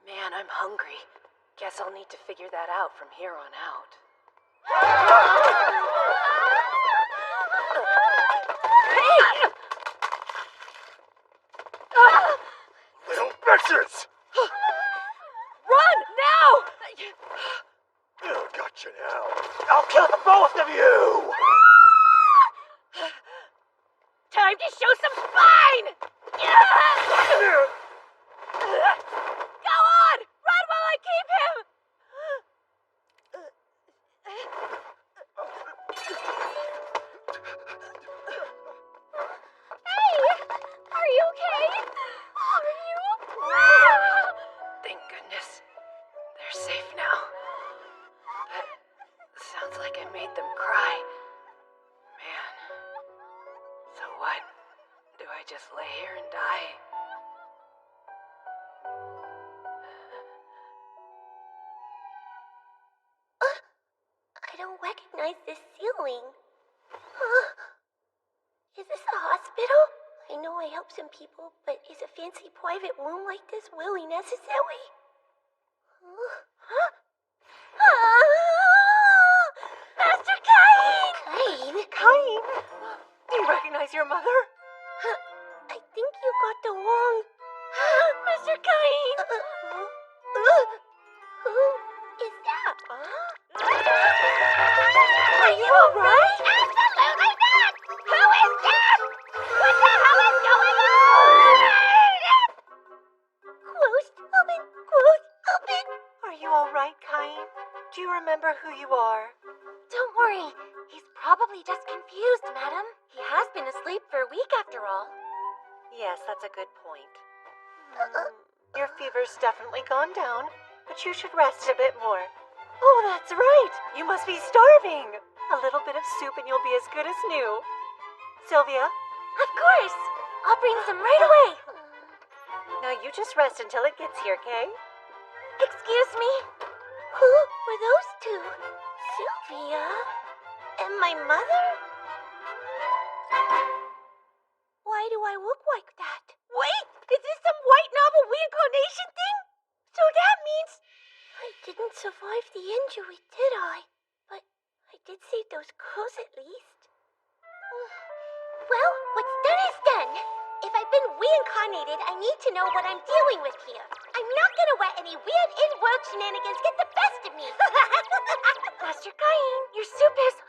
Man, I'm hungry. Guess I'll need to figure that out from here on out. Hey! Little bitches! Run, now! Oh, gotcha now. I'll kill the both of you! Time to show some spine! Go on! Run while I keep him! Hey! Are you okay? Are you? Thank goodness. They're safe now. That sounds like I made them cry. Man. So what? Do I just lay here and die? I don't recognize this ceiling. Is this a hospital? I know I help some people, but is a fancy private room like this really necessary? Master Cain! Cain! Do you recognize your mother? I think you got the wrong... Master Cain! Who is that? Are you alright? Absolutely not! Who is that? What the hell is going on? Close, open. Are you alright, Cain? Do you remember who you are? Don't worry. He's probably just confused, madam. He has been asleep for a week after all. Yes, that's a good point. Your fever's definitely gone down, but you should rest a bit more. Oh, that's right! You must be starving! A little bit of soup and you'll be as good as new. Sylvia? Of course. I'll bring some right away. Now you just rest until it gets here, Kay? Excuse me? Who were those two? Sylvia? And my mother? Why do I look like that? Wait! Is this some white novel reincarnation thing? So that means... I didn't survive the injury, did I? But I did save those curls at least. Well, what's done is done. If I've been reincarnated, I need to know what I'm dealing with here. I'm not gonna let any weird in-world shenanigans get the best of me. Master Cain, your soup is...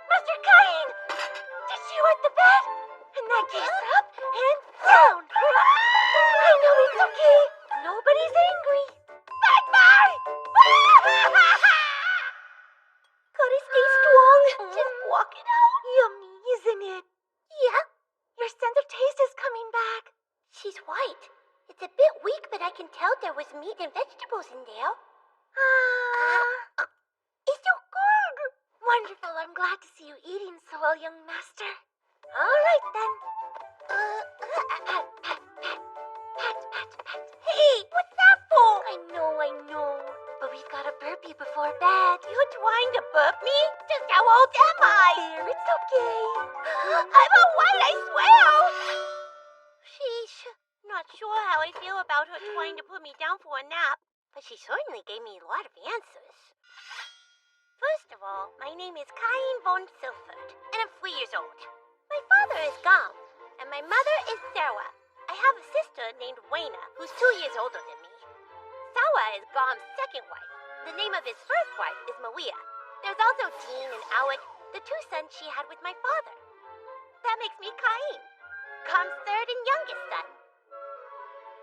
Master Cain! Did you wet the bed? In that case, up and down. I know it's okay. Nobody's angry. Bye-bye! Gotta stay strong. Just walk it out. Yummy, isn't it? Yeah. Your sense of taste is coming back. She's right. It's a bit weak, but I can tell there was meat and vegetables in there. It's so good. Wonderful. I'm glad to see you eating so well, young master. All right, then. Hey, what's that for? I know. But we've got a burpee before bed. You're trying to burp me? Just how old am I? There, it's okay. I'm alright, I swear. Sheesh. Not sure how I feel about her trying to put me down for a nap, but she certainly gave me a lot of answers. First of all, my name is Cain von Silford, and I'm 3 years old. My father is Gom, and my mother is Sarah. I have a sister named Wayna, who's 2 years older than me. Sarah is Gom's second wife. The name of his first wife is Maria. There's also Dean and Alec, the 2 sons she had with my father. That makes me Cain, Gom's third and youngest son.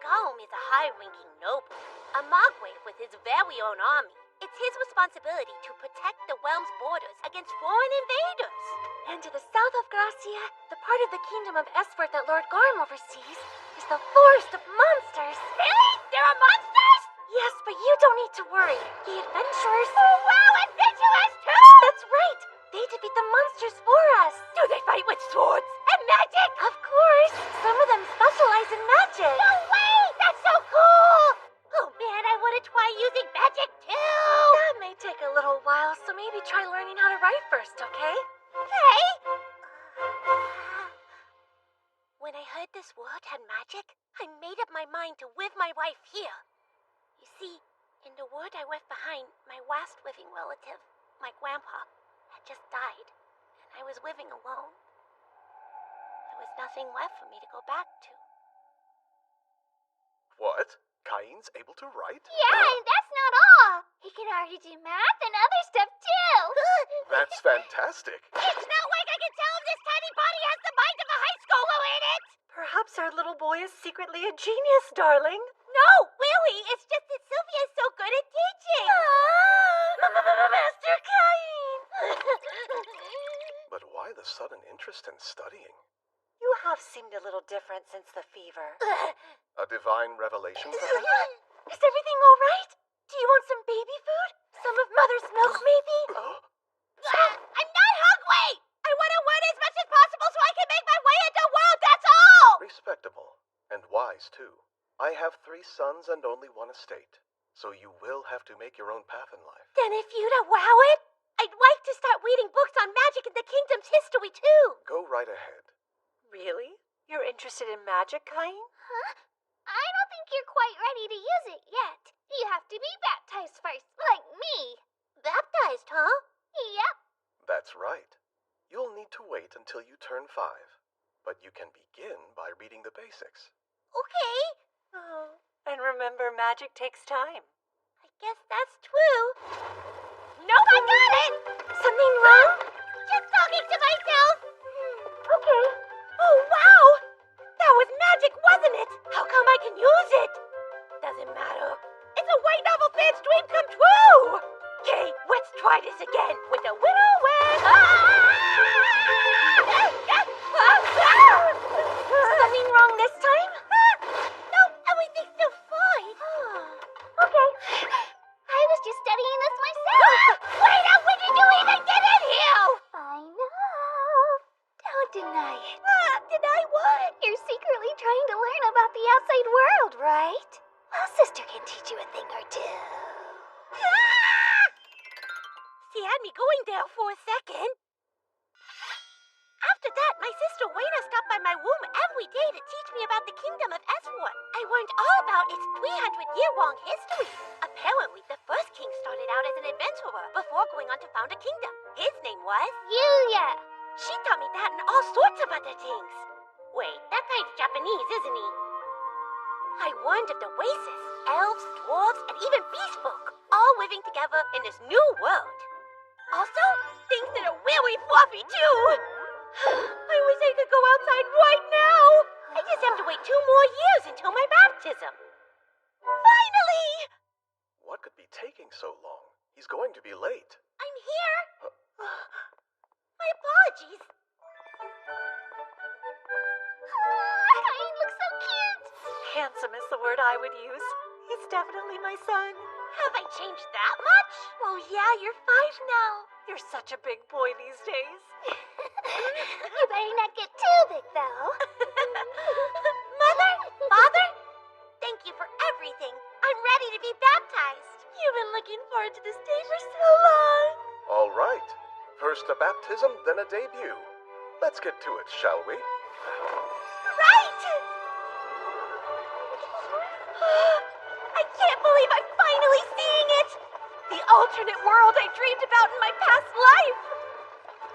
Gom is a high-ranking noble, a Margrave with his very own army. It's his responsibility to protect the realm's borders against foreign invaders. And to the south of Gracia, the part of the kingdom of Esfort that Lord Garm oversees, is the forest of monsters. Really? There are monsters? Yes, but you don't need to worry. The adventurers... Oh, wow, adventurers too! That's right! They defeat the monsters for us. Do they fight with swords and magic? Of course! Some of them specialize in magic. No way! That's so cool! Oh man, I want to try using magic too! That may take a little while, so maybe try learning how to write first, okay? Okay. When When I heard this world had magic, I made up my mind to with my wife here. You see, in the world I left behind, my last living relative, my grandpa, had just died, and I was living alone. There was nothing left for me to go back to. What? Cain's able to write? Yeah, and that's not all. He can already do math and other stuff too. That's fantastic. It's not like I can tell him this tiny body has the mind of a high schooler in it! Perhaps our little boy is secretly a genius, darling. No, really, it's just that Sylvia's so good at teaching! Master Cain! But why the sudden interest in studying? You have seemed a little different since the fever. A divine revelation, perhaps? Is everything all right? Do you want some baby food? Some of Mother's milk, maybe? I'm not hungry! I want to learn as much as possible so I can make my way in the world, that's all! Respectable. And wise, too. I have 3 sons and only 1 estate. So you will have to make your own path in life. Then if you'd allow it, I'd like to start reading books on magic and the kingdom's history, too! Go right ahead. Really? You're interested in magic, Cain? Huh? I don't think you're quite ready to use it yet. You have to be baptized first, like me. Baptized, huh? Yep. That's right. You'll need to wait until you turn 5. But you can begin by reading the basics. Okay. Oh, and remember, magic takes time. I guess that's true. Nope, I got it! Something wrong? Just talking to myself. Okay. Oh, wow! That was magic, wasn't it? How come I can use it? Doesn't matter. It's a white novel fan's dream come true! Okay, let's try this again with a widow and... Something wrong this time? No, everything's still fine. Okay. I was just studying this myself. Wait up, when did you even get in here? I know. Don't deny it. Deny what? You're secretly trying to learn about the outside world, right? Well, sister can teach you a thing or two. She had me going there for a second. After that, my sister Wayna stopped by my room every day to teach me about the kingdom of Eswort. I learned all about its 300-year-long history. Apparently, the first king started out as an adventurer before going on to found a kingdom. His name was... Yuya. She taught me that and all sorts of other things. Wait, that guy's Japanese, isn't he? I learned of the races, elves, dwarves, and even beast folk, all living together in this new world. Also, things that are really fluffy, too. I wish I could go outside right now. I just have to wait 2 more years until my baptism. Finally! What could be taking so long? He's going to be late. I'm here. My apologies. Cain looks so cute. Handsome is the word I would use. He's definitely my son. Have I changed that much? Oh yeah, you're 5 now. You're such a big boy these days. You better not get too big, though. Mother? Father? Thank you for everything. I'm ready to be baptized. You've been looking forward to this day for so long. All right. First a baptism, then a debut. Let's get to it, shall we? Right! I can't believe I'm finally seeing it! The alternate world I dreamed about in my past life!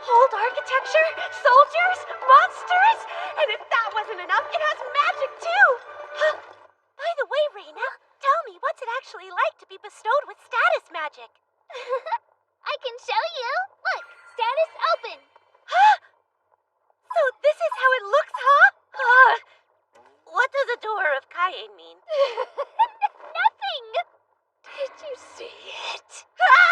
Old architecture, soldiers, monsters, and if that wasn't enough, it has magic too! By the way, Reina, tell me what's it actually like to be bestowed with status magic? I can show you. Look, status open. So this is how it looks, huh? What does the door of Kaye mean? Nothing. Did you see it? No!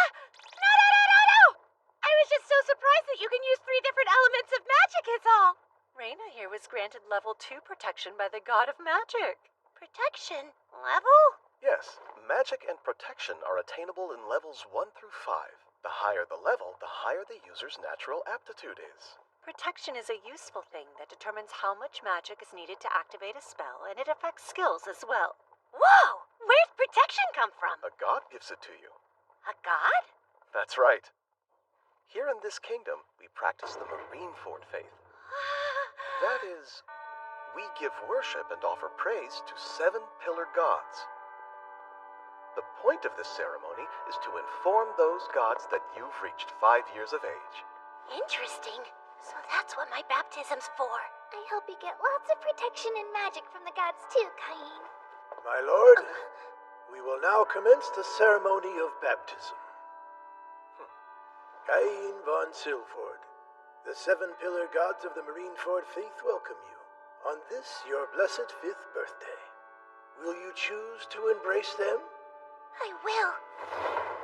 I was just so surprised that you can use 3 different elements of magic is all. Reina here was granted level 2 protection by the god of magic. Protection? Level? Yes, magic and protection are attainable in levels 1 through 5. The higher the level, the higher the user's natural aptitude is. Protection is a useful thing that determines how much magic is needed to activate a spell, and it affects skills as well. Whoa! Where's protection come from? A god gives it to you. A god? That's right. Here in this kingdom, we practice the Marineford faith. That is, we give worship and offer praise to 7 pillar gods. The point of this ceremony is to inform those gods that you've reached 5 years of age. Interesting. So that's what my baptism's for. I hope you get lots of protection and magic from the gods too, Cain. My lord, we will now commence the ceremony of baptism. Cain von Silford, the 7 pillar gods of the Marineford faith welcome you on this your blessed 5th birthday. Will you choose to embrace them? I will.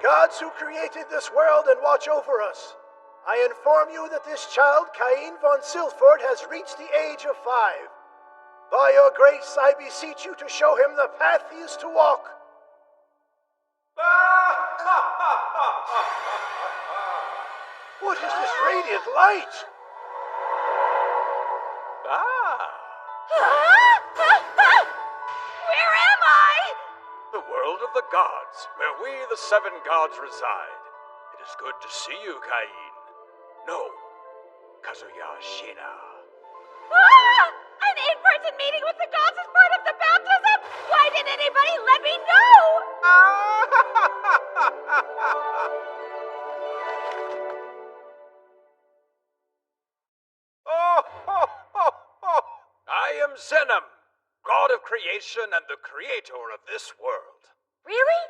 Gods who created this world and watch over us, I inform you that this child, Cain von Silford, has reached the age of 5. By your grace, I beseech you to show him the path he is to walk. What is this radiant light? Where am I? The world of the gods, where we, the 7 gods, reside. It is good to see you, Cain. No, Kazuya Shina. An in-person meeting with the gods as part of the baptism? Why didn't anybody let me know? I am Zenom, god of creation and the creator of this world. Really?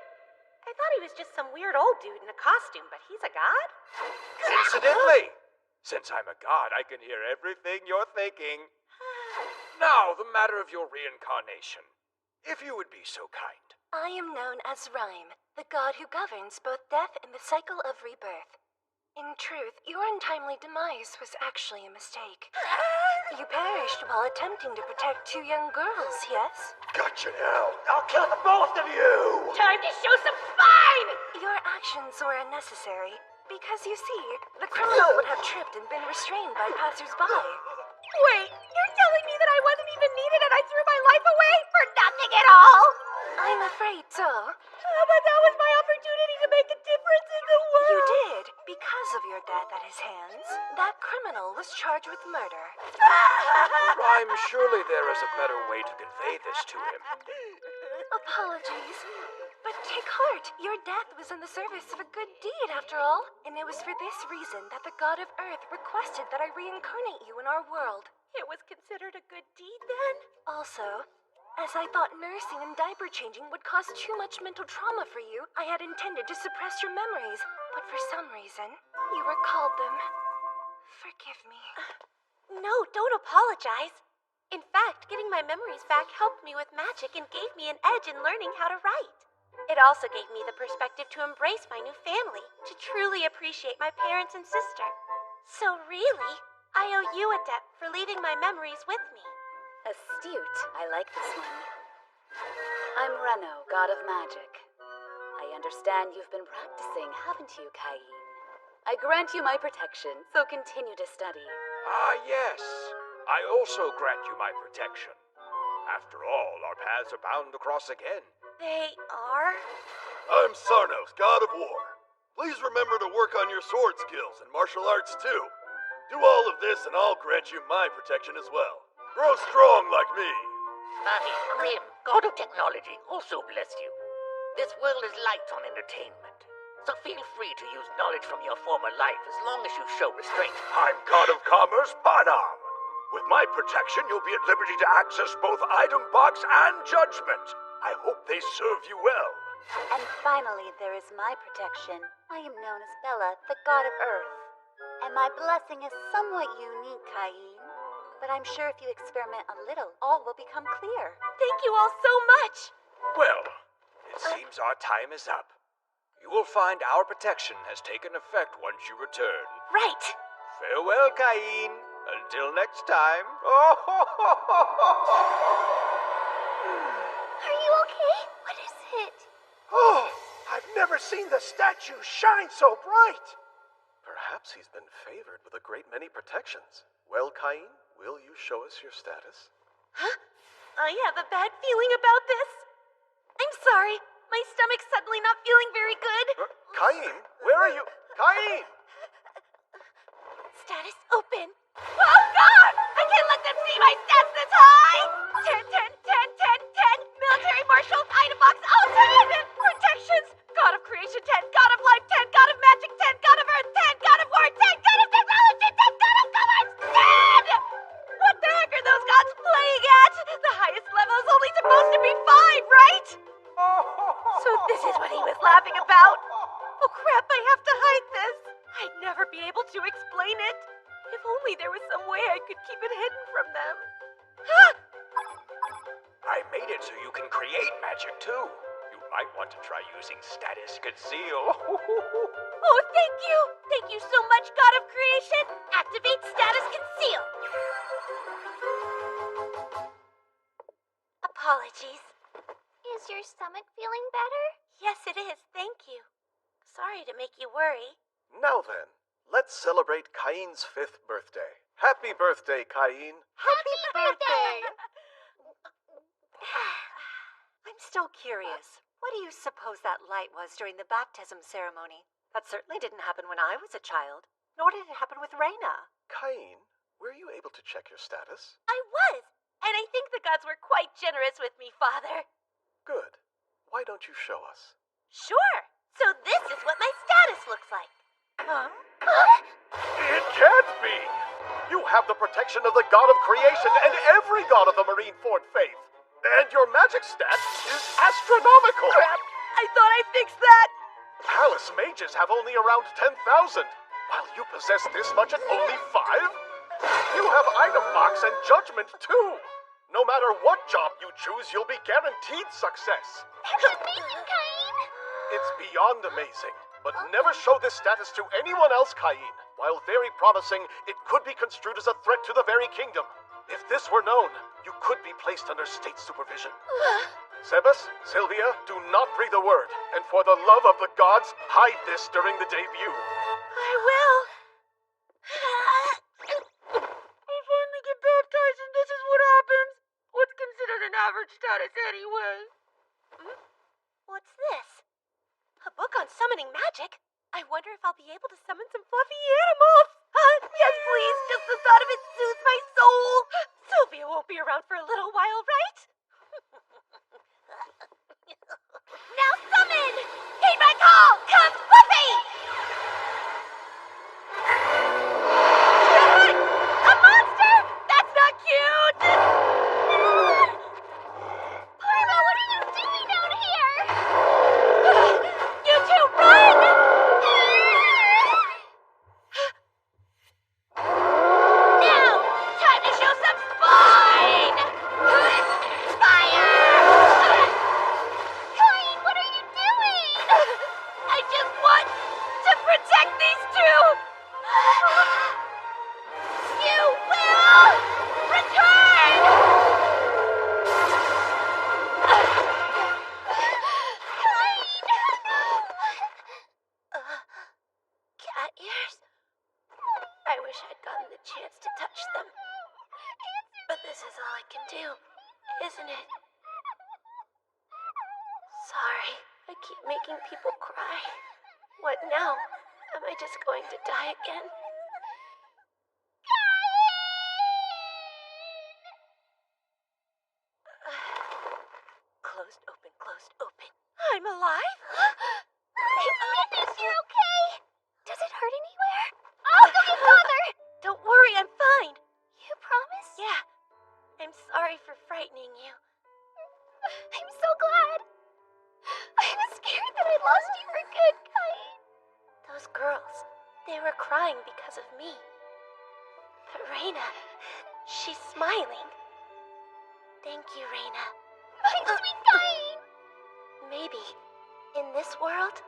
I thought he was just some weird old dude in a costume, but he's a god? Incidentally, since I'm a god, I can hear everything you're thinking. Now, the matter of your reincarnation, if you would be so kind. I am known as Rhyme, the god who governs both death and the cycle of rebirth. In truth, your untimely demise was actually a mistake. You perished while attempting to protect 2 young girls, yes? Gotcha now. I'll kill the both of you. Time to show some spine! Your actions were unnecessary, because you see, the criminal would have tripped and been restrained by passers-by. Wait, you're telling me that I wasn't even needed and I threw my life away for nothing at all? I'm afraid so. But that was my opportunity to make a difference in the world. You did, because of your death at his hands. That criminal was charged with murder. Rhyme, surely there is a better way to convey this to him. Apologies. But take heart, your death was in the service of a good deed, after all. And it was for this reason that the god of Earth requested that I reincarnate you in our world. It was considered a good deed then? Also, as I thought nursing and diaper changing would cause too much mental trauma for you, I had intended to suppress your memories. But for some reason, you recalled them. Forgive me. No, don't apologize. In fact, getting my memories back helped me with magic and gave me an edge in learning how to write. It also gave me the perspective to embrace my new family, to truly appreciate my parents and sister. So really, I owe you a debt for leaving my memories with me. Astute. I like this one. I'm Reno, god of magic. I understand you've been practicing, haven't you, Cain? I grant you my protection, so continue to study. Ah, yes. I also grant you my protection. After all, our paths are bound to cross again. They are? I'm Sarnos, god of war. Please remember to work on your sword skills and martial arts too. Do all of this and I'll grant you my protection as well. Grow strong like me. Navi Grim, god of technology, also bless you. This world is light on entertainment, so feel free to use knowledge from your former life as long as you show restraint. I'm god of commerce, Panam. With my protection, you'll be at liberty to access both item box and judgment. I hope they serve you well. And finally, there is my protection. I am known as Bella, the god of Earth. And my blessing is somewhat unique, Cain. But I'm sure if you experiment a little, all will become clear. Thank you all so much! Well, it seems our time is up. You will find our protection has taken effect once you return. Right! Farewell, Cain. Until next time. Are you okay? What is it? Oh, I've never seen the statue shine so bright. Perhaps he's been favored with a great many protections. Well, Cain, will you show us your status? Huh? I have a bad feeling about this. I'm sorry. My stomach's suddenly not feeling very good. Cain, where are you? Cain! Status open. Oh God! I can't let them see my stats this high! laughing about? Oh crap, I have to hide this. I'd never be able to explain it. If only there was some way I could keep it hidden from them. I made it so you can create magic too. You might want to try using status conceal. Oh, thank you! Thank you so much, God of Creation! Activate status conceal! Apologies. Is your stomach feeling better? Yes, it is, thank you. Sorry to make you worry. Now then, let's celebrate Cain's 5th birthday. Happy birthday, Cain! Happy birthday! I'm still curious. What do you suppose that light was during the baptism ceremony? That certainly didn't happen when I was a child. Nor did it happen with Reina. Cain, were you able to check your status? I was, and I think the gods were quite generous with me, Father. Good. Why don't you show us? Sure. So this is what my status looks like. Huh? It can't be! You have the protection of the god of creation and every god of the Marineford faith. And your magic stat is astronomical! Crap! I thought I fixed that! Palace mages have only around 10,000, while you possess this much at only 5? You have item box and judgment too! No matter what job you choose, you'll be guaranteed success. That's amazing, Cain! It's beyond amazing, but never show this status to anyone else, Cain. While very promising, it could be construed as a threat to the very kingdom. If this were known, you could be placed under state supervision. Sebas, Sylvia, do not breathe a word, and for the love of the gods, hide this during the debut. I will. I finally get baptized and this is what happens. What's considered an average status anyway? What's this? A book on summoning magic? I wonder if I'll be able to summon some fluffy animals. Yes, please. Just the thought of it soothes my soul. Sylvia won't be around for a little while, right? Now summon! Heed my call! Come, Fluffy! A monster? That's not cute! Parma, what are you doing down here? You two, run! Now, time to show some spine! Fire! Cain, what are you doing? I just want to protect these two! You will return! Cat ears? I wish I'd gotten the chance to touch them. But this is all I can do, isn't it? Sorry, I keep making people cry. What now? Am I just going to die again? Closed, open, closed, open. I'm alive? Goodness, you're okay? Does it hurt anywhere? I'll go get Father! Don't worry, I'm fine. You promise? Yeah. I'm sorry for frightening you. I'm so glad. I was scared that I lost you for good, Cain. Those girls, they were crying because of me. But Reina, she's smiling. Thank you, Reina. My sweet Cain! Maybe, in this world,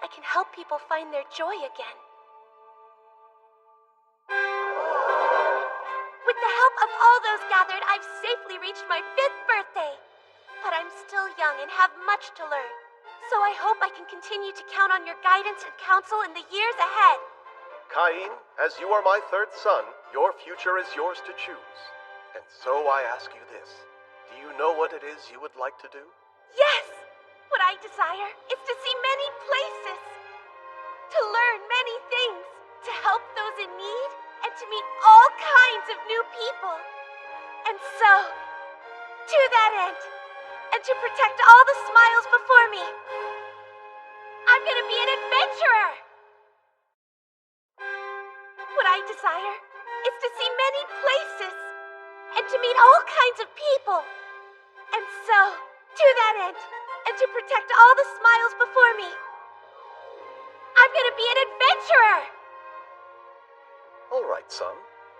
I can help people find their joy again. With the help of all those gathered, I've safely reached my 5th birthday. But I'm still young and have much to learn. So I hope I can continue to count on your guidance and counsel in the years ahead. Cain, as you are my 3rd son, your future is yours to choose. And so I ask you this. Do you know what it is you would like to do? Yes! What I desire is to see many places, to learn many things, to help those in need, and to meet all kinds of new people. And so, to that end, and to protect all the smiles before me, I'm gonna be an adventurer! What I desire is to see many places, and to meet all kinds of people. And so, to that end, and to protect all the smiles before me. I'm gonna be an adventurer! All right, son.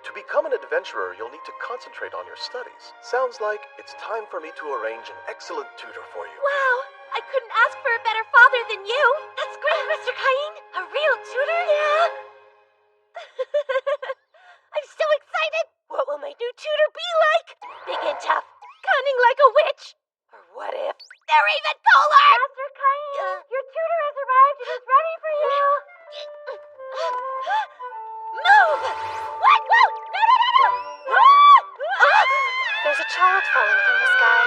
To become an adventurer, you'll need to concentrate on your studies. Sounds like it's time for me to arrange an excellent tutor for you. Wow, I couldn't ask for a better father than you. That's great, Mr. Cain. A real tutor? Yeah. I'm so excited. What will my new tutor be like? Big and tough, cunning like a witch. Or what if they're even cooler? Master Cain, your tutor has arrived and is ready for you. Move! What? Whoa! No, no, no, no! Ah! There's a child falling from the sky.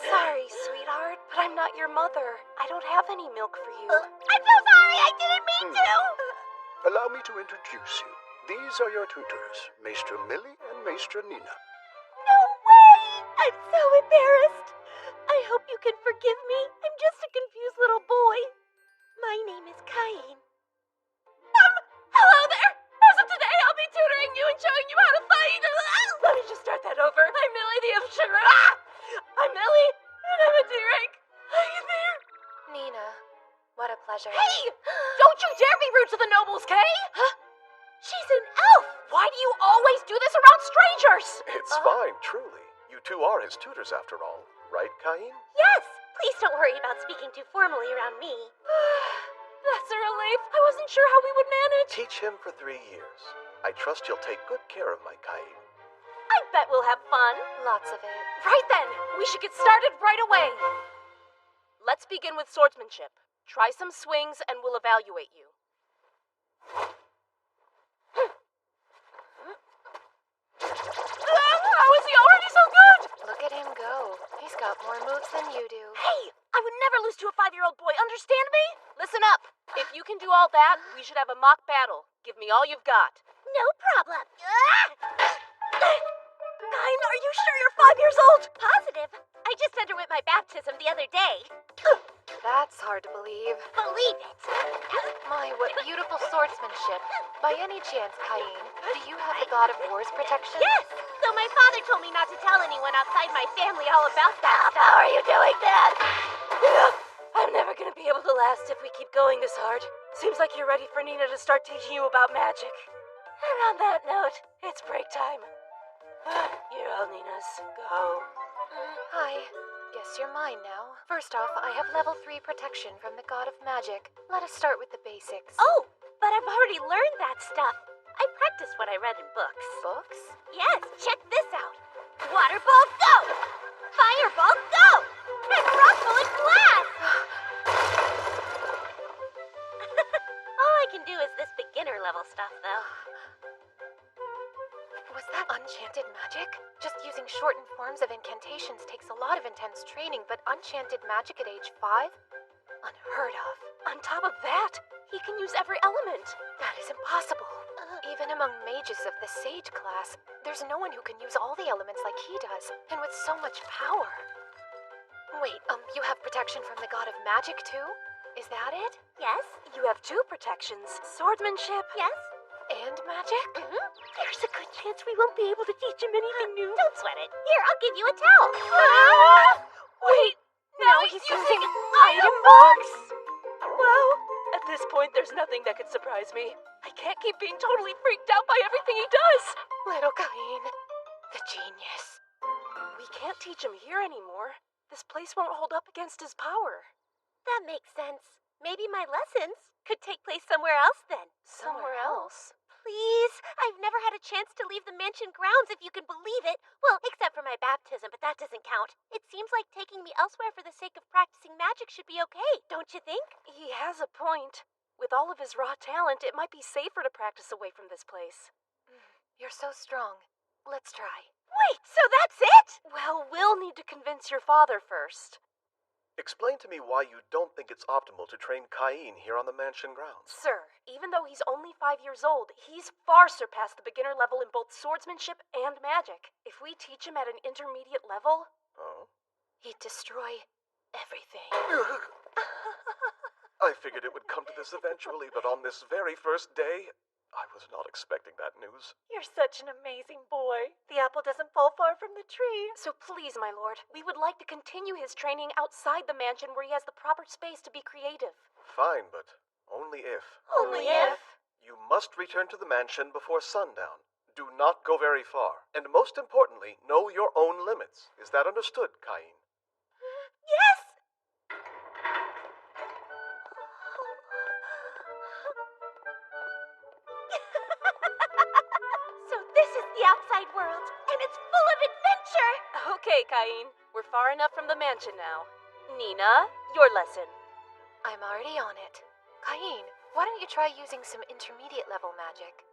Sorry, sweetheart, but I'm not your mother. I don't have any milk for you. I'm so sorry, I didn't mean to! Allow me to introduce you. These are your tutors, Maestra Millie and Maestra Nina. No way! I'm so embarrassed. I hope you can forgive me. I'm just a confused little boy. My name is Cain. Hello there! As of today, I'll be tutoring you and showing you how to fight. Let me just start that over. I'm Millie the Adventurer. I'm Millie, and I'm a D-rank. Are you there? Nina, what a pleasure. Hey! Don't you dare be rude to the nobles, Kay! Huh? She's an elf! Why do you always do this around strangers? It's fine, truly. You two are his tutors after all, right, Cain? Yes! Please don't worry about speaking too formally around me. That's a relief. I wasn't sure how we would manage. Teach him for 3 years. I trust you'll take good care of my Cain. I bet we'll have fun. Lots of it. Right then, we should get started right away. Let's begin with swordsmanship. Try some swings and we'll evaluate you. How is he already so good? Look at him go. He's got more moves than you do. Hey, I would never lose to a 5-year-old boy, understand me? Listen up. If you can do all that, we should have a mock battle. Give me all you've got. No problem. Nine, are you sure you're 5 years old? Positive. I just underwent my baptism the other day. That's hard to believe. Believe it. My, what beautiful swordsmanship. By any chance, Cain, do you have the God of War's protection? Yes. So my father told me not to tell anyone outside my family all about that stuff. How are you doing that? I'm never gonna be able to last if we keep going this hard. Seems like you're ready for Nina to start teaching you about magic. And on that note, it's break time. You're all Nina's. Go. Hi. Guess you're mine now. First off, I have level 3 protection from the God of Magic. Let us start with the basics. Oh, but I've already learned that stuff. I practiced what I read in books. Books? Yes, check this out. Water ball, go! Fireball, go! And rock bullet blast! All I can do is this beginner level stuff, though. Was that enchanted magic? Just using shortened forms of incantations takes a lot of intense training, but enchanted magic at age 5? Unheard of. On top of that, he can use every element. That is impossible. Even among mages of the Sage class, there's no one who can use all the elements like he does, and with so much power. Wait, you have protection from the God of Magic too? Is that it? Yes. You have 2 protections, swordsmanship Yes. and magic? There's a good chance we won't be able to teach him anything new. Don't sweat it. Here, I'll give you a towel. Wait, now he's using item box? Well, at this point, there's nothing that could surprise me. I can't keep being totally freaked out by everything he does. Little Cain, the genius. We can't teach him here anymore. This place won't hold up against his power. That makes sense. Maybe my lessons could take place somewhere else then. Somewhere else? Please, I've never had a chance to leave the mansion grounds, if you can believe it. Well, except for my baptism, but that doesn't count. It seems like taking me elsewhere for the sake of practicing magic should be okay, don't you think? He has a point. With all of his raw talent, it might be safer to practice away from this place. You're so strong. Let's try. Wait, so that's it? Well, we'll need to convince your father first. Explain to me why you don't think it's optimal to train Cain here on the mansion grounds. Sir, even though he's only 5 years old, he's far surpassed the beginner level in both swordsmanship and magic. If we teach him at an intermediate level, He'd destroy everything. I figured it would come to this eventually, but on this very first day, I was not expecting that news. You're such an amazing boy. The apple doesn't fall far from the tree. So please, my lord, we would like to continue his training outside the mansion where he has the proper space to be creative. Fine, but only if. Only if? You must return to the mansion before sundown. Do not go very far. And most importantly, know your own limits. Is that understood, Cain? Yes! So this is the outside world, and it's full of adventure! Okay, Cain. We're far enough from the mansion now. Nina, your lesson. I'm already on it. Cain, why don't you try using some intermediate level magic?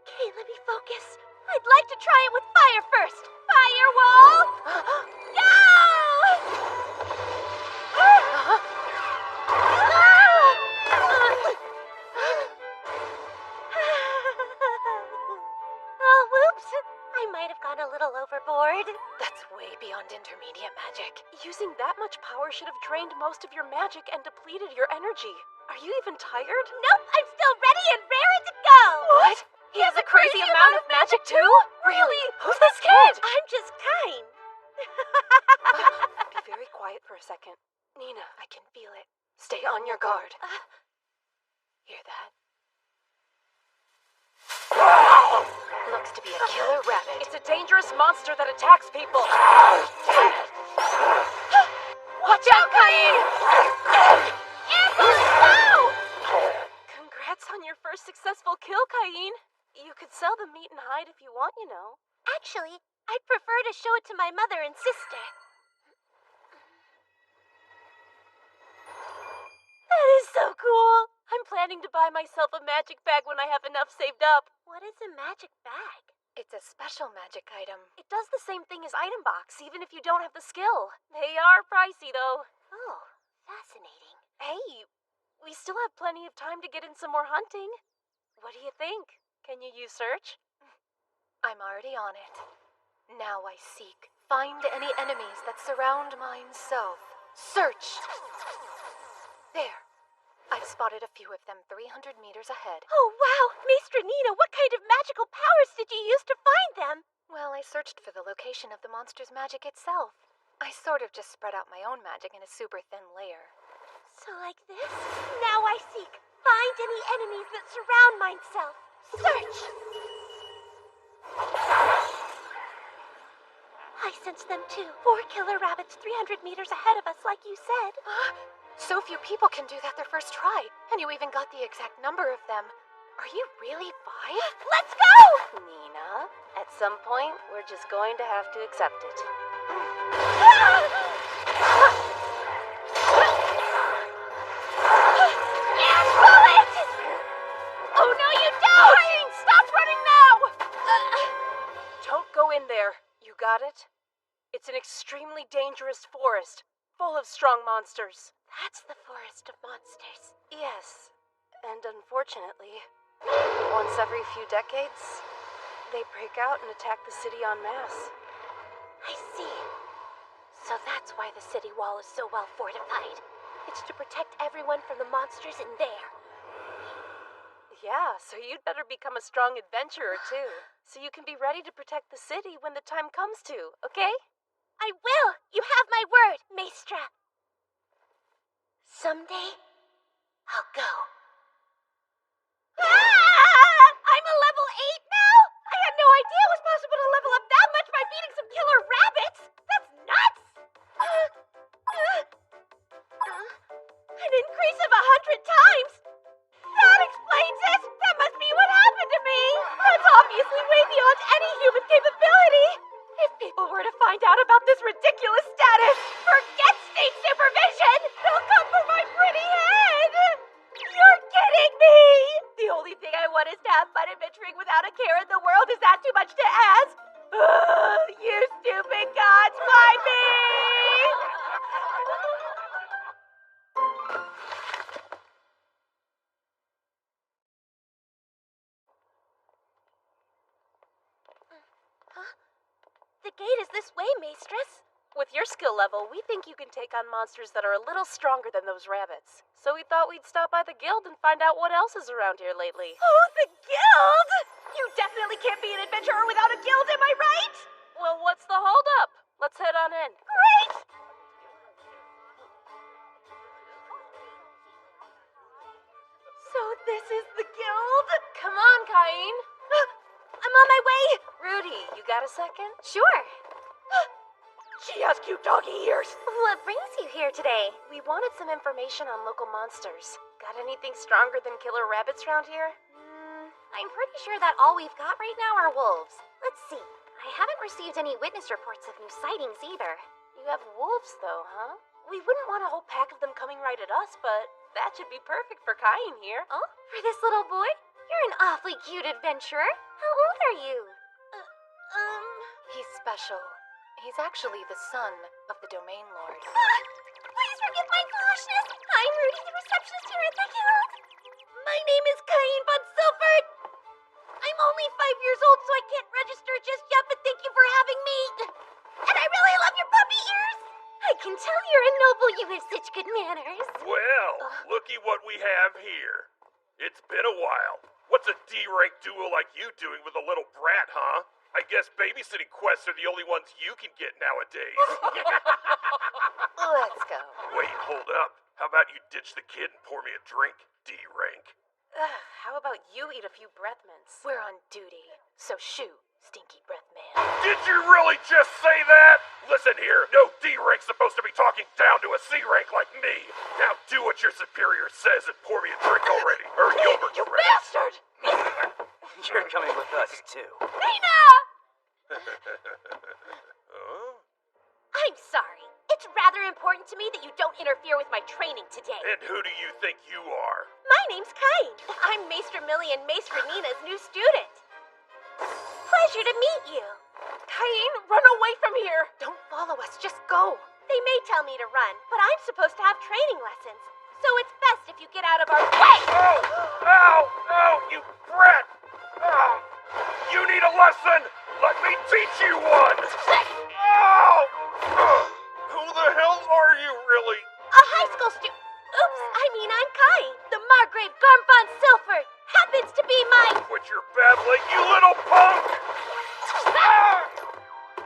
Okay, let me focus. I'd like to try it with fire first. Firewall! Go! Oh, whoops. I might have gone a little overboard. That's way beyond intermediate magic. Using that much power should have drained most of your magic and depleted your energy. Are you even tired? Nope, I'm still ready and raring to go. What? He has a crazy amount of magic too? Really? Who's this kid? I'm just kind. Be very quiet for a second. Nina, I can feel it. Stay on your guard. Hear that? Looks to be a killer rabbit. It's a dangerous monster that attacks people. Watch out, Cain! Congrats on your first successful kill, Cain. You could sell the meat and hide if you want, you know. Actually, I'd prefer to show it to my mother and sister. That is so cool. I'm planning to buy myself a magic bag when I have enough saved up. What is a magic bag? It's a special magic item. It does the same thing as item box, even if you don't have the skill. They are pricey, though. Oh, fascinating. Hey, we still have plenty of time to get in some more hunting. What do you think? Can you use search? I'm already on it. Now I seek. Find any enemies that surround mine self. Search! There. I've spotted a few of them 300 meters ahead. Oh, wow! Maestra Nina, what kind of magical powers did you use to find them? Well, I searched for the location of the monster's magic itself. I sort of just spread out my own magic in a super thin layer. So like this? Now I seek. Find any enemies that surround myself. Search! I sense them too. 4 killer rabbits 300 meters ahead of us, like you said. So few people can do that their first try, and you even got the exact number of them. Are you really 5? Let's go! Nina, at some point, we're just going to have to accept it. Bullet! Oh, no, you don't! Cain, stop running now! Don't go in there. You got it? It's an extremely dangerous forest, full of strong monsters. That's the forest of monsters. Yes, and unfortunately, once every few decades, they break out and attack the city en masse. I see. So that's why the city wall is so well fortified. It's to protect everyone from the monsters in there. Yeah, so you'd better become a strong adventurer too, so you can be ready to protect the city when the time comes to, okay? I will! You have my word, Maestra! Someday, I'll go. I'm a level 8 now? I had no idea it was possible to level up that much by feeding some killer rabbits! That's nuts! An increase of 100 times? That explains it! That must be what happened to me! That's obviously way beyond any human capability! If people were to find out about this ridiculous status, forget state supervision! They'll come for my pretty head! You're kidding me! The only thing I want is to have fun adventuring without a care in the world. Is that too much to ask? You stupid gods, why me? The gate is this way, Maestress. With your skill level, we think you can take on monsters that are a little stronger than those rabbits. So we thought we'd stop by the guild and find out what else is around here lately. Oh, the guild! You definitely can't be an adventurer without a guild, am I right? Well, what's the holdup? Let's head on in. Great! So this is the guild? Come on, Cain. I'm on my way! Rudy, you got a second? Sure. She has cute doggy ears. What brings you here today? We wanted some information on local monsters. Got anything stronger than killer rabbits around here? I'm pretty sure that all we've got right now are wolves. Let's see. I haven't received any witness reports of new sightings either. You have wolves, though, huh? We wouldn't want a whole pack of them coming right at us, but that should be perfect for Cain here. Oh, for this little boy? You're an awfully cute adventurer. How old are you? He's special. He's actually the son of the Domain Lord. Please forgive my foolishness. I'm Rudy, the receptionist here at the guild. My name is Cain von Silford. I'm only 5 years old, so I can't register just yet, but thank you for having me. And I really love your puppy ears. I can tell you're a noble. You have such good manners. Well, looky what we have here. It's been a while. What's a D-rank duo like you doing with a little brat, huh? I guess babysitting quests are the only ones you can get nowadays. Let's go. Wait, hold up. How about you ditch the kid and pour me a drink, D-rank? How about you eat a few breath mints? We're on duty, so shoo, stinky breath man. Did you really just say that? Listen here, no D-rank's supposed to be talking down to a C-rank like me. Now do what your superior says and pour me a drink already, or yogurt's You ready. bastard! You're coming with us, too. Nina! Huh? I'm sorry. It's rather important to me that you don't interfere with my training today. And who do you think you are? My name's Cain. I'm Maester Millie and Maester Nina's new student. Pleasure to meet you. Cain, run away from here! Don't follow us, just go! They may tell me to run, but I'm supposed to have training lessons. So it's best if you get out of our way! Oh! Ow! Ow! You brat! Oh! You need a lesson! Let me teach you one! Ow! Who the hell are you, really? A high school student. Oops, I'm Cain. The Margrave Garm von Silford happens to be my... Quit your babbling, you little punk! Ah!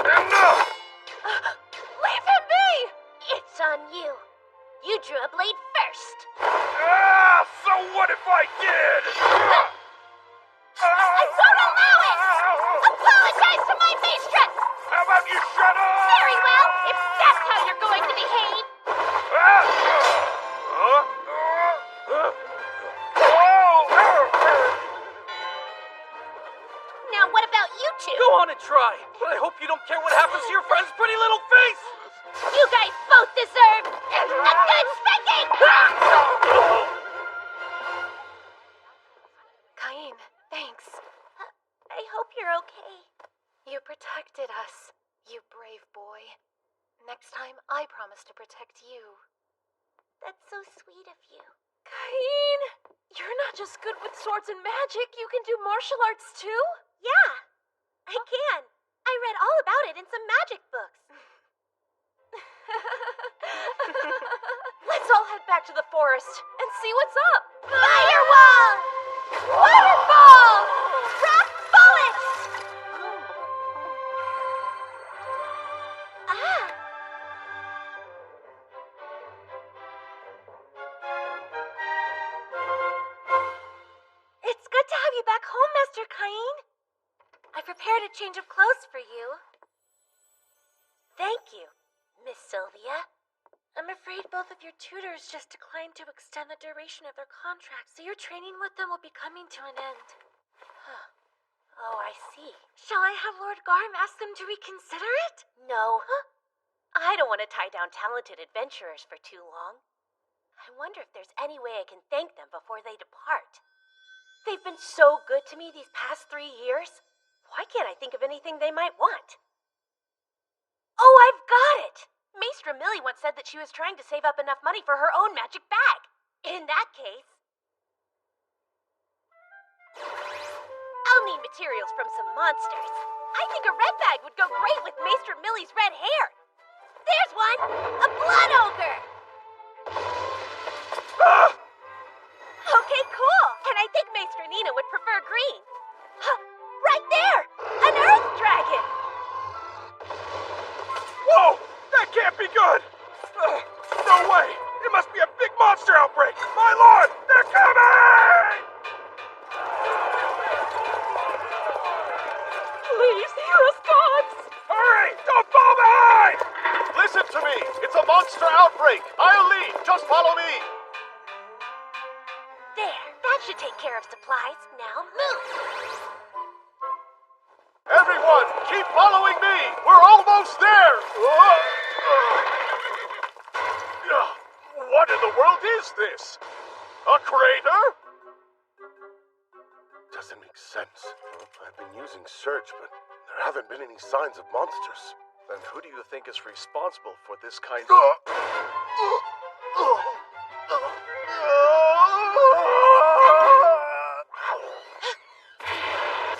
Enough! Leave him be! It's on you. You drew a blade first. Ah! So what if I did? I won't allow it! Apologize to my mistress! How about you shut up? Very well, if that's how you're going to behave. Ah! Now what about you two? Go on and try, but I hope you don't care what happens to your friend's pretty little face! You guys both deserve a good spanking! Cain, thanks. I hope you're okay. You protected us, you brave boy. Next time, I promise to protect you. That's so sweet of you. Cain! You're not just good with swords and magic, you can do martial arts too? Yeah, I can. I read all about it in some magic books. Let's all head back to the forest and see what's up. Firewall! Waterfall! Rock bullets! Ah! It's good to have you back home, Master Cain. I prepared a change of clothes for you. Thank you, Miss Sylvia. I'm afraid both of your tutors just declined to extend the duration of their contracts, so your training with them will be coming to an end. Oh, I see. Shall I have Lord Garm ask them to reconsider it? No. I don't want to tie down talented adventurers for too long. I wonder if there's any way I can thank them before they depart. They've been so good to me these past 3 years. Why can't I think of anything they might want? Oh, I've got it! Maester Millie once said that she was trying to save up enough money for her own magic bag. In that case, I'll need materials from some monsters. I think a red bag would go great with Maester Millie's red hair. There's one! A blood ogre! Ah! Okay, cool. And I think Maester Nina would prefer green. Huh, right there! An earth dragon! Whoa! That can't be good! No way! It must be a big monster outbreak! My lord! They're coming! Please hear us, gods! Hurry! Don't fall behind! Listen to me! It's a monster outbreak! I'll lead! Just follow me! There, that should take care of supplies. Now move! Everyone, keep following me! We're almost there! What in the world is this? A crater? Doesn't make sense. I've been using search, but there haven't been any signs of monsters. Then who do you think is responsible for this kind of...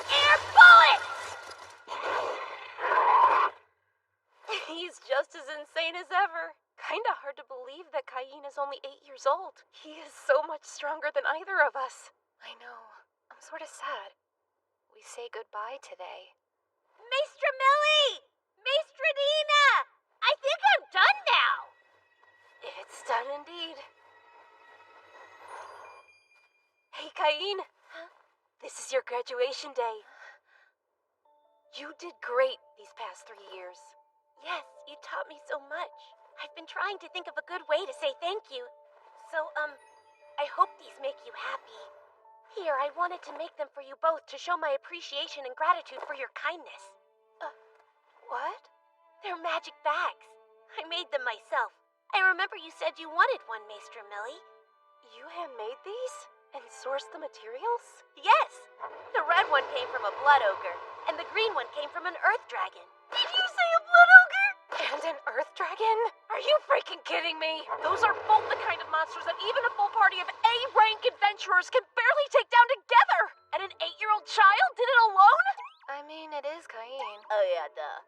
Air bullets! He's just as insane as ever. Kinda hard to believe that Cain is only 8 years old. He is so much stronger than either of us. I know. I'm sort of sad. We say goodbye today. Maestra Millie! Maestra Nina! I think I'm done now! It's done indeed. Hey, Cain. Huh? This is your graduation day. You did great these past 3 years. Yes, you taught me so much. I've been trying to think of a good way to say thank you. So, I hope these make you happy. Here, I wanted to make them for you both to show my appreciation and gratitude for your kindness. What? They're magic bags. I made them myself. I remember you said you wanted one, Maestra Millie. You handmade these? And sourced the materials? Yes! The red one came from a blood ogre, and the green one came from an earth dragon. Did you say a blood ogre? And an earth dragon? Are you freaking kidding me? Those are both the kind of monsters that even a full party of A-rank adventurers can barely take down together! And an 8-year-old child did it alone? I mean, it is Cain. Oh yeah, duh.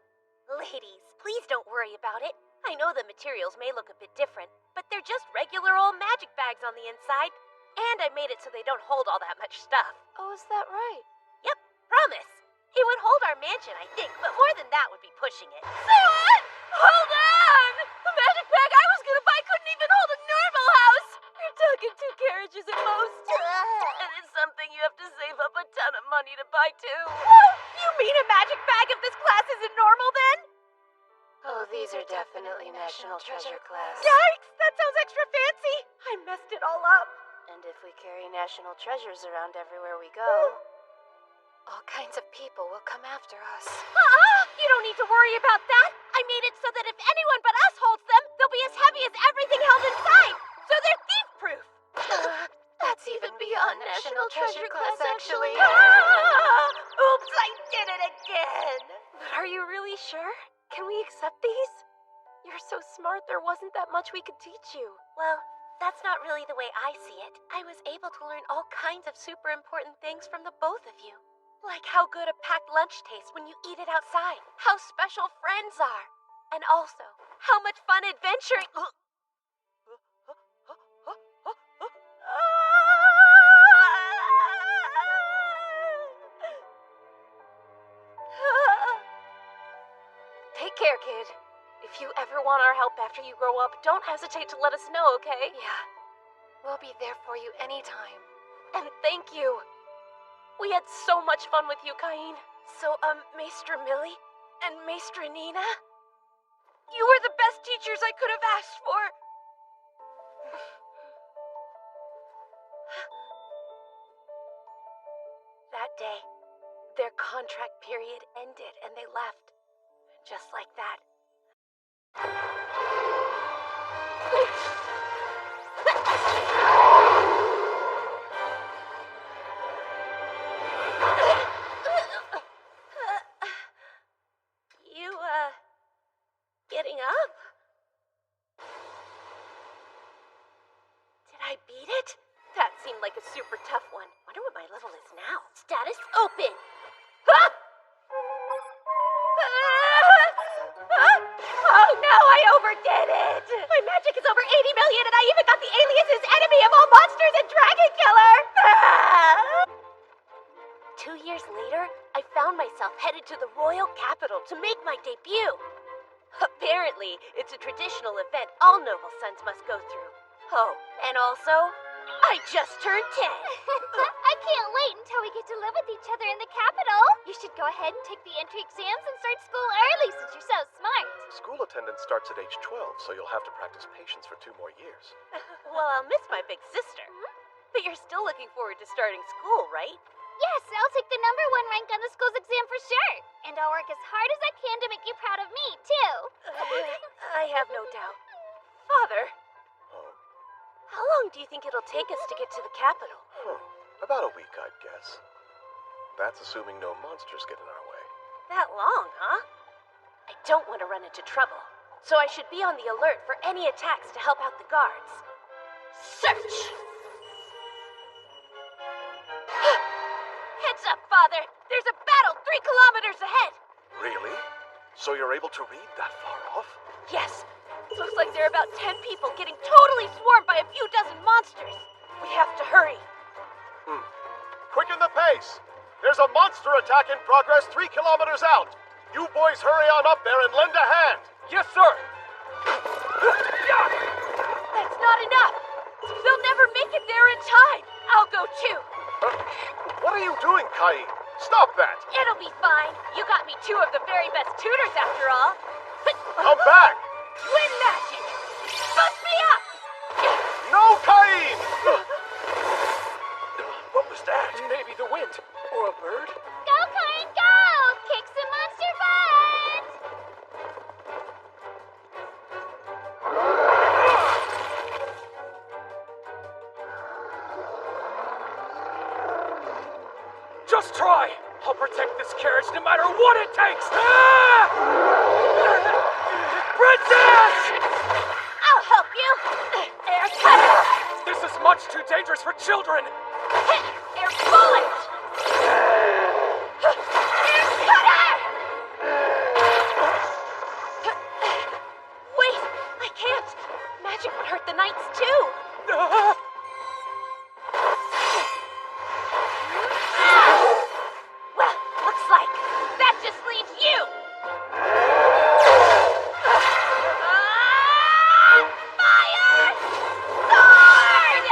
Ladies, please don't worry about it. I know the materials may look a bit different, but they're just regular old magic bags on the inside. And I made it so they don't hold all that much stuff. Oh, is that right? Yep, promise. It would hold our mansion, I think, but more than that would be pushing it. Say what? Hold on! The magic bag I was gonna buy couldn't even hold a normal house! You're talking 2 carriages at most. And it's something you have to save up a ton of money to buy, too. You mean a magic bag of this class isn't normal, then? Oh, these are definitely National Treasure class. Yikes! That sounds extra fancy! I messed it all up. And if we carry national treasures around everywhere we go, all kinds of people will come after us. You don't need to worry about that. I made it so that if anyone but us holds them, they'll be as heavy as everything held inside. So they're thief-proof. That's even beyond National Treasure class, actually. Oops, I did it again. But are you really sure? Can we accept these? You're so smart, there wasn't that much we could teach you. Well, that's not really the way I see it. I was able to learn all kinds of super important things from the both of you. Like how good a packed lunch tastes when you eat it outside. How special friends are. And also, how much fun adventuring... Take care, kid. If you ever want our help after you grow up, don't hesitate to let us know, okay? Yeah. We'll be there for you anytime. And thank you. We had so much fun with you, Cain. So, Maestra Millie and Maestra Nina? You were the best teachers I could have asked for. That day, their contract period ended and they left. Just like that. You, getting up? Did I beat it? That seemed like a super tough one. Wonder what my level is now. Status open. Ah! monster's a dragon killer! 2 years later, I found myself headed to the royal capital to make my debut. Apparently, it's a traditional event all noble sons must go through. Oh, and also, I just turned 10. I can't wait until we get to live with each other in the capital. You should go ahead and take the entry exams and start school early since you're so smart. School attendance starts at age 12, so you'll have to practice patience for 2 more years. Well, I'll miss my big sister. But you're still looking forward to starting school, right? Yes, I'll take the #1 rank on the school's exam for sure. And I'll work as hard as I can to make you proud of me, too. I have no doubt. Father, Oh, how long do you think it'll take us to get to the capital? about a week, I'd guess. That's assuming no monsters get in our way. That long, huh? I don't want to run into trouble, so I should be on the alert for any attacks to help out the guards. Search! Heads up, Father! There's a battle 3 kilometers ahead! Really? So you're able to read that far off? Yes. Looks like there are about 10 people getting totally swarmed by a few dozen monsters. We have to hurry. Quicken the pace! There's a monster attack in progress 3 kilometers out! You boys hurry on up there and lend a hand! Yes, sir! That's not enough. They'll never make it there in time. I'll go too. What are you doing, Cain? Stop that! It'll be fine. You got me 2 of the very best tutors after all. Come back! Twin magic! Boost me up! No, Cain! What was that? Maybe the wind. Or a bird? Go, Kain, go! Kick some monster butt! Just try! I'll protect this carriage no matter what it takes! Ah! Princess! I'll help you. Air cutter! This is much too dangerous for children! Air bullet! Air cutter! Wait, I can't. Magic would hurt the knights too. Well, looks like that just leaves you. Fire! Sword!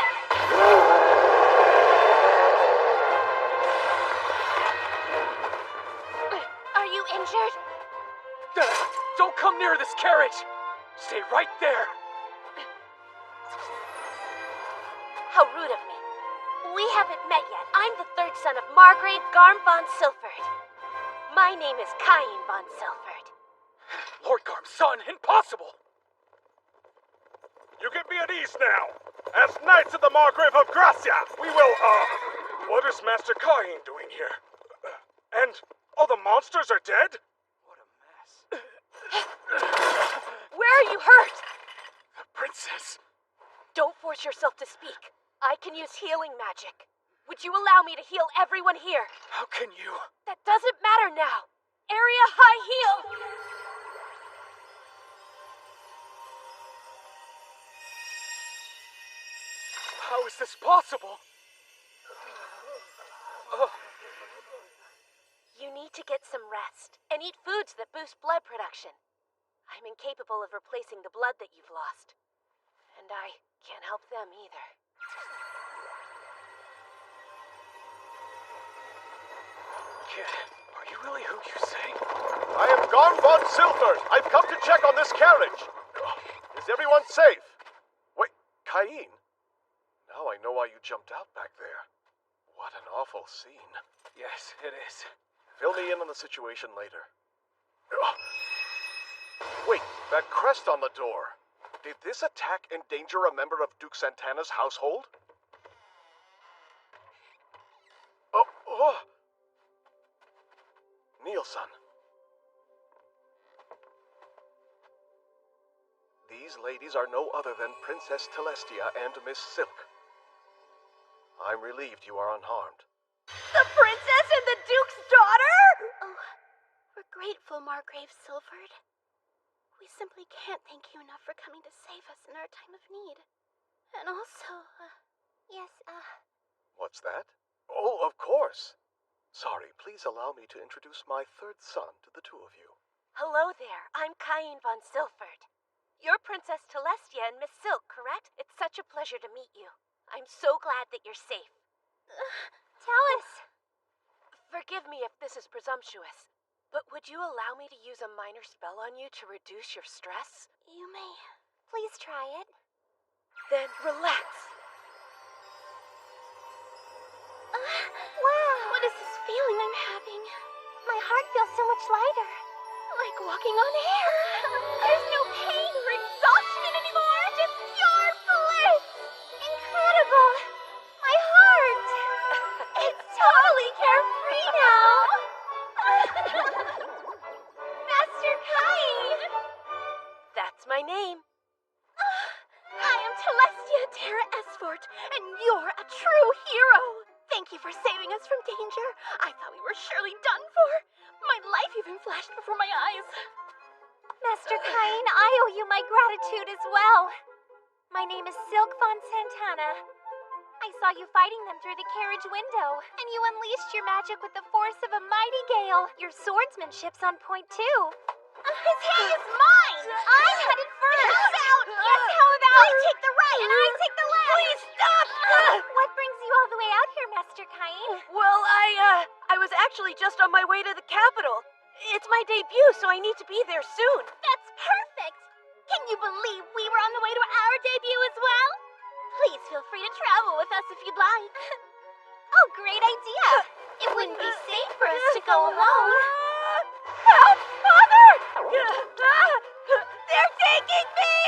Are you injured? Don't come near this carriage! Stay right there! How rude of me. We haven't met yet. I'm the 3rd son of Margrave Garm von Silford. My name is Cain von Silford. Lord Garm's son, impossible! You can be at ease now. As Knights of the Margrave of Gracia, we will, what is Master Cain doing here? And all the monsters are dead? What a mess. Where are you hurt? The princess. Don't force yourself to speak. I can use healing magic. Would you allow me to heal everyone here? How can you? That doesn't matter now. Area high heal! How is this possible? You need to get some rest and eat foods that boost blood production. I'm incapable of replacing the blood that you've lost. And I can't help them either. Kid, are you really who you say? I am Garm von Silford. I've come to check on this carriage. Is everyone safe? Wait, Cain? Now I know why you jumped out back there. What an awful scene. Yes, it is. Fill me in on the situation later. Wait, that crest on the door. Did this attack endanger a member of Duke Santana's household? Oh. Nielsen. These ladies are no other than Princess Telestia and Miss Silk. I'm relieved you are unharmed. The princess and the duke's daughter? Oh, we're grateful, Margrave Silford. We simply can't thank you enough for coming to save us in our time of need. And also, yes, What's that? Oh, of course. Sorry, please allow me to introduce my third son to the two of you. Hello there, I'm Cain von Silford. You're Princess Telestia and Miss Silk, correct? It's such a pleasure to meet you. I'm so glad that you're safe. Tell us. Forgive me if this is presumptuous, but would you allow me to use a minor spell on you to reduce your stress? You may. Please try it. Then relax. Wow. What is this feeling I'm having? My heart feels so much lighter. Like walking on air. There's no pain or exhaustion anymore. Just pure bliss. Incredible. My heart. It's totally carefree now. Master Cain. That's my name. I am Telestia Terra Esfort, and you're a true hero. Thank you for saving us from danger. I thought we were surely done for. My life even flashed before my eyes. Master Cain, I owe you my gratitude as well. My name is Silk von Santana. I saw you fighting them through the carriage window, and you unleashed your magic with the force of a mighty gale. Your swordsmanship's on point, too. His head is mine! I'm headed first! How about? Yes, how about? I take the right, and I take the left! Please stop! What brings you all the way out here, Master Cain? Well, I was actually just on my way to the capital. It's my debut, so I need to be there soon. That's perfect! Can you believe we were on the way to our debut as well? Please feel free to travel with us if you'd like. Oh, great idea! It wouldn't be safe for us to go alone. Help, Mother! They're taking me!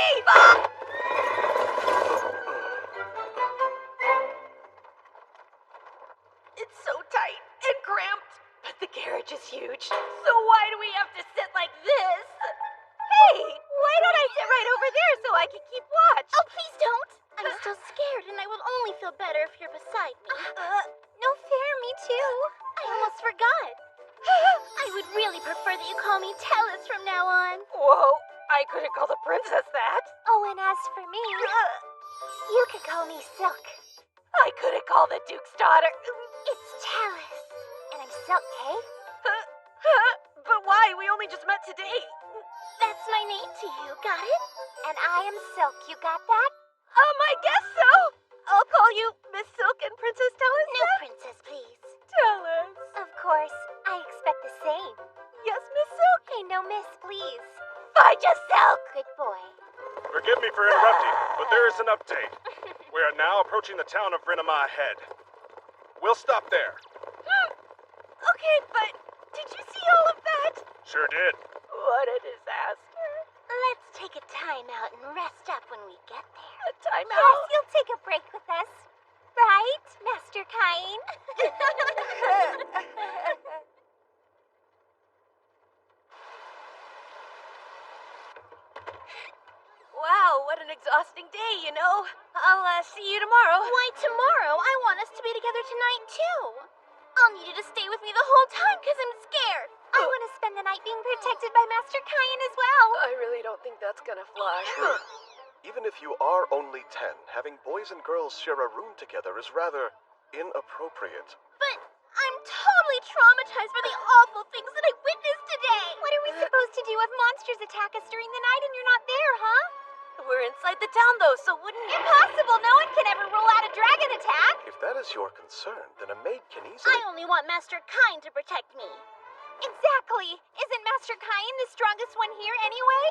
It's so tight and cramped, but the carriage is huge. So why do we have to sit like this? Hey, why don't I sit right over there so I can keep watch? Oh, please don't! I'm still scared, and I will only feel better if you're beside me. No fair, me too. I almost forgot. I would really prefer that you call me Tellus from now on. Whoa, I couldn't call the princess that. Oh, and as for me, you could call me Silk. I couldn't call the Duke's daughter. It's Tellus. And I'm Silk, hey? But why? We only just met today. That's my name to you, got it? And I am Silk, you got that? I guess so. I'll call you Miss Silk and Princess Tellus. No, princess, please. Tellus. Of course, I expect the same. Yes, Miss Silk. Hey, no miss, please. Fine, just Silk. Good boy. Forgive me for interrupting, but there is an update. We are now approaching the town of Brenema Head. We'll stop there. Okay, but did you see all of that? Sure did. What a disaster. Let's take a time out and rest up when we get there. A time Yes, out? you'll take a break with us. Right, Master Cain? Wow, what an exhausting day, you know. I'll see you tomorrow. Why tomorrow? I want us to be together tonight, too. I'll need you to stay with me the whole time because I'm scared. I want to spend the night being protected by Master Cain as well. I really don't think that's gonna fly. Even if you are only 10, having boys and girls share a room together is rather inappropriate. But I'm totally traumatized by the awful things that I witnessed today. What are we supposed to do if monsters attack us during the night and you're not there, huh? We're inside the town, though, so wouldn't... Impossible! No one can ever rule out a dragon attack! If that is your concern, then a maid can easily... I only want Master Cain to protect me. Exactly! Isn't Master Cain the strongest one here anyway?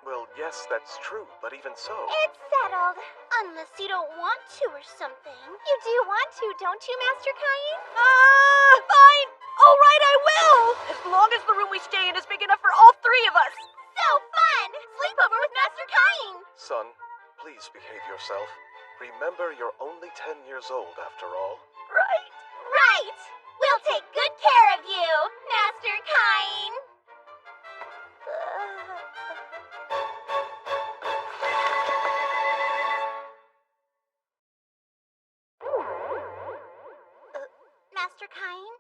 Well, yes, that's true, but even so... It's settled. Unless you don't want to or something. You do want to, don't you, Master Cain? Fine! All right, I will! As long as the room we stay in is big enough for all three of us. So fun! Sleepover with Master Cain! Son, please behave yourself. Remember, you're only 10 years old, after all. Right? Right! We'll take good care of you, Master Cain! Master Cain?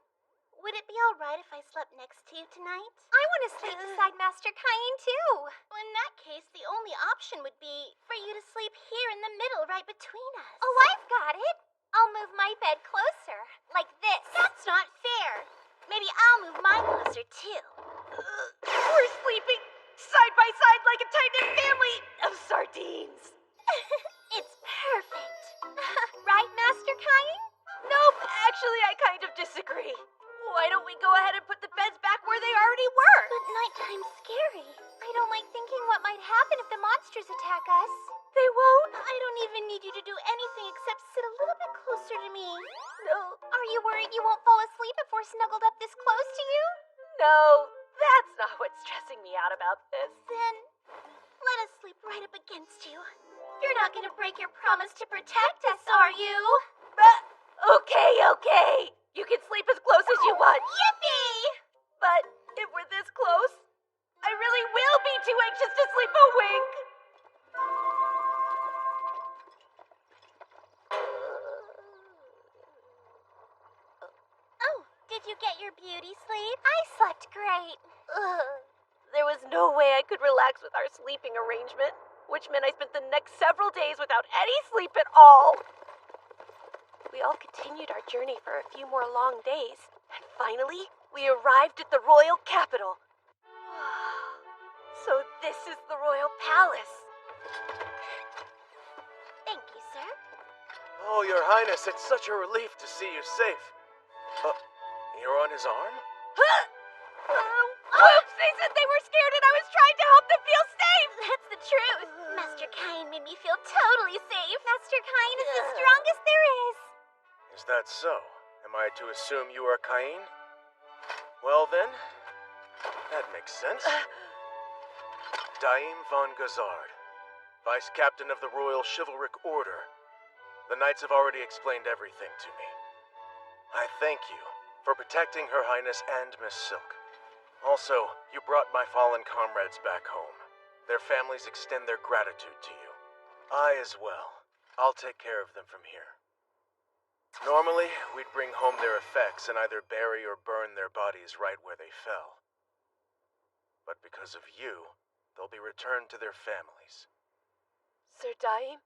Would it be alright if I slept next to you tonight? I want to sleep beside Master Cain, too. In that case, the only option would be for you to sleep here in the middle right between us. Oh, I've got it. I'll move my bed closer, like this. That's not fair. Maybe I'll move mine closer, too. We're sleeping side by side like a tight-knit family of sardines. It's perfect. Right, Master Cain? Nope, actually, I kind of disagree. Why don't we go ahead and put the beds back where they already were? But nighttime's scary. I don't like thinking what might happen if the monsters attack us. They won't. I don't even need you to do anything except sit a little bit closer to me. No. Are you worried you won't fall asleep if we're snuggled up this close to you? No, that's not what's stressing me out about this. Then let us sleep right up against you. You're not gonna break your promise to protect us, are you? Okay. You can sleep as close as you want. Yippee! But if we're this close, I really will be too anxious to sleep a wink. Oh, did you get your beauty sleep? I slept great. There was no way I could relax with our sleeping arrangement, which meant I spent the next several days without any sleep at all. We all continued our journey for a few more long days, and finally, we arrived at the royal capital. So this is the royal palace. Thank you, sir. Oh, Your Highness, it's such a relief to see you safe. You're on his arm? Oops, they said they were scared and I was trying to help them feel safe. That's the truth. Master Cain made me feel totally safe. Master Cain is the strongest there is. Is that so? Am I to assume you are Cain? Well then, that makes sense. Daim von Gazard, Vice Captain of the Royal Chivalric Order. The Knights have already explained everything to me. I thank you for protecting Her Highness and Miss Silk. Also, you brought my fallen comrades back home. Their families extend their gratitude to you. I as well. I'll take care of them from here. Normally, we'd bring home their effects and either bury or burn their bodies right where they fell. But because of you, they'll be returned to their families. Sir Daim,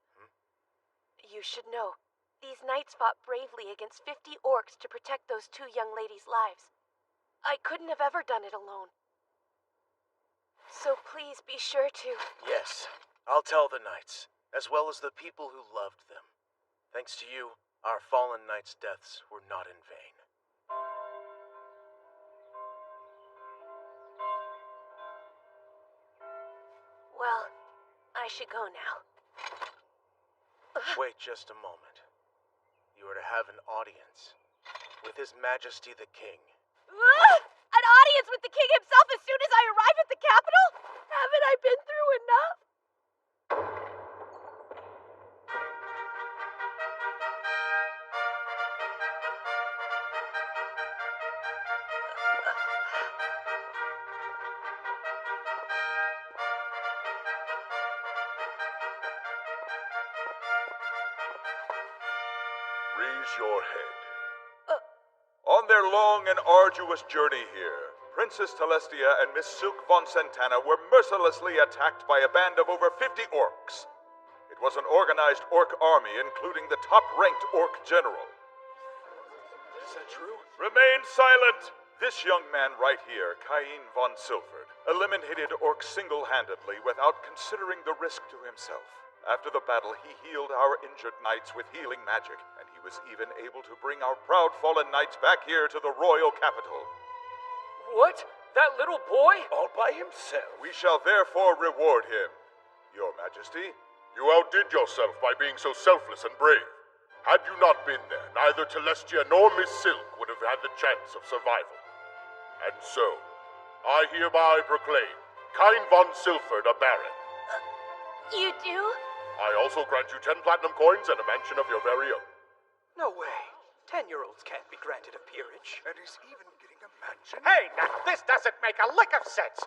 you should know, these knights fought bravely against 50 orcs to protect those two young ladies' lives. I couldn't have ever done it alone. So please be sure to... Yes, I'll tell the knights, as well as the people who loved them. Thanks to you, our fallen knights' deaths were not in vain. Well, I should go now. Wait just a moment. You are to have an audience with His Majesty the King. An audience with the king himself as soon as I arrive at the capital? Haven't I been through enough? Raise your head. On their long and arduous journey here, Princess Telestia and Miss Silk von Santana were mercilessly attacked by a band of over 50 orcs. It was an organized orc army, including the top-ranked orc general. Is that true? Remain silent! This young man right here, Cain von Silford, eliminated orcs single-handedly without considering the risk to himself. After the battle, he healed our injured knights with healing magic, and he was even able to bring our proud fallen knights back here to the royal capital. What? That little boy? All by himself. We shall therefore reward him. Your Majesty, You outdid yourself by being so selfless and brave. Had you not been there, neither Telestia nor Miss Silk would have had the chance of survival. And so, I hereby proclaim Cain von Silford a baron. You do? I also grant you 10 platinum coins and a mansion of your very own. No way. 10-year-olds can't be granted a peerage. and he's even getting a mansion. Hey, now, this doesn't make a lick of sense.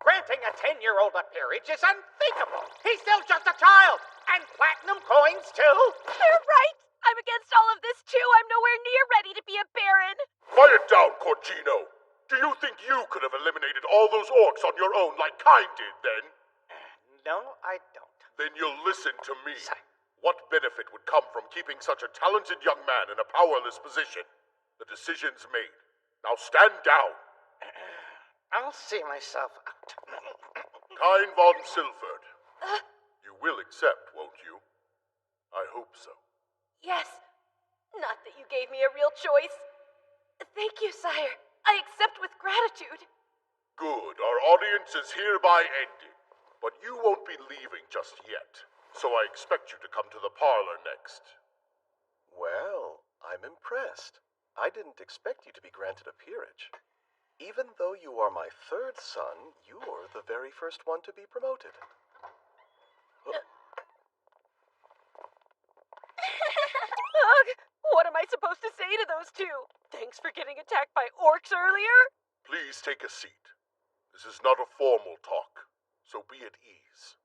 Granting a 10-year-old a peerage is unthinkable. He's still just a child. And platinum coins, too. You're right. I'm against all of this, too. I'm nowhere near ready to be a baron. Quiet down, Corgino. Do you think you could have eliminated all those orcs on your own like Cain did then? No, I don't. Then you'll listen to me. What benefit would come from keeping such a talented young man in a powerless position. The decision's made. Now stand down. I'll see myself out. Kain von Silford. You will accept, won't you? I hope so. Yes. Not that you gave me a real choice. Thank you, sire. I accept with gratitude. Good. Our audience is hereby ended. But you won't be leaving just yet. So I expect you to come to the parlor next. Well, I'm impressed. I didn't expect you to be granted a peerage. Even though you are my third son, you're the very first one to be promoted. Ugh, what am I supposed to say to those two? Thanks for getting attacked by orcs earlier? Please take a seat. This is not a formal talk, so be at ease.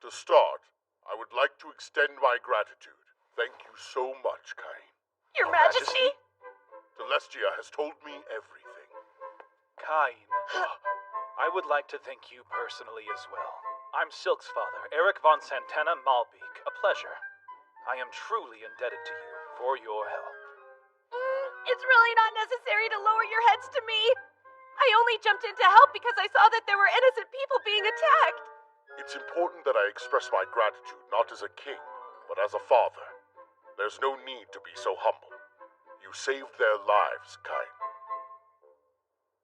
To start, I would like to extend my gratitude. Thank you so much, Kain. Your Majesty? Celestia has told me everything. Kain, I would like to thank you personally as well. I'm Silk's father, Eric von Santana Malbeek. A pleasure. I am truly indebted to you for your help. It's really not necessary to lower your heads to me. I only jumped in to help because I saw that there were innocent people being attacked. It's important that I express my gratitude not as a king, but as a father. There's no need to be so humble. You saved their lives, Kain.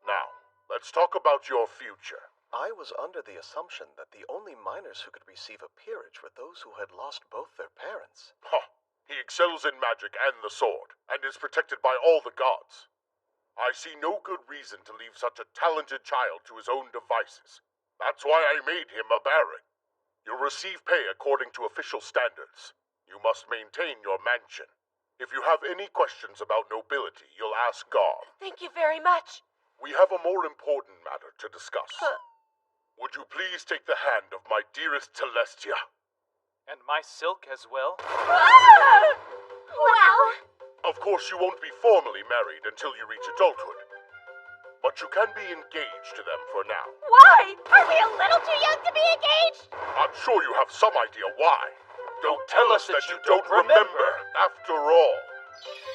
Now, let's talk about your future. I was under the assumption that the only minors who could receive a peerage were those who had lost both their parents. Ha! He excels in magic and the sword, and is protected by all the gods. I see no good reason to leave such a talented child to his own devices. That's why I made him a baron. You'll receive pay according to official standards. You must maintain your mansion. If you have any questions about nobility, you'll ask God. Thank you very much. We have a more important matter to discuss. Would you please take the hand of my dearest Celestia? And my Silk as well? Well, Of course, you won't be formally married until you reach adulthood. But you can be engaged to them for now. Why? are we a little too young to be engaged? I'm sure you have some idea why. Don't tell us that you don't remember. After all,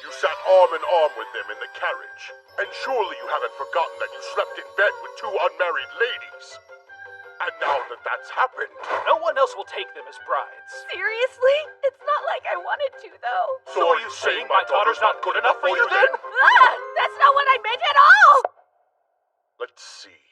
you sat arm in arm with them in the carriage. And surely you haven't forgotten that you slept in bed with two unmarried ladies. And now that that's happened... No one else will take them as brides. Seriously? It's not like I wanted to, though. So are you saying my daughter's not good enough for you then? That's not what I meant at all! Let's see.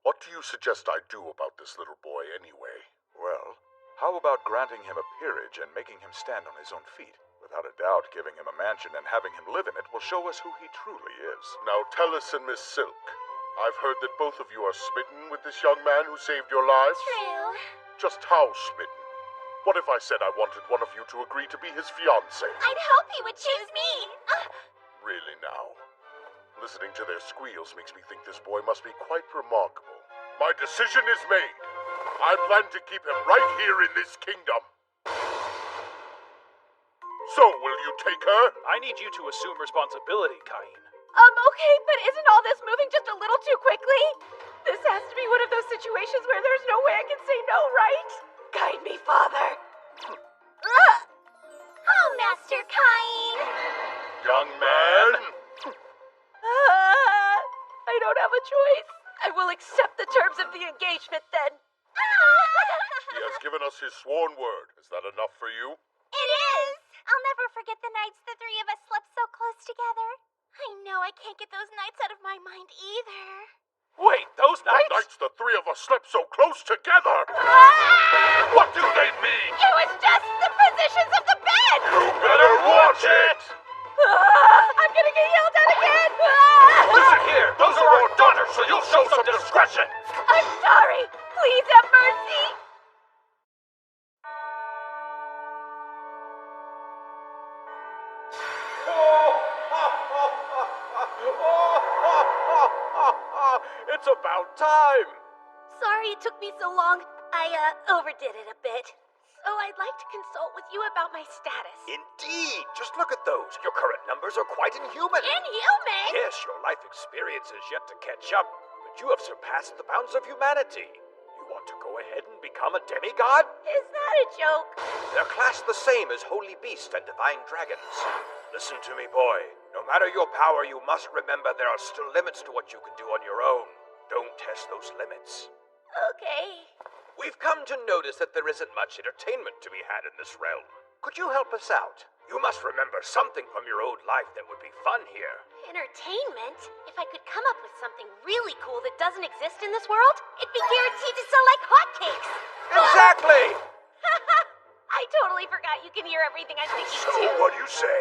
What do you suggest I do about this little boy anyway? Well, how about granting him a peerage and making him stand on his own feet? Without a doubt, giving him a mansion and having him live in it will show us who he truly is. Now, Tellus and Miss Silk, I've heard that both of you are smitten with this young man who saved your lives. True. Just how smitten? What if I said I wanted one of you to agree to be his fiancé? I'd hope he would choose me. Really now? Listening to their squeals makes me think this boy must be quite remarkable. My decision is made. I plan to keep him right here in this kingdom. So, will you take her? I need you to assume responsibility, Kain. Okay, but isn't all this moving just a little too quickly? This has to be one of those situations where there's no way I can say no, right? Guide me, Father. Oh, Master Kain. Young man? I don't have a choice. I will accept the terms of the engagement then. He has given us his sworn word. Is that enough for you? It is. I'll never forget the nights the three of us slept so close together. I know I can't get those nights out of my mind either. Wait, those The nights? nights the three of us slept so close together! What do they mean? It was just the positions of the bed. You better watch it! I'm gonna get yelled at again. Listen here, those are our daughters, so you'll show some discretion! I'm sorry. Please have mercy. It's about time! Sorry it took me so long. I overdid it a bit. So I'd like to consult with you about my status. Indeed! Just look at those. Your current numbers are quite inhuman. Inhuman? Yes, your life experience is yet to catch up, but you have surpassed the bounds of humanity. You want to go ahead and become a demigod? Is that a joke? They're classed the same as holy beasts and divine dragons. Listen to me, boy. No matter your power, you must remember there are still limits to what you can do on your own. Don't test those limits. Okay. We've come to notice that there isn't much entertainment to be had in this realm. Could you help us out? You must remember something from your old life that would be fun here. Entertainment? If I could come up with something really cool that doesn't exist in this world, it'd be guaranteed to sell like hotcakes. Exactly! I totally forgot you can hear everything I'm thinking So too. what do you say?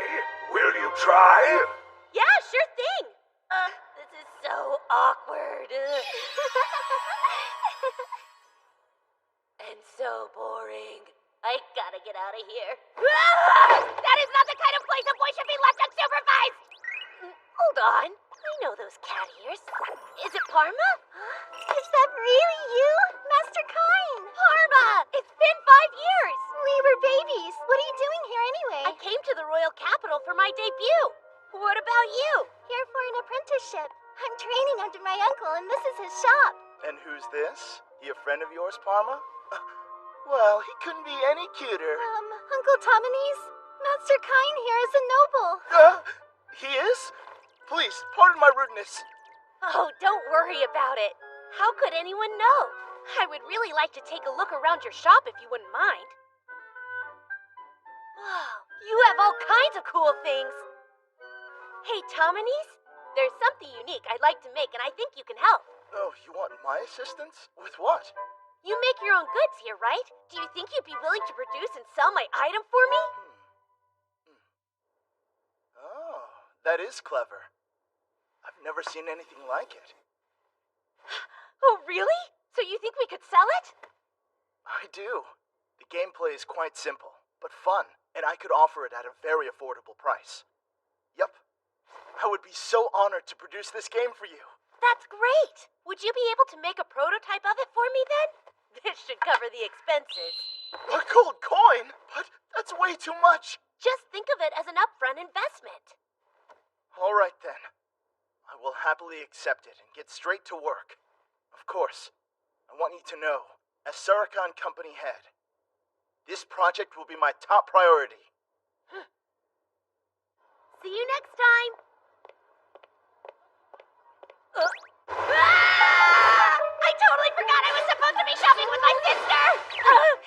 Will you try? Yeah, sure thing. This is so awkward. And so boring. I gotta get out of here. That is not the kind of place a boy should be left unsupervised! Hold on. I know those cat ears. Is it Parma? Is that really you, Master Kine? Parma! It's been 5 years! We were babies. What are you doing here anyway? I came to the royal capital for my debut. What about you? Here for an apprenticeship. I'm training under my uncle, and this is his shop. And who's this? He a friend of yours, Parma? Well, he couldn't be any cuter. Uncle Tominese? Master Kine here is a noble. He is? Please, pardon my rudeness. Oh, don't worry about it. How could anyone know? I would really like to take a look around your shop if you wouldn't mind. Wow, you have all kinds of cool things. Hey, Tominese, there's something unique I'd like to make, and I think you can help. Oh, you want my assistance? With what? You make your own goods here, right? Do you think you'd be willing to produce and sell my item for me? Oh, that is clever. I've never seen anything like it. Oh, really? So you think we could sell it? I do. The gameplay is quite simple, but fun, and I could offer it at a very affordable price. Yep. I would be so honored to produce this game for you. That's great! Would you be able to make a prototype of it for me then? This should cover the expenses. A gold coin? But that's way too much. Just think of it as an upfront investment. All right then. I will happily accept it and get straight to work. Of course, I want you to know, as Saracon Company head, this project will be my top priority. See you next time! I totally forgot I was supposed to be shopping with my sister!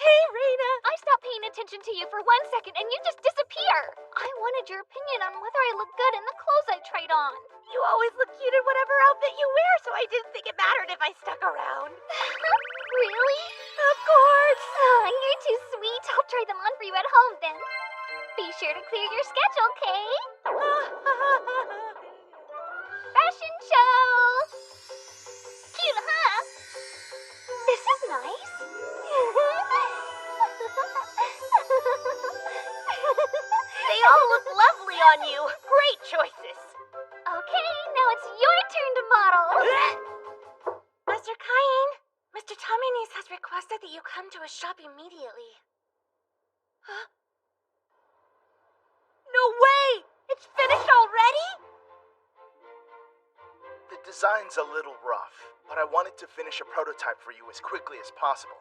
Hey, Reina! I stopped paying attention to you for 1 second and you just disappear. I wanted your opinion on whether I look good in the clothes I tried on. You always look cute in whatever outfit you wear, so I didn't think it mattered if I stuck around. Really? Of course! Oh, you're too sweet. I'll try them on for you at home then. Be sure to clear your schedule, okay? Fashion show! Cute, huh? This is nice. They all look lovely on you. Great choices. Okay, now it's your turn to model. Master Kine, Mr. Tominese has requested that you come to his shop immediately. Huh? No way! It's finished already? The design's a little rough, but I wanted to finish a prototype for you as quickly as possible.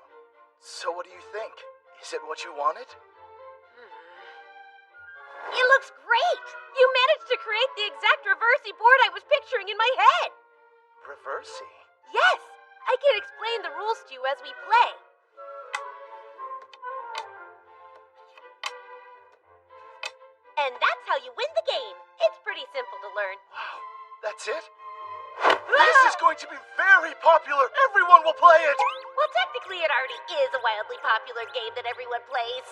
So what do you think? Is it what you wanted? It looks great! You managed to create the exact reversey board I was picturing in my head! Reversey? Yes! I can explain the rules to you as we play. And that's how you win the game. It's pretty simple to learn. Wow, that's it? This is going to be very popular! Everyone will play it! Well, technically it already is a wildly popular game that everyone plays.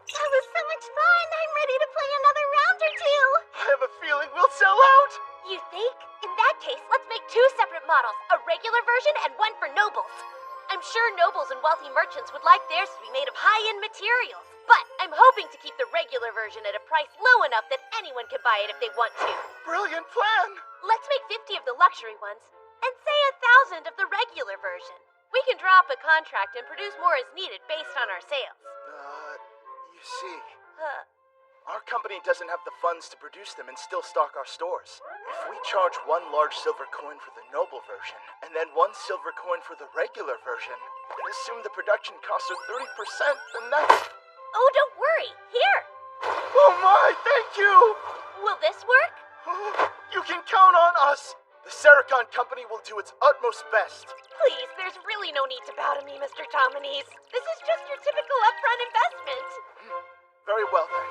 That was so much fun! I'm ready to play another round or two! I have a feeling we'll sell out! You think? In that case, let's make 2 separate models, a regular version and one for nobles. I'm sure nobles and wealthy merchants would like theirs to be made of high-end materials. But I'm hoping to keep the regular version at a price low enough that anyone can buy it if they want to. Brilliant plan! Let's make 50 of the luxury ones, and say 1,000 of the regular version. We can draw up a contract and produce more as needed based on our sales. You see... Our company doesn't have the funds to produce them and still stock our stores. If we charge 1 large silver coin for the noble version, and then 1 silver coin for the regular version, and assume the production costs are 30%, then that's... Oh, don't worry. Here. Oh my, thank you! Will this work? You can count on us! The Sericon Company will do its utmost best. Please, there's really no need to bow to me, Mr. Tominese. This is just your typical upfront investment. Very well, then.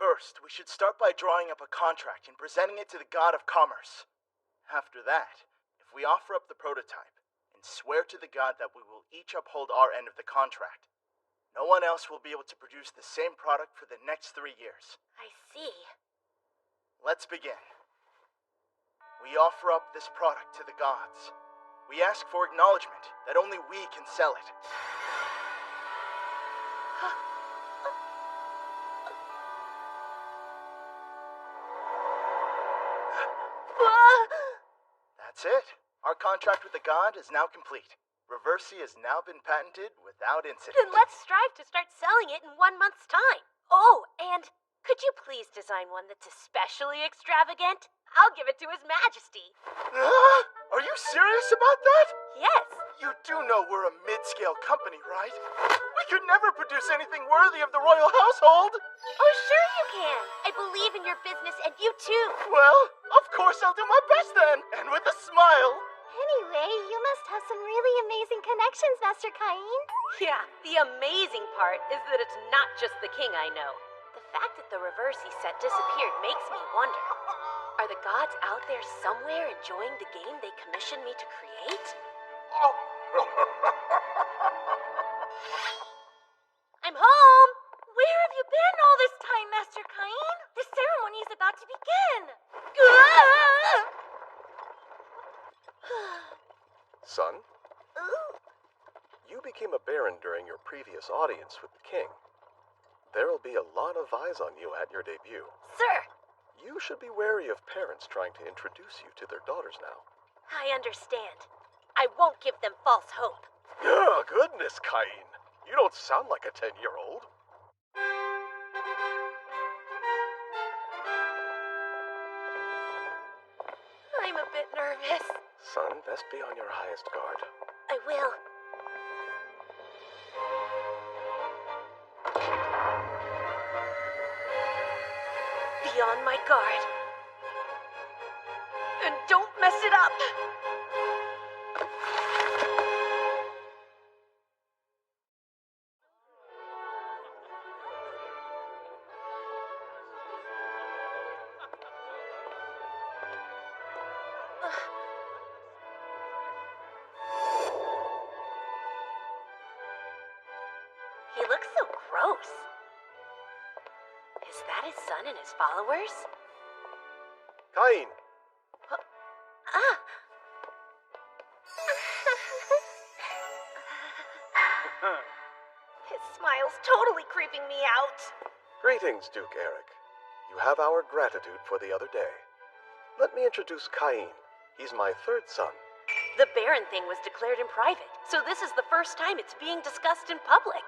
First, we should start by drawing up a contract and presenting it to the God of Commerce. After that, if we offer up the prototype and swear to the God that we will each uphold our end of the contract, no one else will be able to produce the same product for the next 3 years. I see. Let's begin. We offer up this product to the gods. We ask for acknowledgement that only we can sell it. That's it. Our contract with the god is now complete. Reversi has now been patented without incident. Then let's strive to start selling it in 1 month's time. Oh, and could you please design one that's especially extravagant? I'll give it to His Majesty. Are you serious about that? Yes. You do know we're a mid-scale company, right? We could never produce anything worthy of the royal household. Oh, sure you can. I believe in your business and you too. Well, of course I'll do my best then, and with a smile. Anyway, you must have some really amazing connections, Master Cain. Yeah, the amazing part is that it's not just the king I know. The fact that the Reversi set disappeared makes me wonder. Are the gods out there somewhere enjoying the game they commissioned me to create? I'm home! Where have you been all this time, Master Cain? The ceremony is about to begin. Son, you became a baron during your previous audience with the king. There'll be a lot of eyes on you at your debut. Sir! You should be wary of parents trying to introduce you to their daughters now. I understand. I won't give them false hope. Oh, goodness, Cain. You don't sound like a 10-year-old. I'm a bit nervous. Son, best be on your highest guard. I will. Be on my guard. And don't mess it up! He looks so gross. Is that his son and his followers? Cain! Ah! His smile's totally creeping me out. Greetings, Duke Eric. You have our gratitude for the other day. Let me introduce Cain. He's my 3rd son. The Baron thing was declared in private, so this is the first time it's being discussed in public.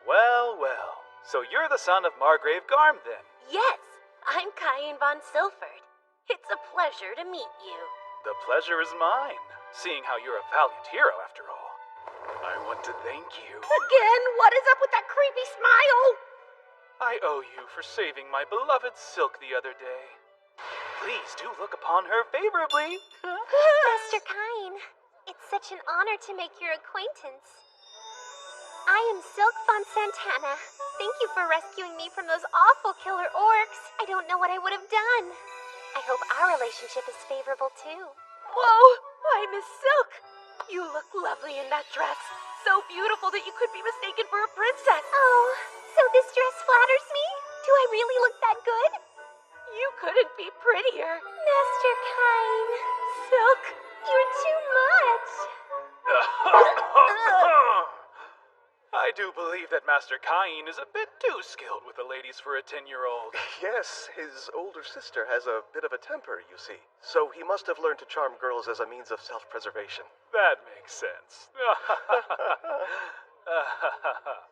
Well, well. So you're the son of Margrave Garm, then? Yes, I'm Cain von Silford. It's a pleasure to meet you. The pleasure is mine, seeing how you're a valiant hero after all. I want to thank you. Again? What is up with that creepy smile? I owe you for saving my beloved Silk the other day. Please do look upon her favorably. Master Cain, it's such an honor to make your acquaintance. I am Silk von Santana. Thank you for rescuing me from those awful killer orcs. I don't know what I would have done. I hope our relationship is favorable too. Whoa! Why, Miss Silk! You look lovely in that dress. So beautiful that you could be mistaken for a princess. Oh, so this dress flatters me? Do I really look that good? You couldn't be prettier. Master Cain. Silk, You're too much. I do believe that Master Cain is a bit too skilled with the ladies for a 10-year-old. Yes, his older sister has a bit of a temper, you see. So he must have learned to charm girls as a means of self-preservation. That makes sense.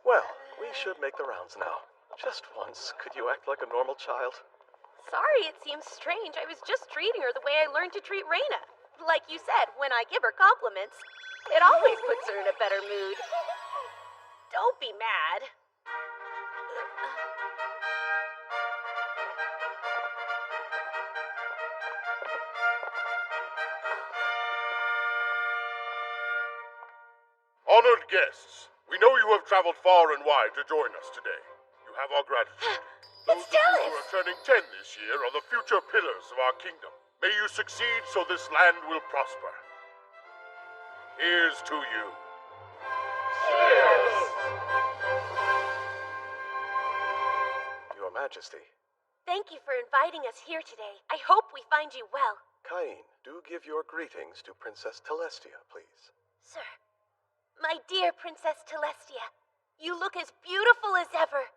Well, We should make the rounds now. Just once, could you act like a normal child? Sorry, it seems strange. I was just treating her the way I learned to treat Reina. Like you said, when I give her compliments, it always puts her in a better mood. Don't be mad. Honored guests, we know you have traveled far and wide to join us today. You have our gratitude. Those of you who are turning 10 this year are the future pillars of our kingdom. May you succeed so this land will prosper. Here's to you. Cheers! Your Majesty. Thank you for inviting us here today. I hope we find you well. Cain, do give your greetings to Princess Telestia, please. Sir, my dear Princess Telestia, you look as beautiful as ever.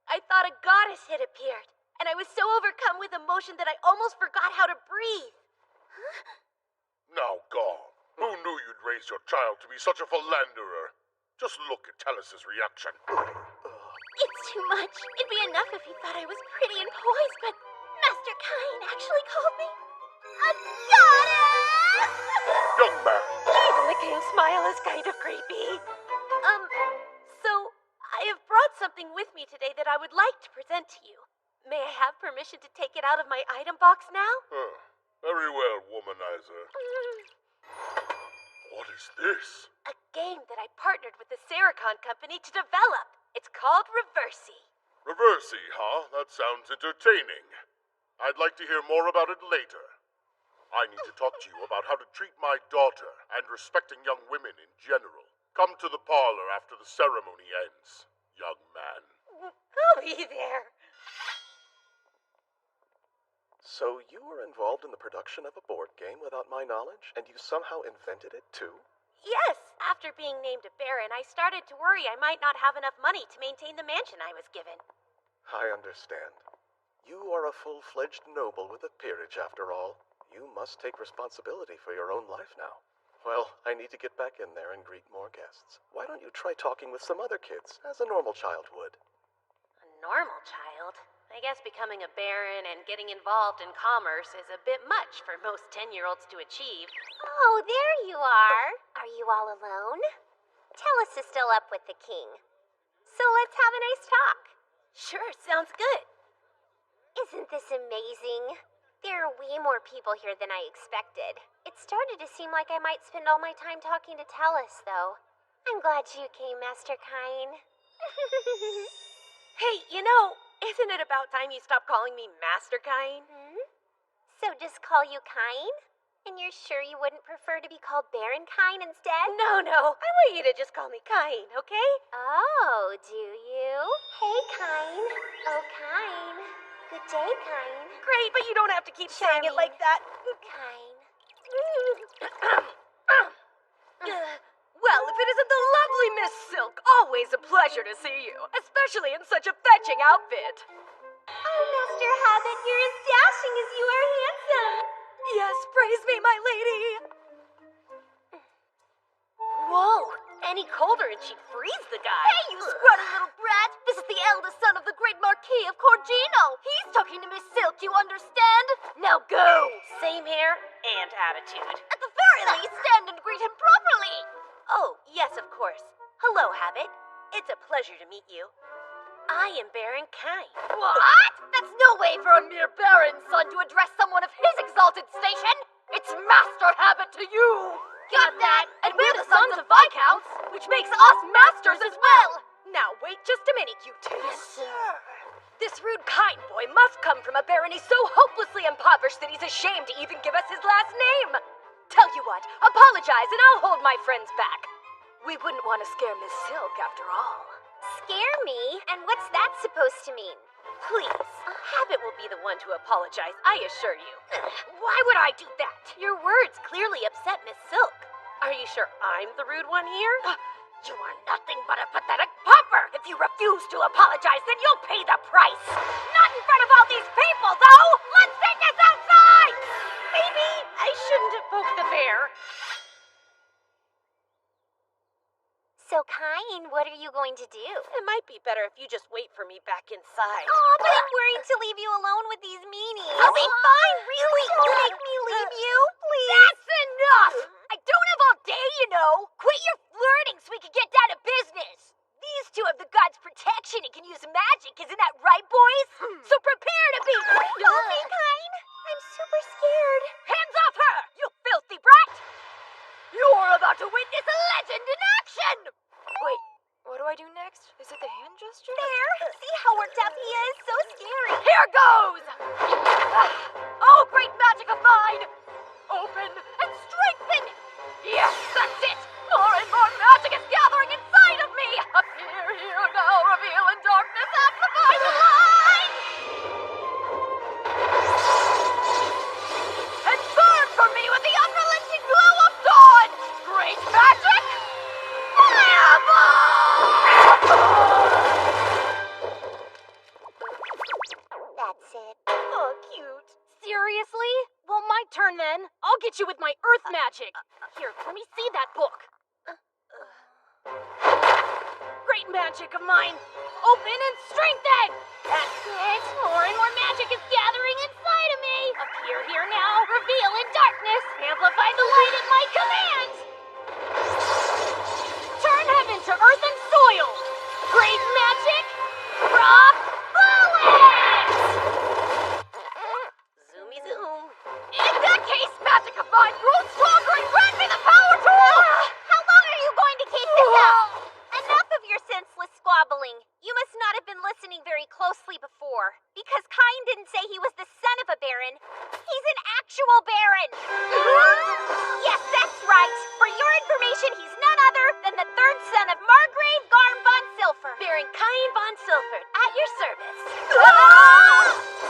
I thought a goddess had appeared, and I was so overcome with emotion that I almost forgot how to breathe. Now, Gaul, who knew you'd raise your child to be such a philanderer? Just look at Tellus's reaction. It's too much. It'd be enough if he thought I was pretty and poised, but Master Cain actually called me a goddess! Young man. Even the king's smile is kind of creepy. So I have brought something with me today that I would like to present to you. May I have permission to take it out of my item box now? Very well, womanizer. What is this? A game that I partnered with the Sericon company to develop. It's called Reversey. Reversey, huh? That sounds entertaining. I'd like to hear more about it later. I need to talk to you about how to treat my daughter and respecting young women in general. Come to the parlor after the ceremony ends, young man. I'll be there. So you were involved in the production of a board game without my knowledge, and you somehow invented it too? Yes, after being named a baron, I started to worry I might not have enough money to maintain the mansion I was given. I understand. You are a full-fledged noble with a peerage, after all. You must take responsibility for your own life now. Well, I need to get back in there and greet more guests. Why don't you try talking with some other kids, as a normal child would? A normal child? I guess becoming a baron and getting involved in commerce is a bit much for most 10-year-olds to achieve. Oh, there you are. Are you all alone? Tellus is still up with the king. So let's have a nice talk. Sure, sounds good. Isn't this amazing? There are way more people here than I expected. It started to seem like I might spend all my time talking to Tellus, though. I'm glad you came, Master Cain. Hey, you know, isn't it about time you stop calling me Master Cain? So just call you Cain? And you're sure you wouldn't prefer to be called Baron Cain instead? No, I want you to just call me Cain, okay? Oh, do you? Hey, Cain. Oh, Cain. Good day, Cain. Great, but you don't have to keep saying it like that. Cain. Well, if it isn't the lovely Miss Silk, always a pleasure to see you, especially in such a fetching outfit. Oh, Master Habit, you're as dashing as you are handsome. Yes, praise me, my lady. Whoa, any colder and she'd freeze the guy. Hey, you scrawny little brat! This is the eldest son of the great Marquis of Corgino. He's talking to Miss Silk, you understand? Now go! Same hair and attitude. At the very least, stand and greet him properly! Oh, yes, of course. Hello, Habit. It's a pleasure to meet you. I am Baron Cain. What? That's no way for a mere baron's son to address someone of his exalted station! It's Master Habit to you! Got that? And we're the sons of Viscounts, which makes us masters as well! Now, wait just a minute, you two. Yes, sir. This rude Cain boy must come from a barony so hopelessly impoverished that he's ashamed to even give us his last name. Tell you what, apologize and I'll hold my friends back. We wouldn't want to scare Miss Silk after all. Scare me? And what's that supposed to mean? Please, Habit will be the one to apologize, I assure you. Why would I do that? Your words clearly upset Miss Silk. Are you sure I'm the rude one here? You are nothing but a pathetic pauper! If you refuse to apologize, then you'll pay the price! Not in front of all these people, though! Let's take this outside! Maybe I shouldn't have poked the bear. So So, Kain, what are you going to do? It might be better if you just wait for me back inside. Oh, but I'm worried to leave you alone with these meanies. I'll be fine, really. Make me leave you, please. That's enough! I don't have all day, you know. Quit your flirting so we can get down to business. These two have the god's protection and can use magic, isn't that right, boys? So prepare to be... Help me, Kain. I'm super scared. Hands off her, you filthy brat! You're about to witness a legend in action! Wait, what do I do next? Is it the hand gesture? There. See how worked up he is? So scary. Here goes! Oh, great magic of mine! Open and strengthen! Yes, that's it! More and more magic is gathering inside of me! Appear here now, reveal in darkness, amplify the light! And burn for me with the unrelenting glow of dawn! Great magic! That's it. Oh, cute. Seriously? Well, my turn then. I'll get you with my earth magic. Here, let me see that book. Great magic of mine. Open and strengthen. That's it. More and more magic is gathering inside of me. Appear here now. Reveal in darkness. Amplify the light at my command. Turn heaven to earth and soil. Great magic. Rock bullets. Zoomy zoom. In that case, magic of mine, grow stronger and grant me the power to... How long are you going to keep this up? Enough of your senseless squabbling. You must not have been listening very closely before. Because Kain didn't say he was the son of a baron. He's an actual baron. Yes, that's right. For your information, he's none other than the third son of Margrave Garm von Silfer. Baron Kain von Silfert, at your service.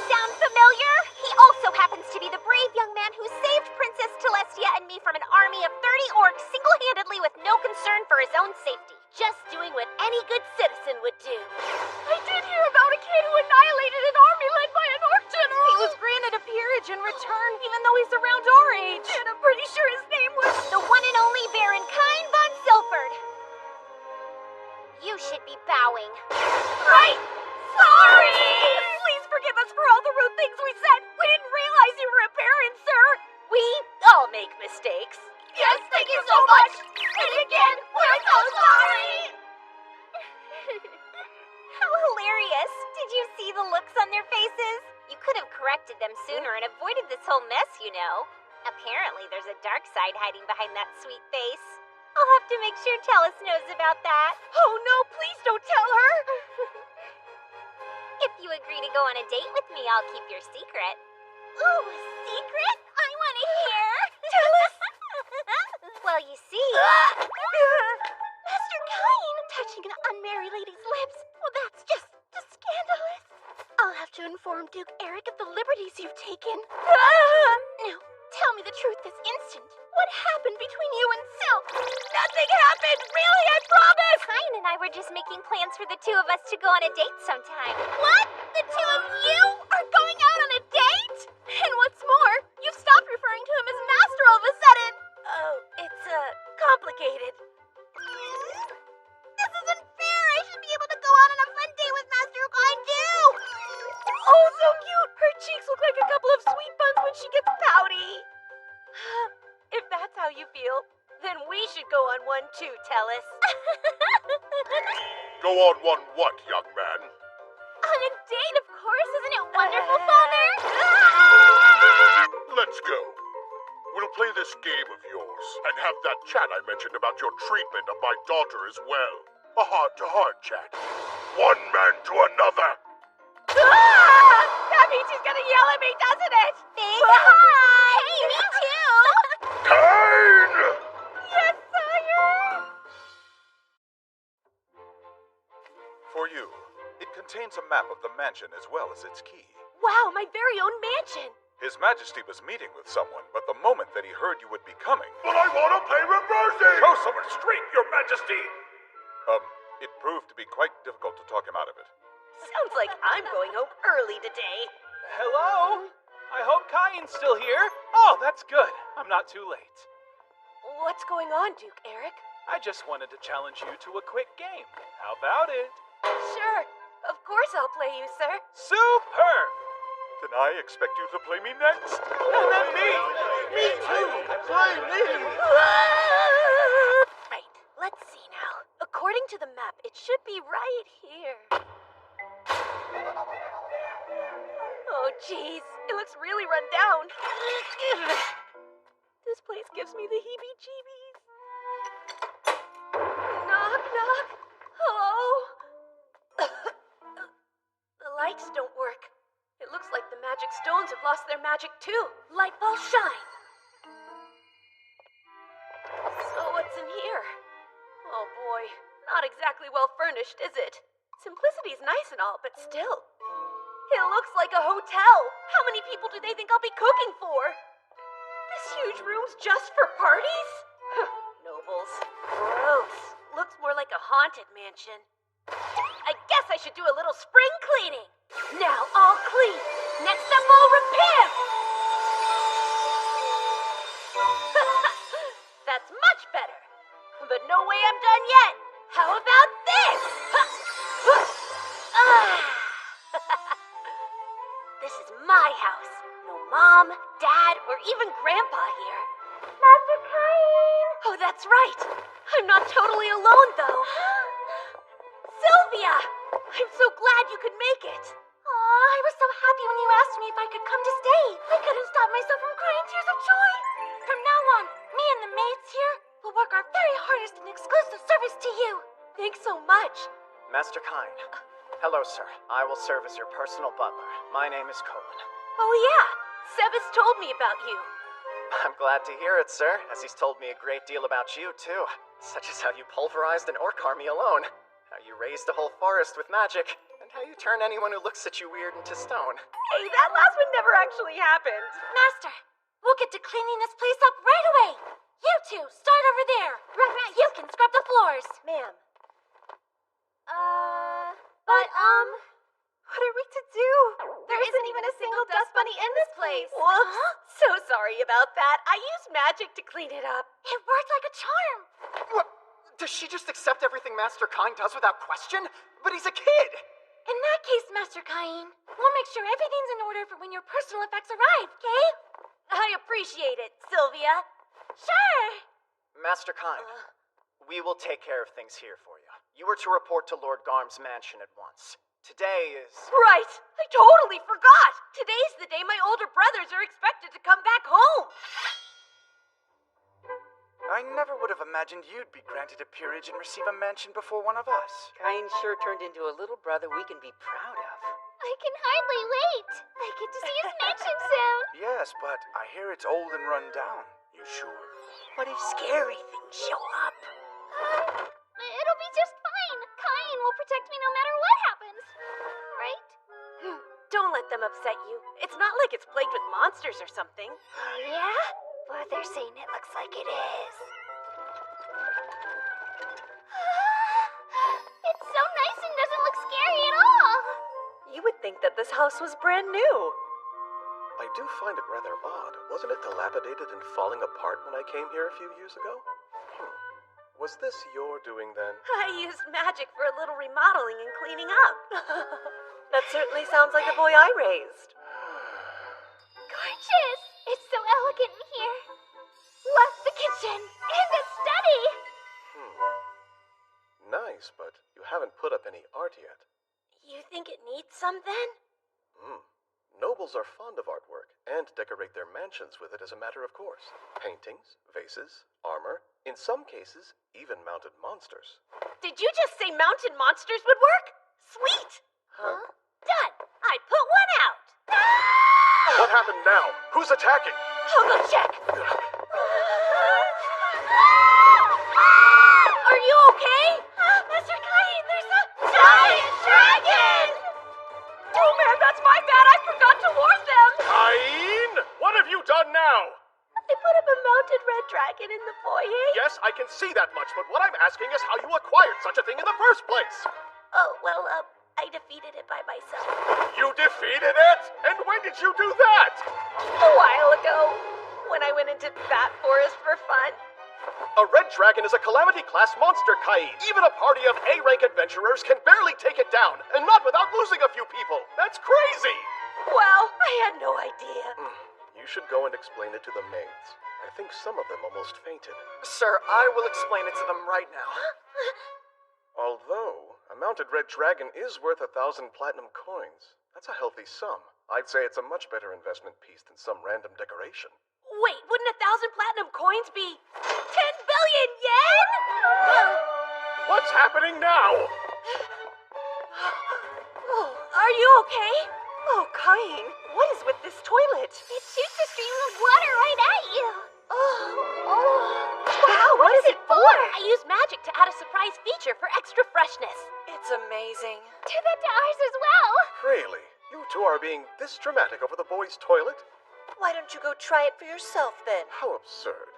Sound familiar? He also happens to be the brave young man who saved Princess Telestia and me from an army of 30 orcs single-handedly with no concern for his own safety. Just doing what any good citizen would do. I did hear about a kid who annihilated an army led by an orc general. He was granted a peerage in return, even though he's around our age. And I'm pretty sure his name was... The one and only Baron Kain von Silfert. You should be bowing. Right! Sorry! Please forgive us for all the rude things we said. We didn't realize you were a baron, sir. We all make mistakes. Yes, thank you so much. And again, we're so sorry. How hilarious. Did you see the looks on their faces? You could have corrected them sooner and avoided this whole mess, you know. Apparently, there's a dark side hiding behind that sweet face. I'll have to make sure Tellus knows about that. Oh no, please don't tell her. If you agree to go on a date with me, I'll keep your secret. Ooh, a secret? I want to hear. Tell us. Well, you see... Master Kain! Touching an unmarried lady's lips. Well, that's just scandalous. I'll have to inform Duke Eric of the liberties you've taken. Now, tell me the truth this instant. What happened between you and Silk? Nothing happened, really, I promise. Kain and I were just making plans for the two of us to go on a date sometime. What? The two of you are going out on a date? And what's more, you've stopped referring to him as Master all of a sudden. Oh, it's, complicated. This isn't fair. I should be able to go out on a fun date with Master Kain too. Oh, so cute. Her cheeks look like a couple of sweet buns when she gets pouty. If that's how you feel, then we should go on one too, Tellus. Go on one what, young man? On a date, of course. Isn't it wonderful, Father? Let's go. We'll play this game of yours and have that chat I mentioned about your treatment of my daughter as well. A heart-to-heart chat. One man to another. That means he's gonna yell at me, doesn't it? Big hi! Hey, me too! Kain! Yes, sire! For you, it contains a map of the mansion as well as its key. Wow, my very own mansion. His Majesty was meeting with someone, but the moment that he heard you would be coming... But I want to play reversing! Show some restraint, Your Majesty! It proved to be quite difficult to talk him out of it. Sounds like I'm going home early today. Hello? I hope Kain's still here. Oh, that's good. I'm not too late. What's going on, Duke Eric? I just wanted to challenge you to a quick game. How about it? Sure. Of course I'll play you, sir. Superb! Then I expect you to play me next. And then me! Me too! Play me! Right. Let's see now. According to the map, it should be right here. Oh, jeez. It looks really run down. This place gives me the heebie-jeebies. Knock, knock. Hello? The lights don't work. It looks like the magic stones have lost their magic too. Light ball shine. So what's in here? Oh boy, not exactly well furnished, is it? Simplicity's nice and all, but still. It looks like a hotel. How many people do they think I'll be cooking for? This huge room's just for parties? Nobles. Gross. Looks more like a haunted mansion. I guess I should do a little spring cleaning. Now all clean. Next up, I'll repair. That's much better. But no way I'm done yet. How about this? This is my house. No mom, dad, or even grandpa here. Master Cain! Oh, that's right. I'm not totally alone, though. Sylvia! I'm so glad you could make it. Aw, I was so happy when you asked me if I could come to stay. I couldn't stop myself from crying tears of joy. From now on, me and the maids here will work our very hardest in exclusive service to you. Thanks so much. Master Cain. Hello, sir. I will serve as your personal butler. My name is Colin. Oh, yeah. Seb has told me about you. I'm glad to hear it, sir, as he's told me a great deal about you, too. Such as how you pulverized an orc army alone, how you raised a whole forest with magic, and how you turn anyone who looks at you weird into stone. Hey, that last one never actually happened. Master, we'll get to cleaning this place up right away. You two, start over there. Right. You can scrub the floors. Ma'am. But, What are we to do? There isn't even a single dust bunny in this place. Whoops. So sorry about that. I used magic to clean it up. It worked like a charm. What? Does she just accept everything Master Cain does without question? But he's a kid! In that case, Master Cain, we'll make sure everything's in order for when your personal effects arrive, okay? I appreciate it, Sylvia. Sure. Master Cain, we will take care of things here for you. You are to report to Lord Garm's mansion at once. Today is... Right! I totally forgot! Today's the day my older brothers are expected to come back home! I never would have imagined you'd be granted a peerage and receive a mansion before one of us. Cain sure turned into a little brother we can be proud of. I can hardly wait. I get to see his mansion soon. Yes, but I hear it's old and run down. You sure? What if scary things show up? It'll be just fine. Cain will protect me no matter what happens. Right? Don't let them upset you. It's not like it's plagued with monsters or something. Yeah? But they're saying it looks like it is. It's so nice and doesn't look scary at all. You would think that this house was brand new. I do find it rather odd. Wasn't it dilapidated and falling apart when I came here a few years ago? Was this your doing then? I used magic for a little remodeling and cleaning up. That certainly sounds like a boy I raised. Gorgeous! It's so elegant in here. Love the kitchen and the study. Nice, but you haven't put up any art yet. You think it needs some then? Nobles are fond of artwork and decorate their mansions with it as a matter of course. Paintings, vases, armor, in some cases, even mounted monsters. Did you just say mounted monsters would work? Sweet! Huh? Done! I put one out! What happened now? Who's attacking? I'll go check! Are you okay? Master Cain, there's a giant dragon! Oh man, that's my bad! I forgot to warn them! Cain! What have you done now? I put up a mounted red dragon in the foyer. Yes, I can see that much, but what I'm asking is how you acquired such a thing in the first place. Oh, well, I defeated it by myself. You defeated it? And when did you do that? A while ago, when I went into that forest for fun. A red dragon is a calamity-class monster, Kain. Even a party of A-rank adventurers can barely take it down, and not without losing a few people. That's crazy! Wow, I had no idea. You should go and explain it to the maids. I think some of them almost fainted. Sir, I will explain it to them right now. Although, a mounted red dragon is worth 1,000 platinum coins. That's a healthy sum. I'd say it's a much better investment piece than some random decoration. Wait, wouldn't 1,000 platinum coins be 10 billion yen? What's happening now? Oh, are you okay? Oh, Kain, what is with this toilet? It shoots a stream of water right at you. Wow, what is it for? I used magic to add a surprise feature for extra freshness. It's amazing. Do that to ours as well. Really? You two are being this dramatic over the boys' toilet? Why don't you go try it for yourself then? How absurd.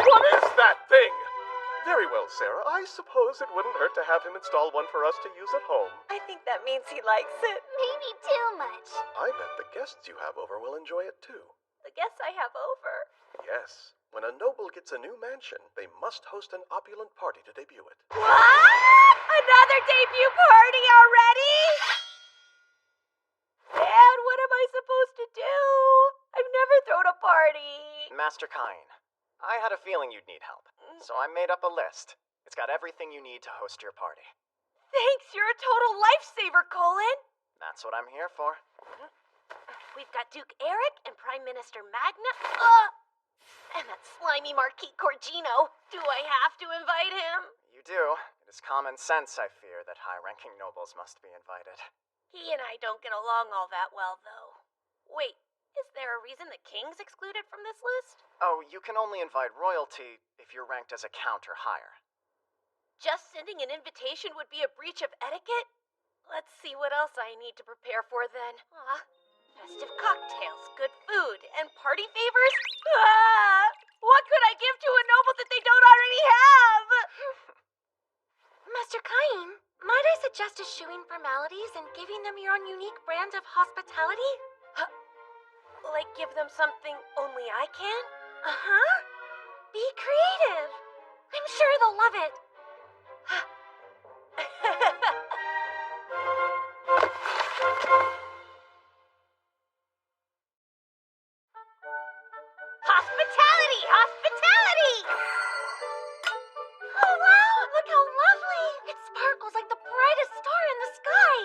What is that thing? Very well, Sarah. I suppose it wouldn't hurt to have him install one for us to use at home. I think that means he likes it. Maybe too much. I bet the guests you have over will enjoy it too. The guests I have over. Yes. When a noble gets a new mansion, they must host an opulent party to debut it. What? Another debut party already? Dad, what am I supposed to do? I've never thrown a party. Master Kain, I had a feeling you'd need help, so I made up a list. It's got everything you need to host your party. Thanks, you're a total lifesaver, Colin. That's what I'm here for. We've got Duke Eric and Prime Minister Magna. And that slimy Marquis Corgino. Do I have to invite him? You do. It is common sense, I fear, that high-ranking nobles must be invited. He and I don't get along all that well, though. Wait, is there a reason the king's excluded from this list? Oh, you can only invite royalty if you're ranked as a count or higher. Just sending an invitation would be a breach of etiquette? Let's see what else I need to prepare for then. Festive cocktails, good food, and party favors? What could I give to a noble that they don't already have? Master Kain, might I suggest eschewing formalities and giving them your own unique brand of hospitality? Like give them something only I can? Uh-huh. Be creative. I'm sure they'll love it. Hospitality! Hospitality! Oh, wow! Look how lovely! It sparkles like the brightest star in the sky!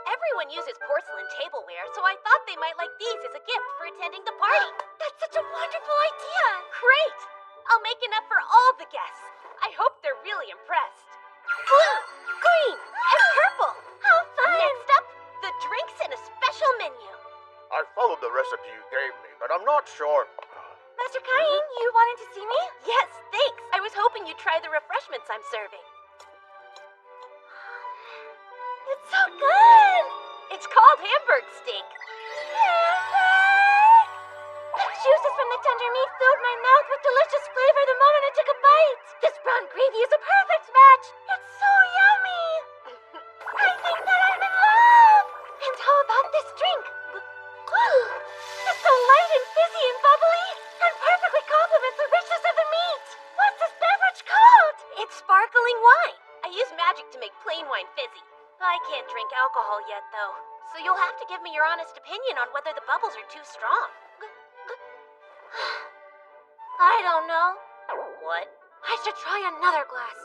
Everyone uses porcelain tableware, so I thought they might like these as a gift for attending the party. That's such a wonderful idea! Great! I'll make enough for all the guests. I hope they're really impressed. Blue, green, and purple. How fun! Next up, the drinks and a special menu. I followed the recipe you gave me, but I'm not sure. Master Kain, you wanted to see me? Yes, thanks. I was hoping you'd try the refreshments I'm serving. It's so good! It's called Hamburg steak. Juices from the tender meat filled my mouth with delicious flavor the moment I took a bite. This brown gravy is a perfect match. It's so yummy. I think that I'm in love. And how about this drink? It's so light and fizzy and bubbly, and perfectly complements the richness of the meat. What's this beverage called? It's sparkling wine. I use magic to make plain wine fizzy. I can't drink alcohol yet, though, so you'll have to give me your honest opinion on whether the bubbles are too strong. I don't know. What? I should try another glass,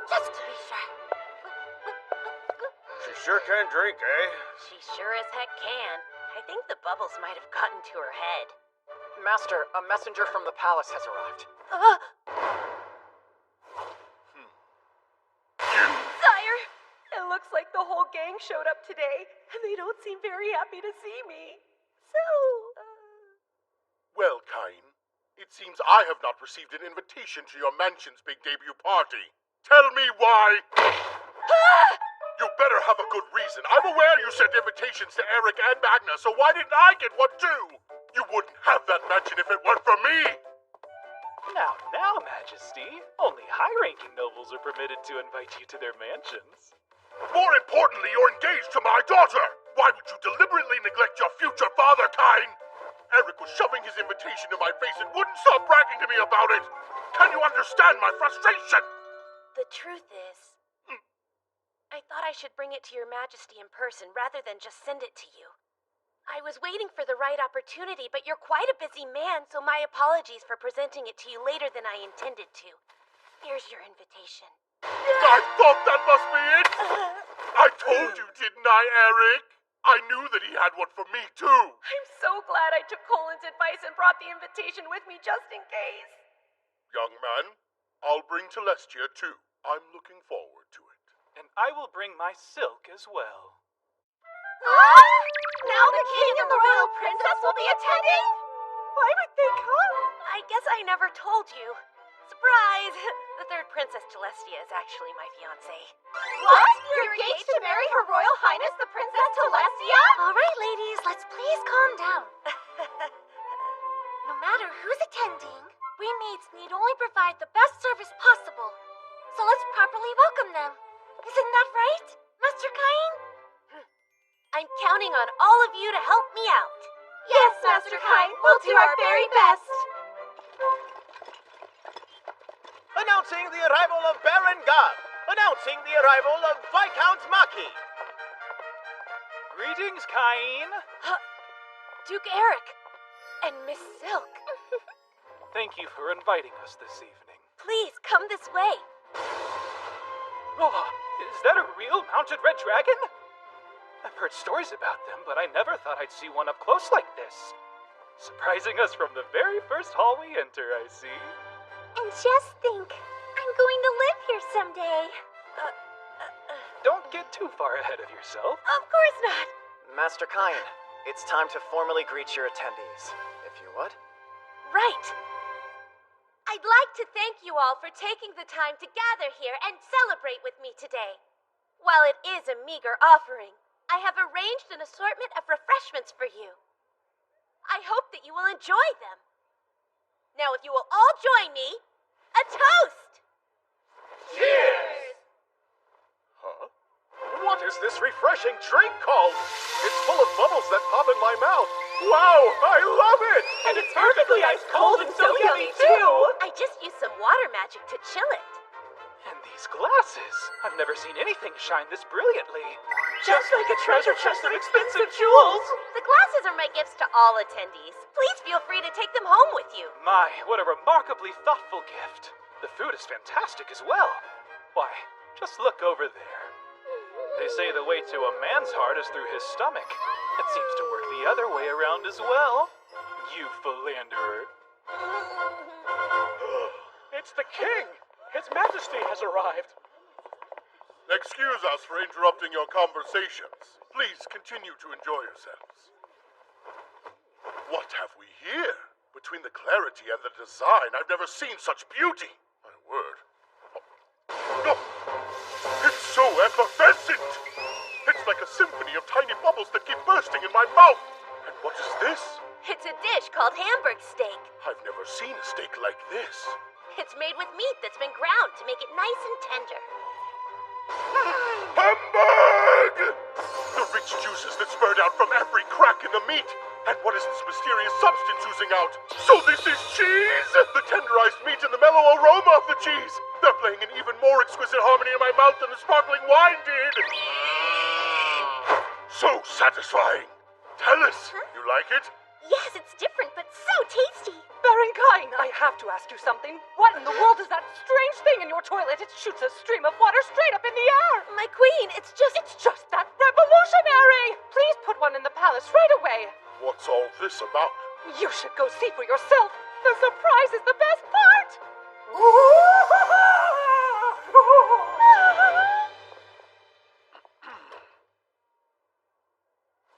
just to be sure. She sure can drink, eh? She sure as heck can. I think the bubbles might have gotten to her head. Master, a messenger from the palace has arrived. Sire, it looks like the whole gang showed up today, and they don't seem very happy to see me. So, Well, Kain, it seems I have not received an invitation to your mansion's big debut party. Tell me why! You better have a good reason. I'm aware you sent invitations to Eric and Magna, so why didn't I get one too? You wouldn't have that mansion if it weren't for me! Now, Majesty. Only high-ranking nobles are permitted to invite you to their mansions. More importantly, you're engaged to my daughter! Why would you deliberately neglect your future father, Kain? Eric was shoving his invitation in my face and wouldn't stop bragging to me about it. Can you understand my frustration? The truth is, I thought I should bring it to your majesty in person rather than just send it to you. I was waiting for the right opportunity, but you're quite a busy man, so my apologies for presenting it to you later than I intended to. Here's your invitation. I thought that must be it. I told you, didn't I, Eric? I knew that he had one for me, too. I'm so glad I took Colin's advice and brought the invitation with me just in case. Young man, I'll bring Celestia, too. I'm looking forward to it. And I will bring my silk as well. Now the king and the royal princess will be attending? Why would they come? I guess I never told you. Surprise! The third princess, Celestia, is actually my fiancée. What? You're engaged to marry Her Royal Highness the Princess Celestia? All right, ladies, let's please calm down. No matter who's attending, we maids need only provide the best service possible. So let's properly welcome them. Isn't that right, Master Cain? I'm counting on all of you to help me out. Yes, Master Cain, we'll do our very best. Announcing the arrival of Baron Gab. Announcing the arrival of Viscount Maki. Greetings, Cain. Duke Eric and Miss Silk. Thank you for inviting us this evening. Please, come this way. Oh, is that a real mounted red dragon? I've heard stories about them, but I never thought I'd see one up close like this. Surprising us from the very first hall we enter, I see. And just think, I'm going to live here someday. Don't get too far ahead of yourself. Of course not. Master Cain, it's time to formally greet your attendees. If you would. Right. I'd like to thank you all for taking the time to gather here and celebrate with me today. While it is a meager offering, I have arranged an assortment of refreshments for you. I hope that you will enjoy them. Now, if you will all join me, a toast! Cheers! Huh? What is this refreshing drink called? It's full of bubbles that pop in my mouth. Wow, I love it! And it's perfectly ice cold and so yummy, too! I just used some water magic to chill it. And these glasses. I've never seen anything shine this brilliantly. Just like a treasure chest of expensive jewels! The glasses are my gifts to all attendees. Please feel free to take them home with you. My, what a remarkably thoughtful gift. The food is fantastic as well. Why, just look over there. They say the way to a man's heart is through his stomach. It seems to work the other way around as well. You philanderer. It's the king! His Majesty has arrived. Excuse us for interrupting your conversations. Please continue to enjoy yourselves. What have we here? Between the clarity and the design, I've never seen such beauty. My word. Oh, it's so effervescent! It's like a symphony of tiny bubbles that keep bursting in my mouth. And what is this? It's a dish called Hamburg steak. I've never seen a steak like this. It's made with meat that's been ground to make it nice and tender. Hamburg! The rich juices that spurred out from every crack in the meat. And what is this mysterious substance oozing out? So this is cheese? The tenderized meat and the mellow aroma of the cheese. They're playing an even more exquisite harmony in my mouth than the sparkling wine did. So satisfying. Tell us, you like it? Yes, it's different, but so tasty. Baron Cain, I have to ask you something. What in the world is that strange thing in your toilet? It shoots a stream of water straight up in the air. My queen, it's just that revolutionary. Please put one in the palace right away. What's all this about? You should go see for yourself. The surprise is the best part.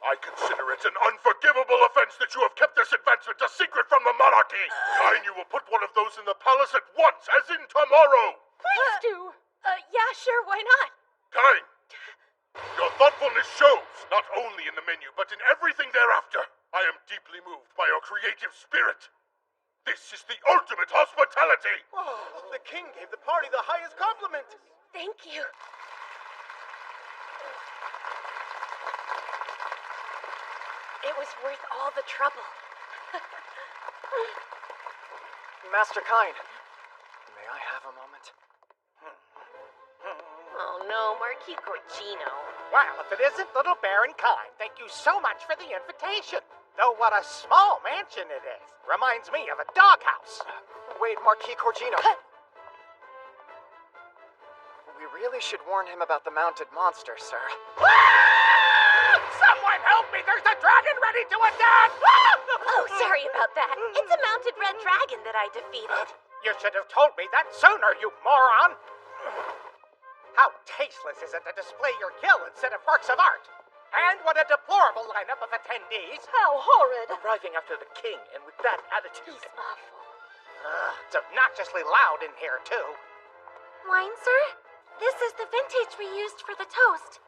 I consider it an unforgivable offense that you have kept this advancement a secret from the monarchy. Cain, you will put one of those in the palace at once, as in tomorrow. Please do. Yeah, sure, why not? Cain, your thoughtfulness shows, not only in the menu, but in everything thereafter. I am deeply moved by your creative spirit. This is the ultimate hospitality. Oh, the king gave the party the highest compliment. Thank you. It was worth all the trouble. Master Kine, may I have a moment? Oh no, Marquis Corcino. Well, if it isn't little Baron Kine, thank you so much for the invitation. Though what a small mansion it is. Reminds me of a doghouse. Wait, Marquis Corgino. We really should warn him about the mounted monster, sir. Someone help me! There's a dragon ready to attack! Oh, sorry about that. It's a mounted red dragon that I defeated. You should have told me that sooner, you moron! How tasteless is it to display your kill instead of works of art? And what a deplorable lineup of attendees! How horrid! Arriving after the king and with that attitude. He's awful. It's obnoxiously loud in here, too. Wine, sir? This is the vintage we used for the toast.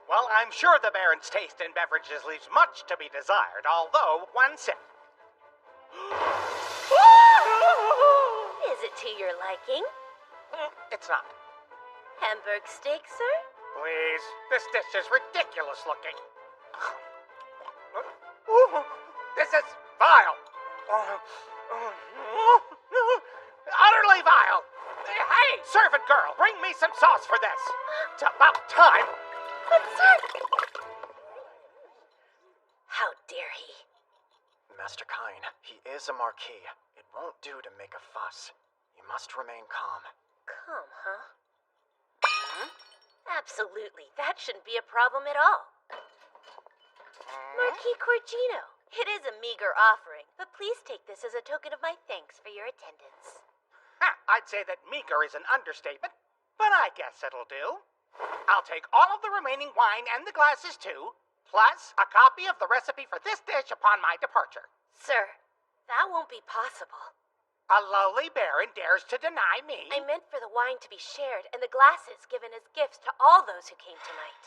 Well, I'm sure the Baron's taste in beverages leaves much to be desired, although one sip. Is it to your liking? It's not. Hamburg steak, sir? Please, this dish is ridiculous looking. This is vile. Utterly vile. Hey, servant girl, bring me some sauce for this. It's about time. But, sir... How dare he? Master Kine, he is a marquis. It won't do to make a fuss. You must remain calm. Calm, huh? Absolutely. That shouldn't be a problem at all. Marquis Corgino, it is a meager offering, but please take this as a token of my thanks for your attendance. I'd say that meager is an understatement, but I guess it'll do. I'll take all of the remaining wine and the glasses too, plus a copy of the recipe for this dish upon my departure. Sir, that won't be possible. A lowly baron dares to deny me? I meant for the wine to be shared and the glasses given as gifts to all those who came tonight.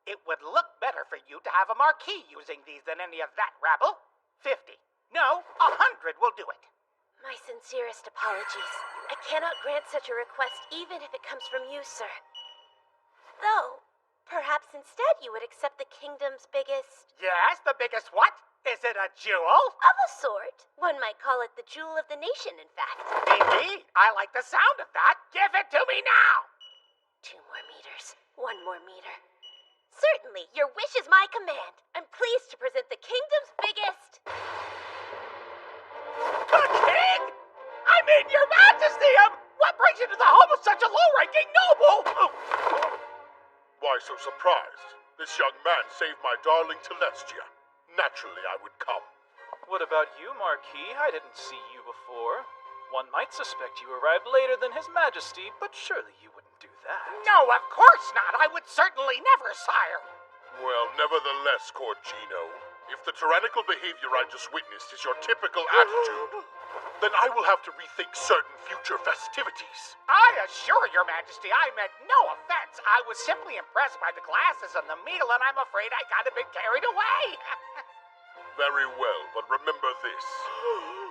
It would look better for you to have a marquis using these than any of that rabble. 50. No, 100 will do it. My sincerest apologies. I cannot grant such a request even if it comes from you, sir. Though, perhaps instead you would accept the kingdom's biggest... Yes, the biggest what? Is it a jewel? Of a sort. One might call it the jewel of the nation, in fact. Indeed, I like the sound of that. Give it to me now! 2 more meters. 1 more meter. Certainly, your wish is my command. I'm pleased to present the kingdom's biggest... The king? I mean, your majesty! What brings you to the home of such a low-ranking noble? Why so surprised? This young man saved my darling Celestia. Naturally, I would come. What about you, Marquis? I didn't see you before. One might suspect you arrived later than His Majesty, but surely you wouldn't do that. No, of course not. I would certainly never, sire. Well, nevertheless, Corgino, if the tyrannical behavior I just witnessed is your typical attitude, then I will have to rethink certain future festivities. I assure your majesty I meant no offense. I was simply impressed by the glasses and the meal, and I'm afraid I got a bit carried away. Very well, but remember this.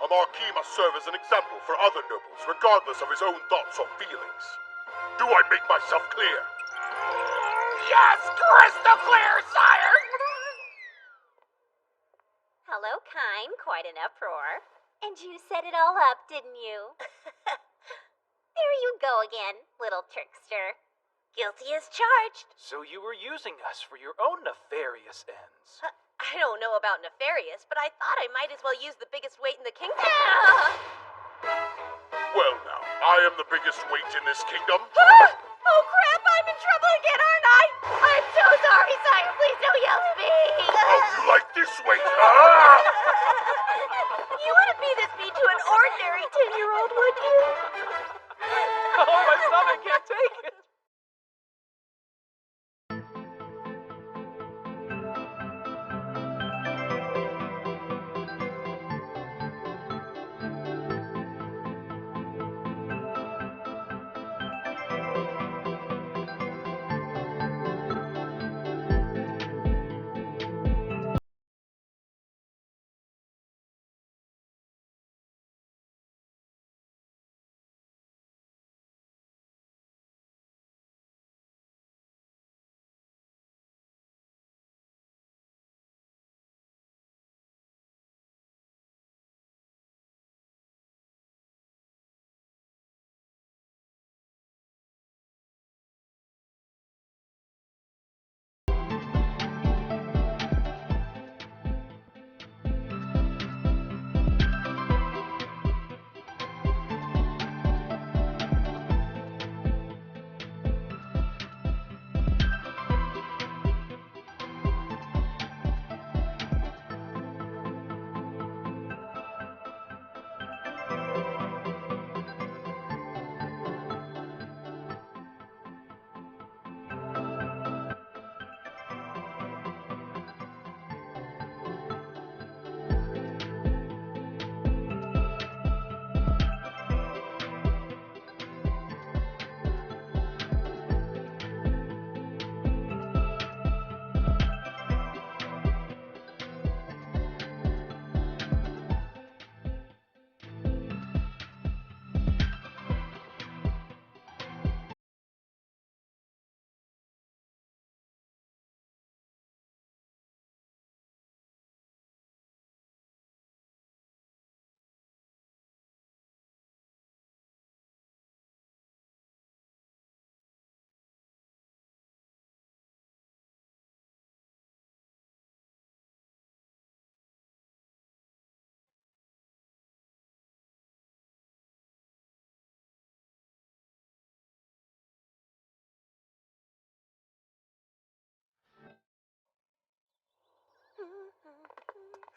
A marquis must serve as an example for other nobles, regardless of his own thoughts or feelings. Do I make myself clear? Yes, crystal clear, sire! Hello, Kine. Quite an uproar. And you set it all up, didn't you? There you go again, little trickster. Guilty as charged. So you were using us for your own nefarious ends. I don't know about nefarious, but I thought I might as well use the biggest weight in the kingdom. Well now, I am the biggest weight in this kingdom. Oh crap, I'm in trouble again, aren't I? I'm so sorry, sire. Please don't yell at me. How you like this weight, huh? You wouldn't be this mean to an ordinary 10-year-old, would you? Oh, my stomach can't take it.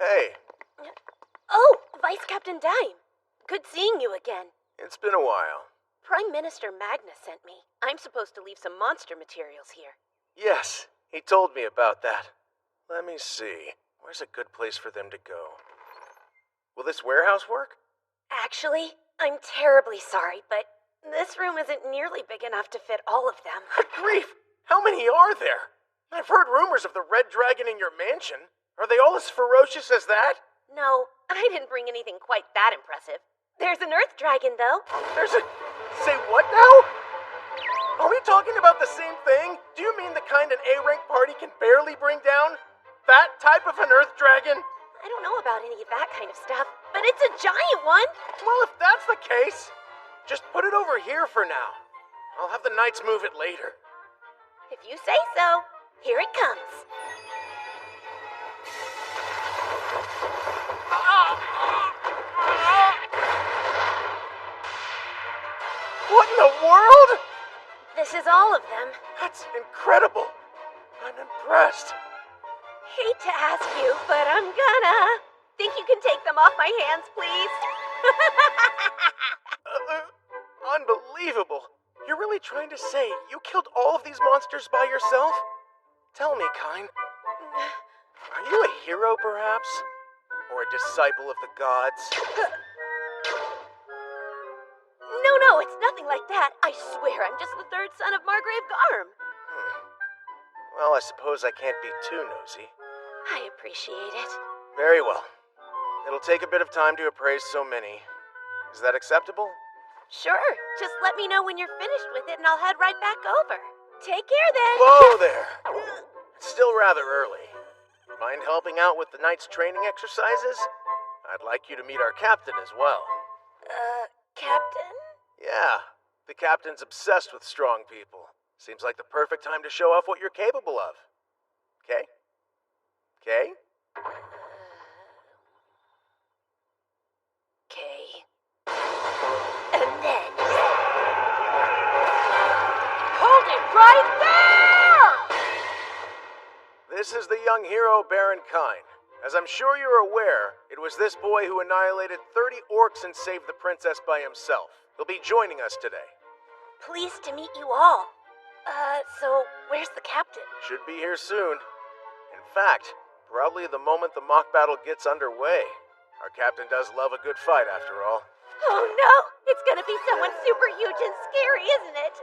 Hey, Oh, Vice Captain Dime. Good seeing you again. it's been a while. Prime Minister Magnus sent me. I'm supposed to leave some monster materials here. Yes, he told me about that. Let me see. Where's a good place for them to go? Will this warehouse work? Actually, I'm terribly sorry, but this room isn't nearly big enough to fit all of them. Good grief! How many are there? I've heard rumors of the red dragon in your mansion. Are they all as ferocious as that? No, I didn't bring anything quite that impressive. There's an earth dragon, though. There's a... Say what now? Are we talking about the same thing? Do you mean the kind an A-rank party can barely bring down? That type of an earth dragon? I don't know about any of that kind of stuff, but it's a giant one. Well, if that's the case, just put it over here for now. I'll have the knights move it later. If you say so, here it comes. What in the world? This is all of them. That's incredible. I'm impressed. Hate to ask you, but I'm gonna. Think you can take them off my hands, please? Unbelievable. You're really trying to say you killed all of these monsters by yourself? Tell me, Kine. Are you a hero, perhaps? Or a disciple of the gods? No, it's nothing like that. I swear I'm just the third son of Margrave Garm. Well, I suppose I can't be too nosy. I appreciate it. Very well. It'll take a bit of time to appraise so many. Is that acceptable? Sure. Just let me know when you're finished with it and I'll head right back over. Take care then. Whoa there. It's still rather early. Mind helping out with the night's training exercises? I'd like you to meet our captain as well. Captain? Yeah, the captain's obsessed with strong people. Seems like the perfect time to show off what you're capable of. Okay? Okay? Okay. And then... Hold it right there! This is the young hero Baron Kine. As I'm sure you're aware, it was this boy who annihilated 30 orcs and saved the princess by himself. He'll be joining us today. Pleased to meet you all. So where's the captain? Should be here soon. In fact, probably the moment the mock battle gets underway. Our captain does love a good fight, after all. Oh no! It's gonna be someone super huge and scary, isn't it?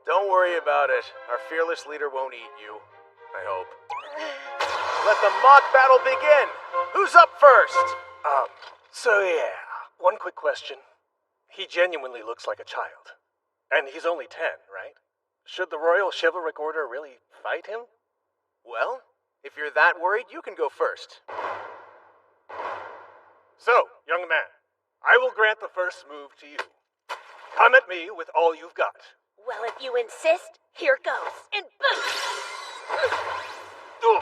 Don't worry about it. Our fearless leader won't eat you. I hope. Let the mock battle begin! Who's up first? One quick question. He genuinely looks like a child. And he's only 10, right? Should the Royal Chivalric Order really fight him? Well, if you're that worried, you can go first. So, young man, I will grant the first move to you. Come at me with all you've got. Well, if you insist, here goes. And boom!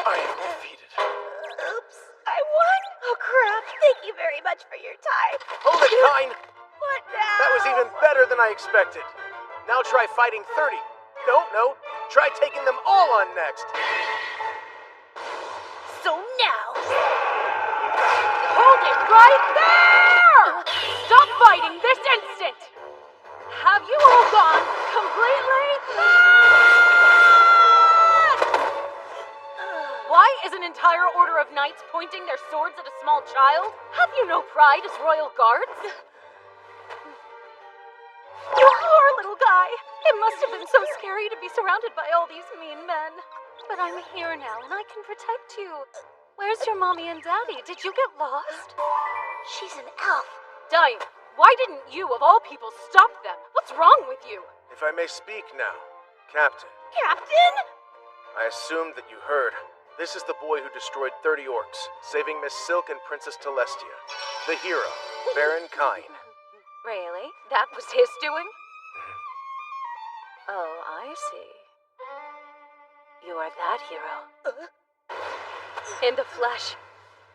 I am defeated. Oops, I won? Oh crap, thank you very much for your time. Hold it, Kine! What now? That was even better than I expected. Now try fighting 30. No, try taking them all on next. So now... Hold it right there! Stop fighting this instant! Have you all gone completely mad? Why is an entire order of knights pointing their swords at a small child? Have you no pride as royal guards? Poor little guy. It must have been so scary to be surrounded by all these mean men. But I'm here now and I can protect you. Where's your mommy and daddy? Did you get lost? She's an elf. Dime, why didn't you, of all people, stop them? What's wrong with you? If I may speak now, Captain. Captain? I assumed that you heard. This is the boy who destroyed 30 orcs, saving Miss Silk and Princess Telestia. The hero, Baron Kine. Really? That was his doing? Oh, I see. You are that hero. In the flesh.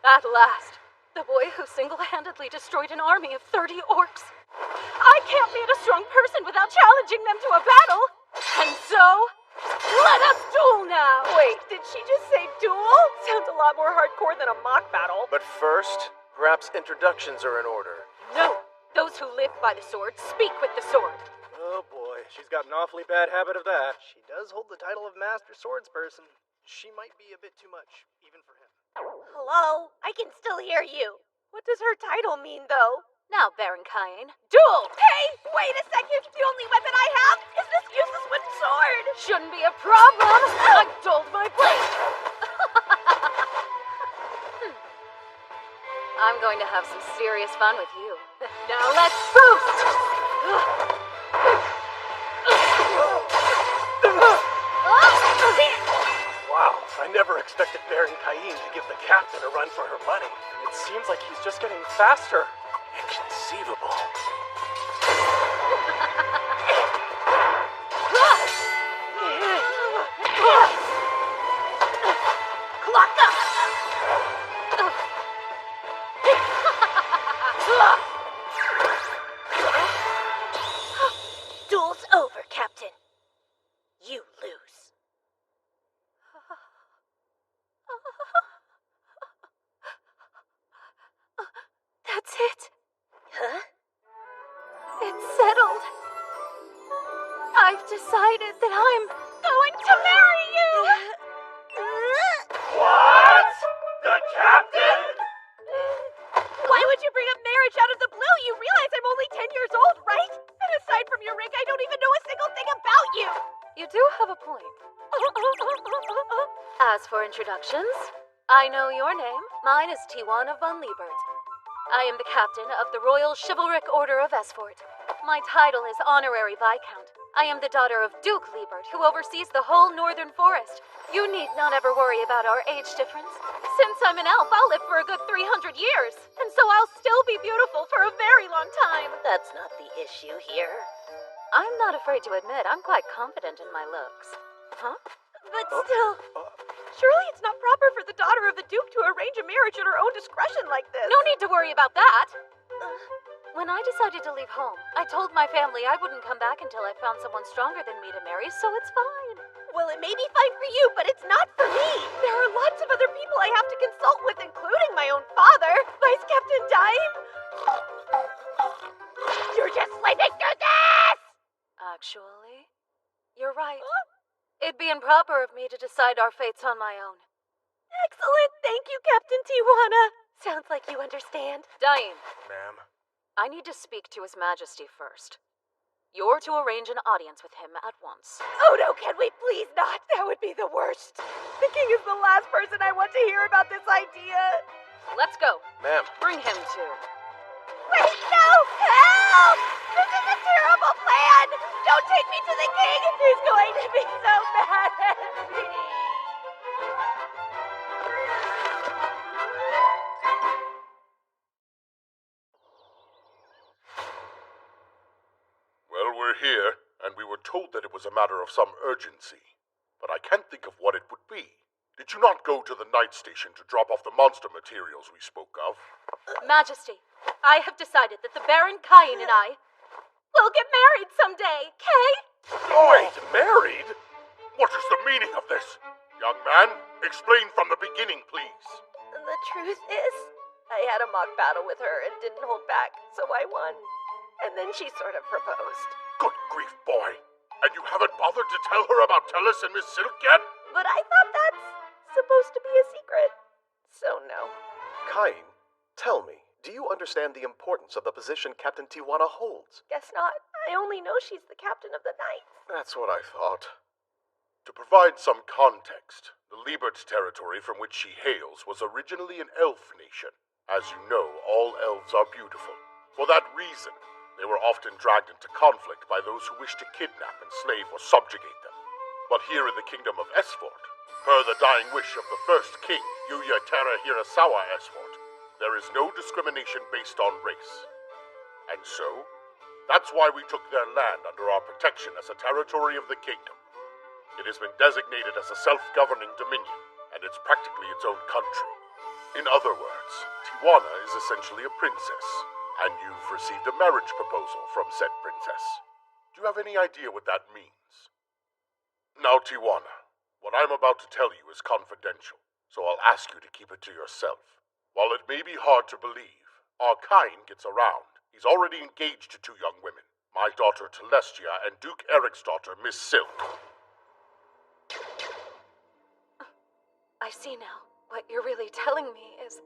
At last. The boy who single-handedly destroyed an army of 30 orcs. I can't be a strong person without challenging them to a battle. And so, let us duel now! Wait, did she just say duel? Sounds a lot more hardcore than a mock battle. But first, perhaps introductions are in order. No! Those who live by the sword speak with the sword. Oh boy, she's got an awfully bad habit of that. She does hold the title of Master Swordsperson. She might be a bit too much, even for him. Hello? I can still hear you. What does her title mean, though? Now, Baron Cain. Duel! Hey, wait a second. The only weapon I have is this useless wooden sword. Shouldn't be a problem. I dulled my blade. I'm going to have some serious fun with you. Now let's boost! Wow, I never expected Baron Cain to give the captain a run for her money. It seems like he's just getting faster. Inconceivable. Clock up! Duel's over, Captain. You lose. That's it. Huh? It's settled. I've decided that I'm going to marry you. What? The captain? Why would you bring up marriage out of the blue? You realize I'm only 10 years old, right? And aside from your rank, I don't even know a single thing about you. You do have a point. As for introductions, I know your name. Mine is Tijuana von Liebert. I am the captain of the Royal Chivalric Order of Esfort. My title is Honorary Viscount. I am the daughter of Duke Liebert, who oversees the whole northern forest. You need not ever worry about our age difference. Since I'm an elf, I'll live for a good 300 years. And so I'll still be beautiful for a very long time. That's not the issue here. I'm not afraid to admit I'm quite confident in my looks. Huh? But still, surely it's not proper for the daughter of the Duke to arrange a marriage at her own discretion like this. No need to worry about that. When I decided to leave home, I told my family I wouldn't come back until I found someone stronger than me to marry, so it's fine. Well, it may be fine for you, but it's not for me. There are lots of other people I have to consult with, including my own father, Vice Captain Dime. You're just living through this! Actually, you're right. It'd be improper of me to decide our fates on my own. Excellent. Thank you, Captain Tijuana. Sounds like you understand. Daim. Ma'am? I need to speak to His Majesty first. You're to arrange an audience with him at once. Oh no, can we please not? That would be the worst. The king is the last person I want to hear about this idea. Let's go. Ma'am. Bring him to. Wait, no! Help! This is a terrible plan! Don't take me to the king! He's going to be so mad at me! Well, we're here, and we were told that it was a matter of some urgency. But I can't think of what it would be. Did you not go to the night station to drop off the monster materials we spoke of? Majesty, I have decided that the Baron Cain and I will get married someday, Kay? Wait, married? What is the meaning of this? Young man, explain from the beginning, please. The truth is, I had a mock battle with her and didn't hold back, so I won. And then she sort of proposed. Good grief, boy. And you haven't bothered to tell her about Tellus and Miss Silk yet? But I thought that's supposed to be a secret. So no. Cain, tell me, do you understand the importance of the position Captain Tijuana holds? Guess not. I only know she's the captain of the Knights. That's what I thought. To provide some context, the Liebert territory from which she hails was originally an elf nation. As you know, all elves are beautiful. For that reason, they were often dragged into conflict by those who wished to kidnap, enslave, or subjugate them. But here in the kingdom of Esfort, per the dying wish of the first king, Yuya Terra Hirasawa Esfort, there is no discrimination based on race. And so, that's why we took their land under our protection as a territory of the kingdom. It has been designated as a self-governing dominion, and it's practically its own country. In other words, Tijuana is essentially a princess, and you've received a marriage proposal from said princess. Do you have any idea what that means? Now, Tijuana, what I'm about to tell you is confidential, so I'll ask you to keep it to yourself. While it may be hard to believe, our Kain gets around. He's already engaged to 2 young women, my daughter Telestia and Duke Eric's daughter, Miss Silk. I see now. What you're really telling me is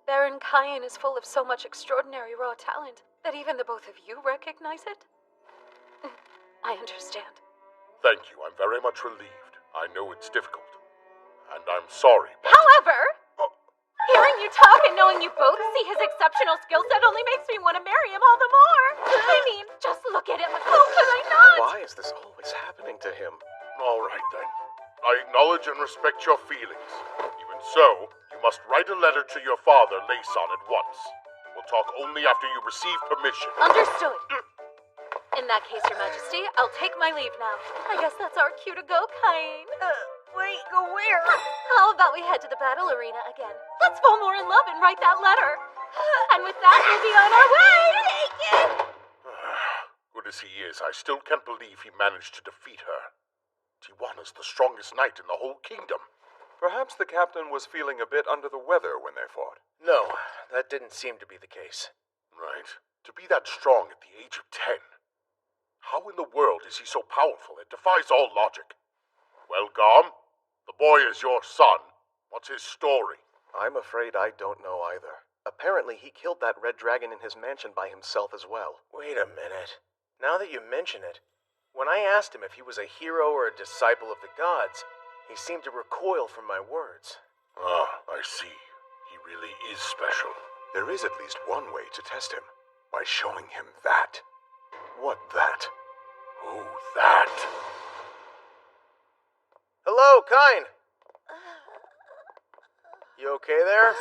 Baron Kain is full of so much extraordinary raw talent that even the both of you recognize it? I understand. Thank you, I'm very much relieved. I know it's difficult. And I'm sorry, but... However, hearing you talk and knowing you both see his exceptional skill set only makes me want to marry him all the more. I mean, just look at him. How could I not? Why is this always happening to him? All right, then. I acknowledge and respect your feelings. Even so, you must write a letter to your father, Layson, at once. We'll talk only after you receive permission. Understood. In that case, Your Majesty, I'll take my leave now. I guess that's our cue to go, Kain. Wait, go where? How about we head to the battle arena again? Let's fall more in love and write that letter. And with that, we'll be on our way. Take it. Good as he is, I still can't believe he managed to defeat her. Tijuana's the strongest knight in the whole kingdom. Perhaps the captain was feeling a bit under the weather when they fought. No, that didn't seem to be the case. Right. To be that strong at the age of 10. How in the world is he so powerful? It defies all logic. Well, Gom, the boy is your son. What's his story? I'm afraid I don't know either. Apparently, he killed that red dragon in his mansion by himself as well. Wait a minute. Now that you mention it, when I asked him if he was a hero or a disciple of the gods, he seemed to recoil from my words. Ah, I see. He really is special. There is at least one way to test him. By showing him that. What that? Oh, that. Hello, Kain! You okay there?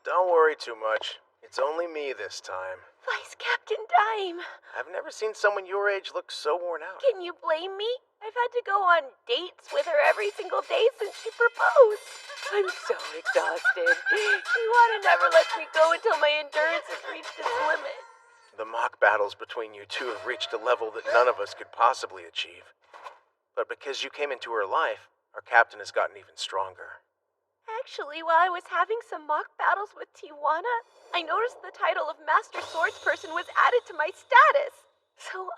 Don't worry too much. It's only me this time. Vice Captain Dime. I've never seen someone your age look so worn out. Can you blame me? I've had to go on dates with her every single day since she proposed. I'm so exhausted. Tijuana never lets me go until my endurance has reached its limit. The mock battles between you two have reached a level that none of us could possibly achieve. But because you came into her life, our captain has gotten even stronger. Actually, while I was having some mock battles with Tijuana, I noticed the title of Master Swordsperson was added to my status. So,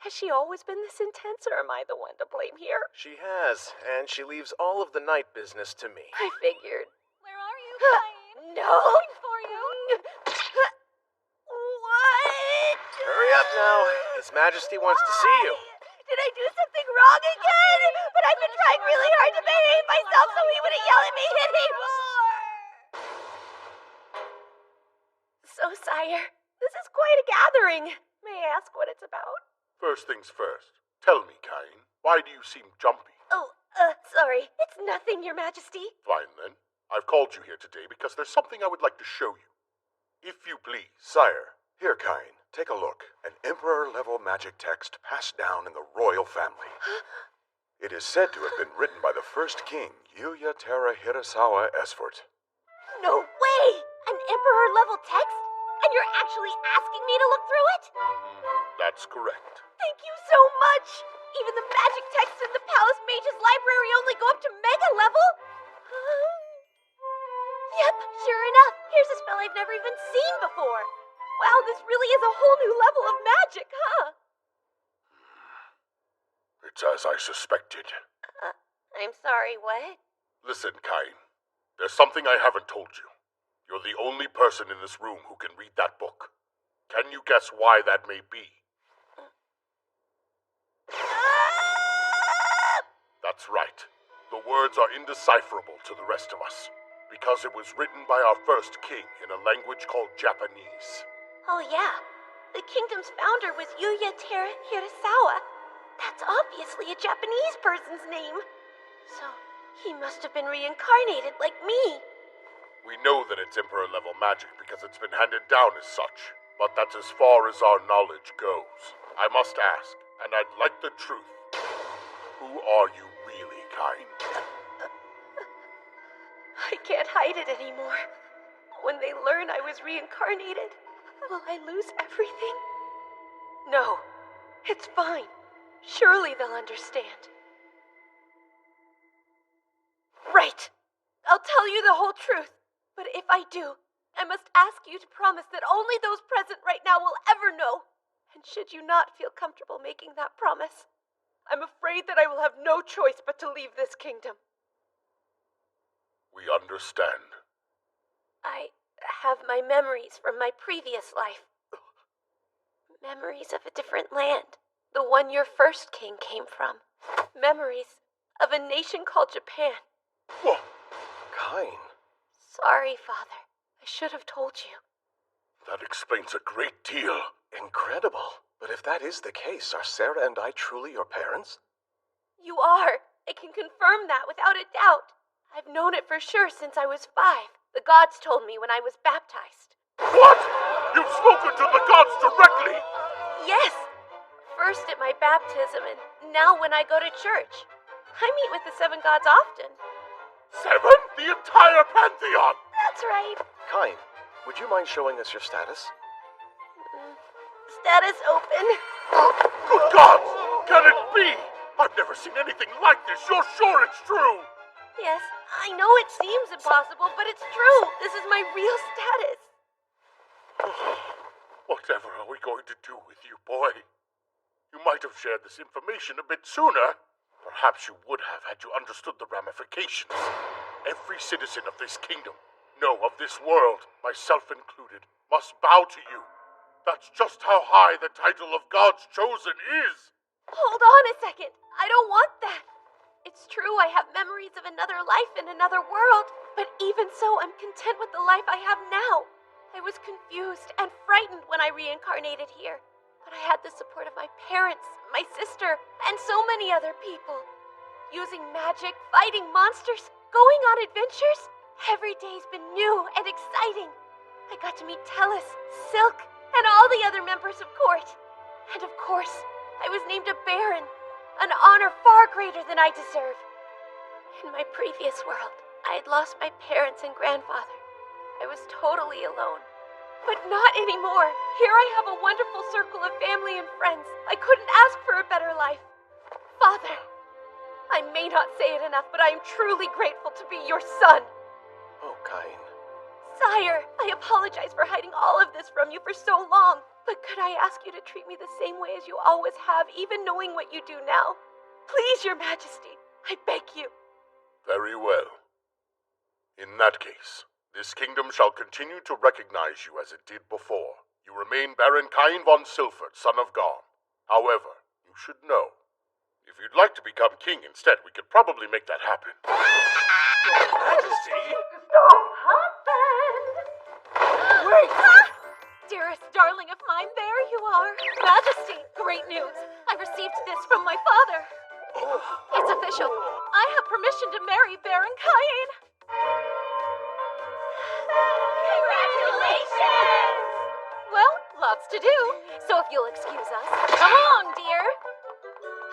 has she always been this intense, or am I the one to blame here? She has, and she leaves all of the night business to me. I figured. Where are you, Kain? No! Looking for you. What? Hurry up now. His Majesty wants to see you. Did I do something wrong again? But I've been trying really hard to behave myself so he wouldn't yell at me anymore. So, sire, this is quite a gathering. May I ask what it's about? First things first. Tell me, Kain, why do you seem jumpy? Oh, sorry. It's nothing, Your Majesty. Fine, then. I've called you here today because there's something I would like to show you. If you please. Sire, here, Kain, take a look. An Emperor-level magic text passed down in the royal family. It is said to have been written by the first king, Yuya Terra Hirasawa Esfort. No way! An Emperor-level text? And you're actually asking me to look through it? That's correct. Thank you so much! Even the magic texts in the Palace Mage's library only go up to Mega level? Yep, sure enough. Here's a spell I've never even seen before. Wow, this really is a whole new level of magic, huh? It's as I suspected. I'm sorry, what? Listen, Kain. There's something I haven't told you. You're the only person in this room who can read that book. Can you guess why that may be? That's right. The words are indecipherable to the rest of us, because it was written by our first king in a language called Japanese. Oh yeah, the kingdom's founder was Yuya Terra Hirasawa. That's obviously a Japanese person's name. So, he must have been reincarnated like me. We know that it's Emperor-level magic because it's been handed down as such, but that's as far as our knowledge goes. I must ask, and I'd like the truth. Who are you really, Kain? I can't hide it anymore. When they learn I was reincarnated, will I lose everything? No, it's fine. Surely they'll understand. Right. I'll tell you the whole truth. But if I do, I must ask you to promise that only those present right now will ever know. And should you not feel comfortable making that promise, I'm afraid that I will have no choice but to leave this kingdom. We understand. I have my memories from my previous life. Memories of a different land, the one your first king came from. Memories of a nation called Japan. Whoa. Kain. Sorry, Father. I should have told you. That explains a great deal. Incredible. But if that is the case, are Sarah and I truly your parents? You are. I can confirm that without a doubt. I've known it for sure since I was 5. The gods told me when I was baptized. What? You've spoken to the gods directly? Yes. First at my baptism and now when I go to church. I meet with the 7 gods often. 7? The entire pantheon? That's right. Kain, would you mind showing us your status? Status open. Good gods! Can it be? I've never seen anything like this. You're sure it's true? Yes, I know it seems impossible, but it's true. This is my real status. Whatever are we going to do with you, boy? You might have shared this information a bit sooner. Perhaps you would have had you understood the ramifications. Every citizen of this kingdom, no, of this world, myself included, must bow to you. That's just how high the title of God's chosen is. Hold on a second. I don't want that. It's true I have memories of another life in another world, but even so, I'm content with the life I have now. I was confused and frightened when I reincarnated here, but I had the support of my parents, my sister, and so many other people. Using magic, fighting monsters, going on adventures, every day's been new and exciting. I got to meet Tellus, Silk, and all the other members of court. And of course, I was named a Baron, an honor far greater than I deserve. In my previous world, I had lost my parents and grandfather. I was totally alone. But not anymore. Here I have a wonderful circle of family and friends. I couldn't ask for a better life. Father, I may not say it enough, but I am truly grateful to be your son. Oh, Kain. Sire, I apologize for hiding all of this from you for so long. But could I ask you to treat me the same way as you always have, even knowing what you do now? Please, your majesty, I beg you. Very well. In that case, this kingdom shall continue to recognize you as it did before. You remain Baron Kain von Silfert, son of Garm. However, you should know, if you'd like to become king instead, we could probably make that happen. Your Majesty? Stop, husband! Wait! Dearest darling of mine, there you are. Majesty, great news. I received this from my father. It's official. I have permission to marry Baron Kain. Congratulations! Well, lots to do. So if you'll excuse us. Come along, dear.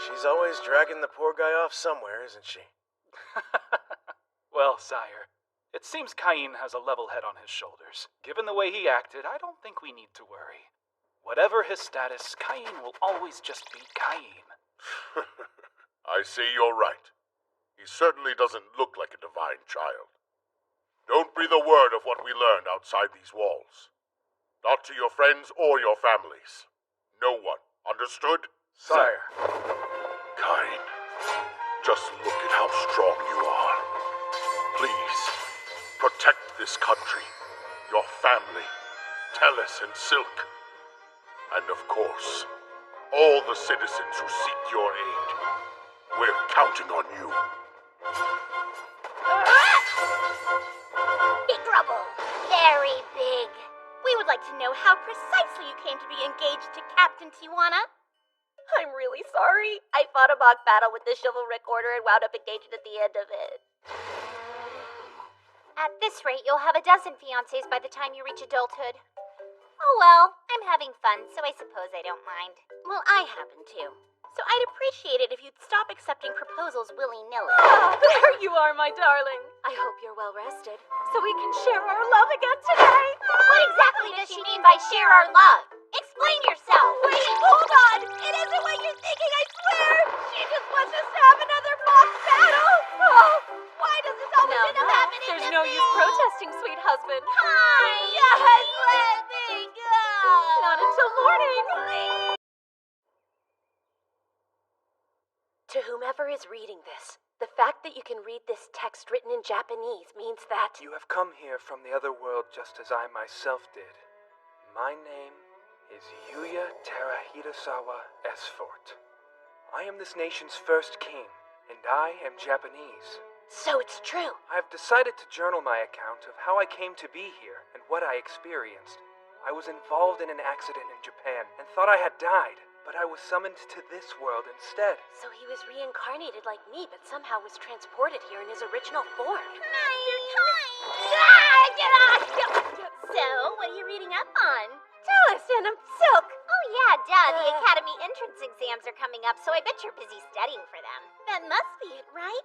She's always dragging the poor guy off somewhere, isn't she? Well, sire, it seems Kain has a level head on his shoulders. Given the way he acted, I don't think we need to worry. Whatever his status, Kain will always just be Kain. I say you're right. He certainly doesn't look like a divine child. Don't breathe a word of what we learned outside these walls. Not to your friends or your families. No one. Understood? Sire. Kain, just look at how strong you are. Please, protect this country, your family, Tellus and Silk, and of course, all the citizens who seek your aid. We're counting on you. Big trouble. Very big. We would like to know how precisely you came to be engaged to Captain Tijuana. I'm really sorry. I fought a mock battle with the chivalric order and wound up engaged at the end of it. At this rate, you'll have a dozen fiancés by the time you reach adulthood. Oh well, I'm having fun, so I suppose I don't mind. Well, I happen to. So I'd appreciate it if you'd stop accepting proposals willy-nilly. There you are, my darling. I hope you're well rested, so we can share our love again today. What exactly does she mean by share our love? Explain yourself. Wait, hold on. It isn't what you're thinking, I swear. She just wants us to have another mock battle. Oh, why does this There's no use protesting, sweet husband. Yes, let me go. Not until morning. To whomever is reading this, the fact that you can read this text written in Japanese means that You have come here from the other world just as I myself did. My name is Yuya Terahitasawa Esfort. I am this nation's first king, and I am Japanese. So it's true. I've decided to journal my account of how I came to be here and what I experienced. I was involved in an accident in Japan and thought I had died, but I was summoned to this world instead. So he was reincarnated like me, but somehow was transported here in his original form. So, what are you reading up on? Tell us, and I'm Silk. Oh yeah, duh. The academy entrance exams are coming up, so I bet you're busy studying for them. That must be it, right?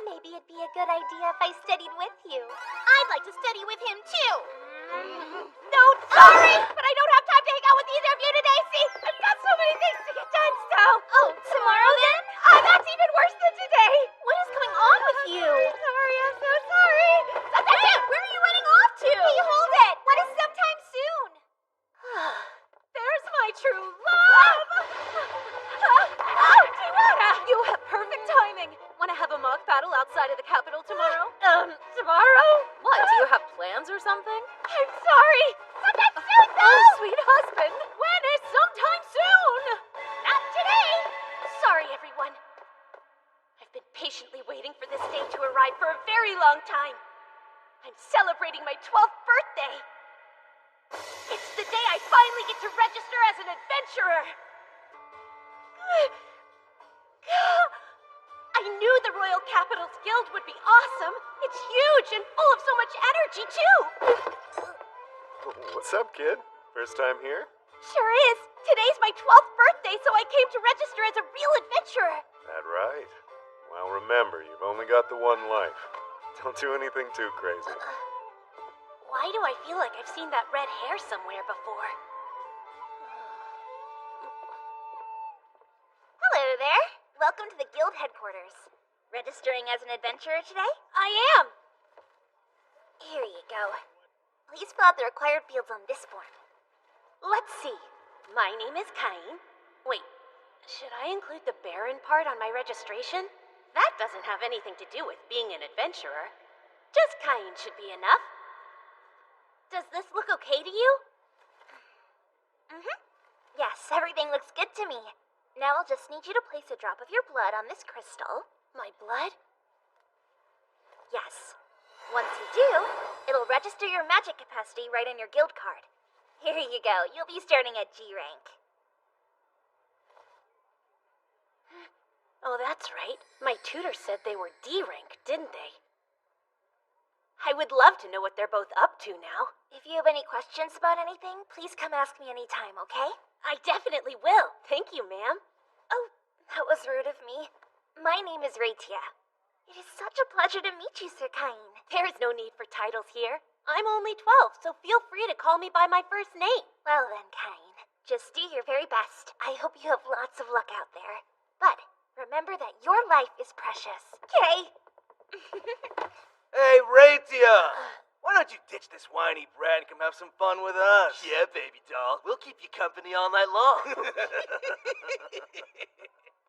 Maybe it'd be a good idea if I studied with you. I'd like to study with him too. No, sorry, but I don't have time to hang out with either of you today. See, I've got so many things to get done. So, Tomorrow then? that's even worse than today. What is going on with you? Sorry, I'm so sorry. Hey, where are you running off to? Hey, hold it. What is sometime soon? There's my true love. Tiwara, you have perfect timing. Want to have a mock battle outside of the capital tomorrow? Tomorrow? What, do you have plans or something? I'm sorry. Sometime soon, though. Oh, sweet husband. When is sometime soon? Not today. Sorry, everyone. I've been patiently waiting for this day to arrive for a very long time. I'm celebrating my 12th birthday. It's the day I finally get to register as an adventurer. I knew the Royal Capital's Guild would be awesome. It's huge and full of so much energy, too. What's up, kid? First time here? Sure is. Today's my 12th birthday, so I came to register as a real adventurer. That right. Well, remember, you've only got the one life. Don't do anything too crazy. Why do I feel like I've seen that red hair somewhere before? Hello there. Welcome to the guild headquarters. Registering as an adventurer today? I am. Here you go. Please fill out the required fields on this form. Let's see. My name is Cain. Wait, should I include the Baron part on my registration? That doesn't have anything to do with being an adventurer. Just Cain should be enough. Does this look okay to you? Yes, everything looks good to me. Now I'll just need you to place a drop of your blood on this crystal. My blood? Yes. Once you do, it'll register your magic capacity right on your guild card. Here you go. You'll be starting at G rank. Oh, that's right. My tutor said they were D rank, didn't they? I would love to know what they're both up to now. If you have any questions about anything, please come ask me anytime, okay? I definitely will. Thank you, ma'am. Oh, that was rude of me. My name is Raitia. It is such a pleasure to meet you, Sir Cain. There is no need for titles here. I'm only 12, so feel free to call me by my first name. Well then, Cain, just do your very best. I hope you have lots of luck out there. But remember that your life is precious, okay? Hey, Raitia! Why don't you ditch this whiny brat and come have some fun with us? Yeah, baby doll. We'll keep you company all night long.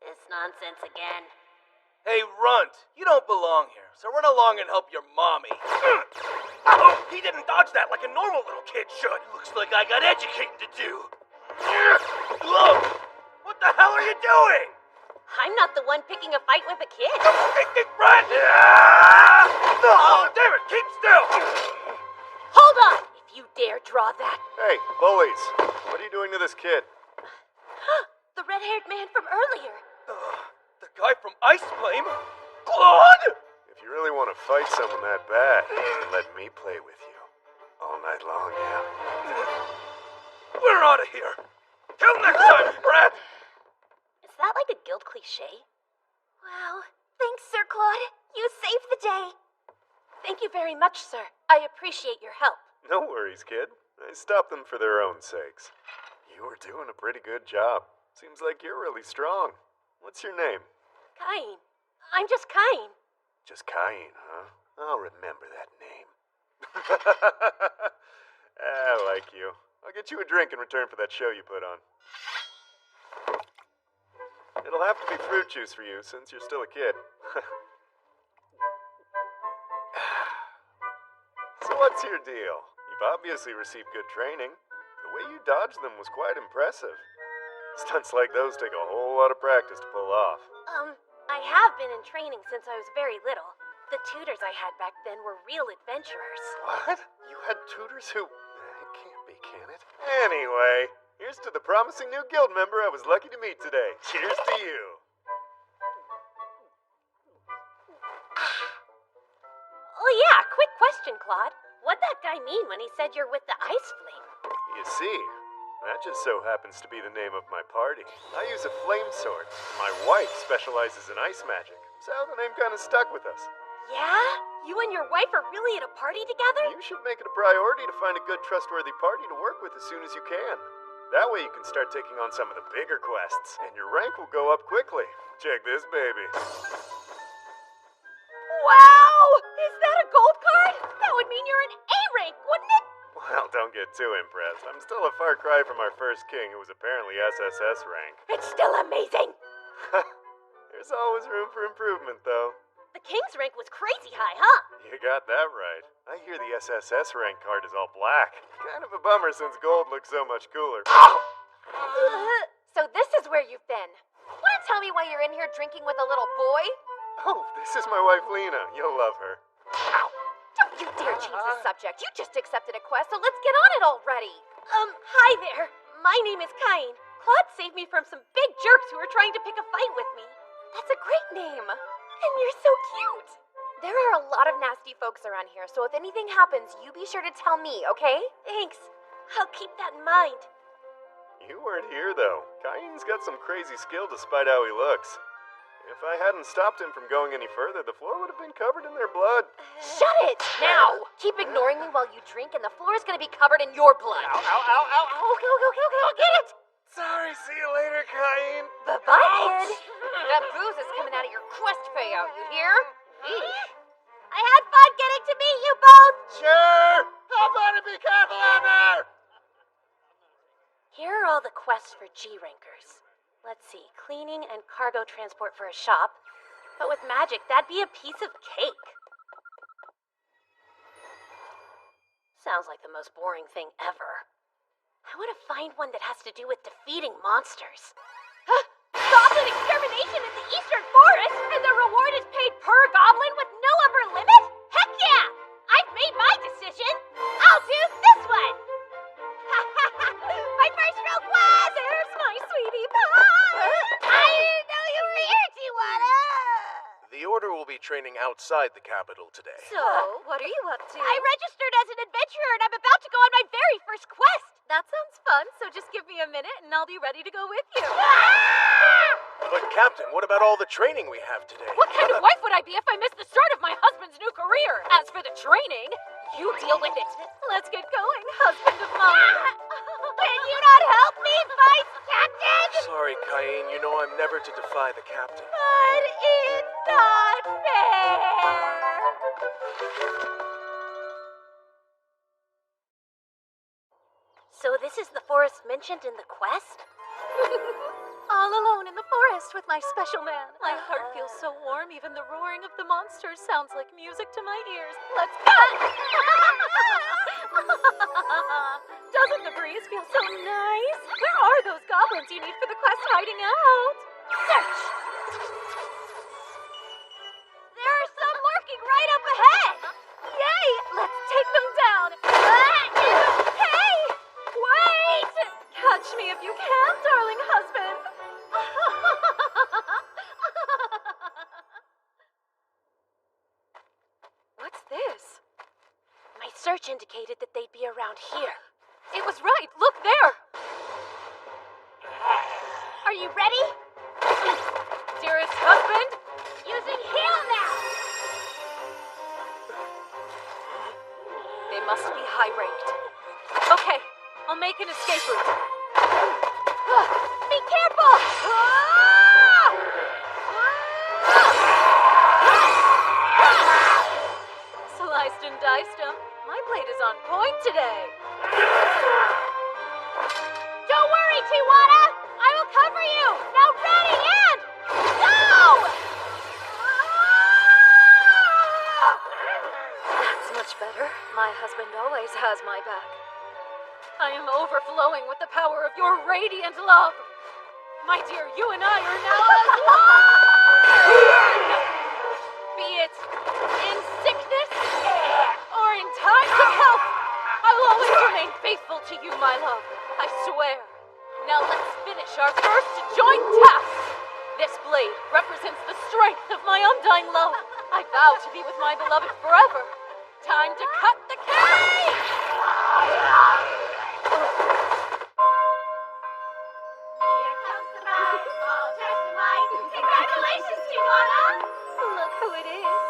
This nonsense again. Hey, Runt, you don't belong here, so run along and help your mommy. Oh, he didn't dodge that like a normal little kid should. Looks like I got educating to do. What the hell are you doing? I'm not the one picking a fight with a kid. Big Brad! Oh, damn it, keep still! Hold on! If you dare draw that. Hey, bullies! What are you doing to this kid? The red-haired man from earlier. The guy from Ice Flame? Claude! If you really want to fight someone that bad, let me play with you. All night long, yeah? We're out of here! Till next time, Brad! Is that like a guild cliche? Wow. Thanks, Sir Claude. You saved the day. Thank you very much, sir. I appreciate your help. No worries, kid. I stopped them for their own sakes. You were doing a pretty good job. Seems like you're really strong. What's your name? Cain. I'm just Kain. Just Cain, huh? I'll remember that name. I like you. I'll get you a drink in return for that show you put on. It'll have to be fruit juice for you, since you're still a kid. So what's your deal? You've obviously received good training. The way you dodged them was quite impressive. Stunts like those take a whole lot of practice to pull off. I have been in training since I was very little. The tutors I had back then were real adventurers. What? You had tutors who... It can't be, can it? Anyway, here's to the promising new guild member I was lucky to meet today. Cheers to you. Oh yeah, quick question, Claude. What'd that guy mean when he said you're with the Ice Flame? You see, that just so happens to be the name of my party. I use a flame sword. My wife specializes in ice magic, so the name kind of stuck with us. Yeah? You and your wife are really at a party together? You should make it a priority to find a good, trustworthy party to work with as soon as you can. That way you can start taking on some of the bigger quests, and your rank will go up quickly. Check this baby. Wow! Is that a gold card? That would mean you're an A rank, wouldn't it? Well, don't get too impressed. I'm still a far cry from our first king, who was apparently SSS rank. It's still amazing! There's always room for improvement, though. The king's rank was crazy high, huh? You got that right. I hear the SSS rank card is all black. Kind of a bummer since gold looks so much cooler. So this is where you've been. Want to tell me why you're in here drinking with a little boy? Oh, this is my wife Lena. You'll love her. Ow! Don't you dare change the subject. You just accepted a quest, so let's get on it already. Hi there. My name is Kain. Claude saved me from some big jerks who were trying to pick a fight with me. That's a great name. And you're so cute. There are a lot of nasty folks around here, so if anything happens, you be sure to tell me, okay? Thanks. I'll keep that in mind. You weren't here, though. Cain's got some crazy skill despite how he looks. If I hadn't stopped him from going any further, the floor would have been covered in their blood. Shut it! Now! Keep ignoring me while you drink, and the floor is gonna be covered in your blood. Ow, ow, ow, ow, ow. Okay, I'll get it! Sorry, see you later, Cain. Bye-bye, kid. That booze is coming out of your quest payout, you hear? I had fun getting to meet you both! Sure! How about it? Be careful out there! Here are all the quests for G-Rankers. Let's see, cleaning and cargo transport for a shop. But with magic, that'd be a piece of cake. Sounds like the most boring thing ever. I want to find one that has to do with defeating monsters. Goblin extermination in the Eastern Forest, and the reward is paid per goblin with no upper limit? Heck yeah! I've made my decision. I'll do this one. My first real quest! There's my sweetie pie! I didn't know you were here, Tijuana! The Order will be training outside the capital today. So, what are you up to? I registered as an adventurer and I'm about to go on my very first quest! That sounds fun, so just give me a minute and I'll be ready to go with you. But, Captain, what about all the training we have today? What kind of wife would I be if I missed the start of my husband's new career? As for the training, you deal with it. Let's get going, husband of mine. Can you not help me, Vice Captain? Sorry, Cain. You know I'm never to defy the captain. But it's not fair. So this is the forest mentioned in the quest? All alone in the forest with my special man. My heart feels so warm, even the roaring of the monsters sounds like music to my ears. Let's go! Doesn't the breeze feel so nice? Where are those goblins you need for the quest hiding out? Search! There are some lurking right up ahead! Yay! Let's take them down! Hey! Wait! Catch me if you can, darling husband! What's this? My search indicated that they'd be around here. It was right! Look there! Are you ready? Dearest husband! Using heal now! They must be high-ranked. Okay, I'll make an escape route. Be careful! sliced and diced them. My blade is on point today. Don't worry, Tijuana! I will cover you! Now ready and go! That's much better. My husband always has my back. I am overflowing with the power of your radiant love. My dear, you and I are now as one! Be it in sickness or in times of health, I will always remain faithful to you, my love. I swear. Now let's finish our first joint task. This blade represents the strength of my undying love. I vow to be with my beloved forever. Time to cut the cake! Here comes the bride, all dressed in white. Congratulations, Tijuana! Look who it is.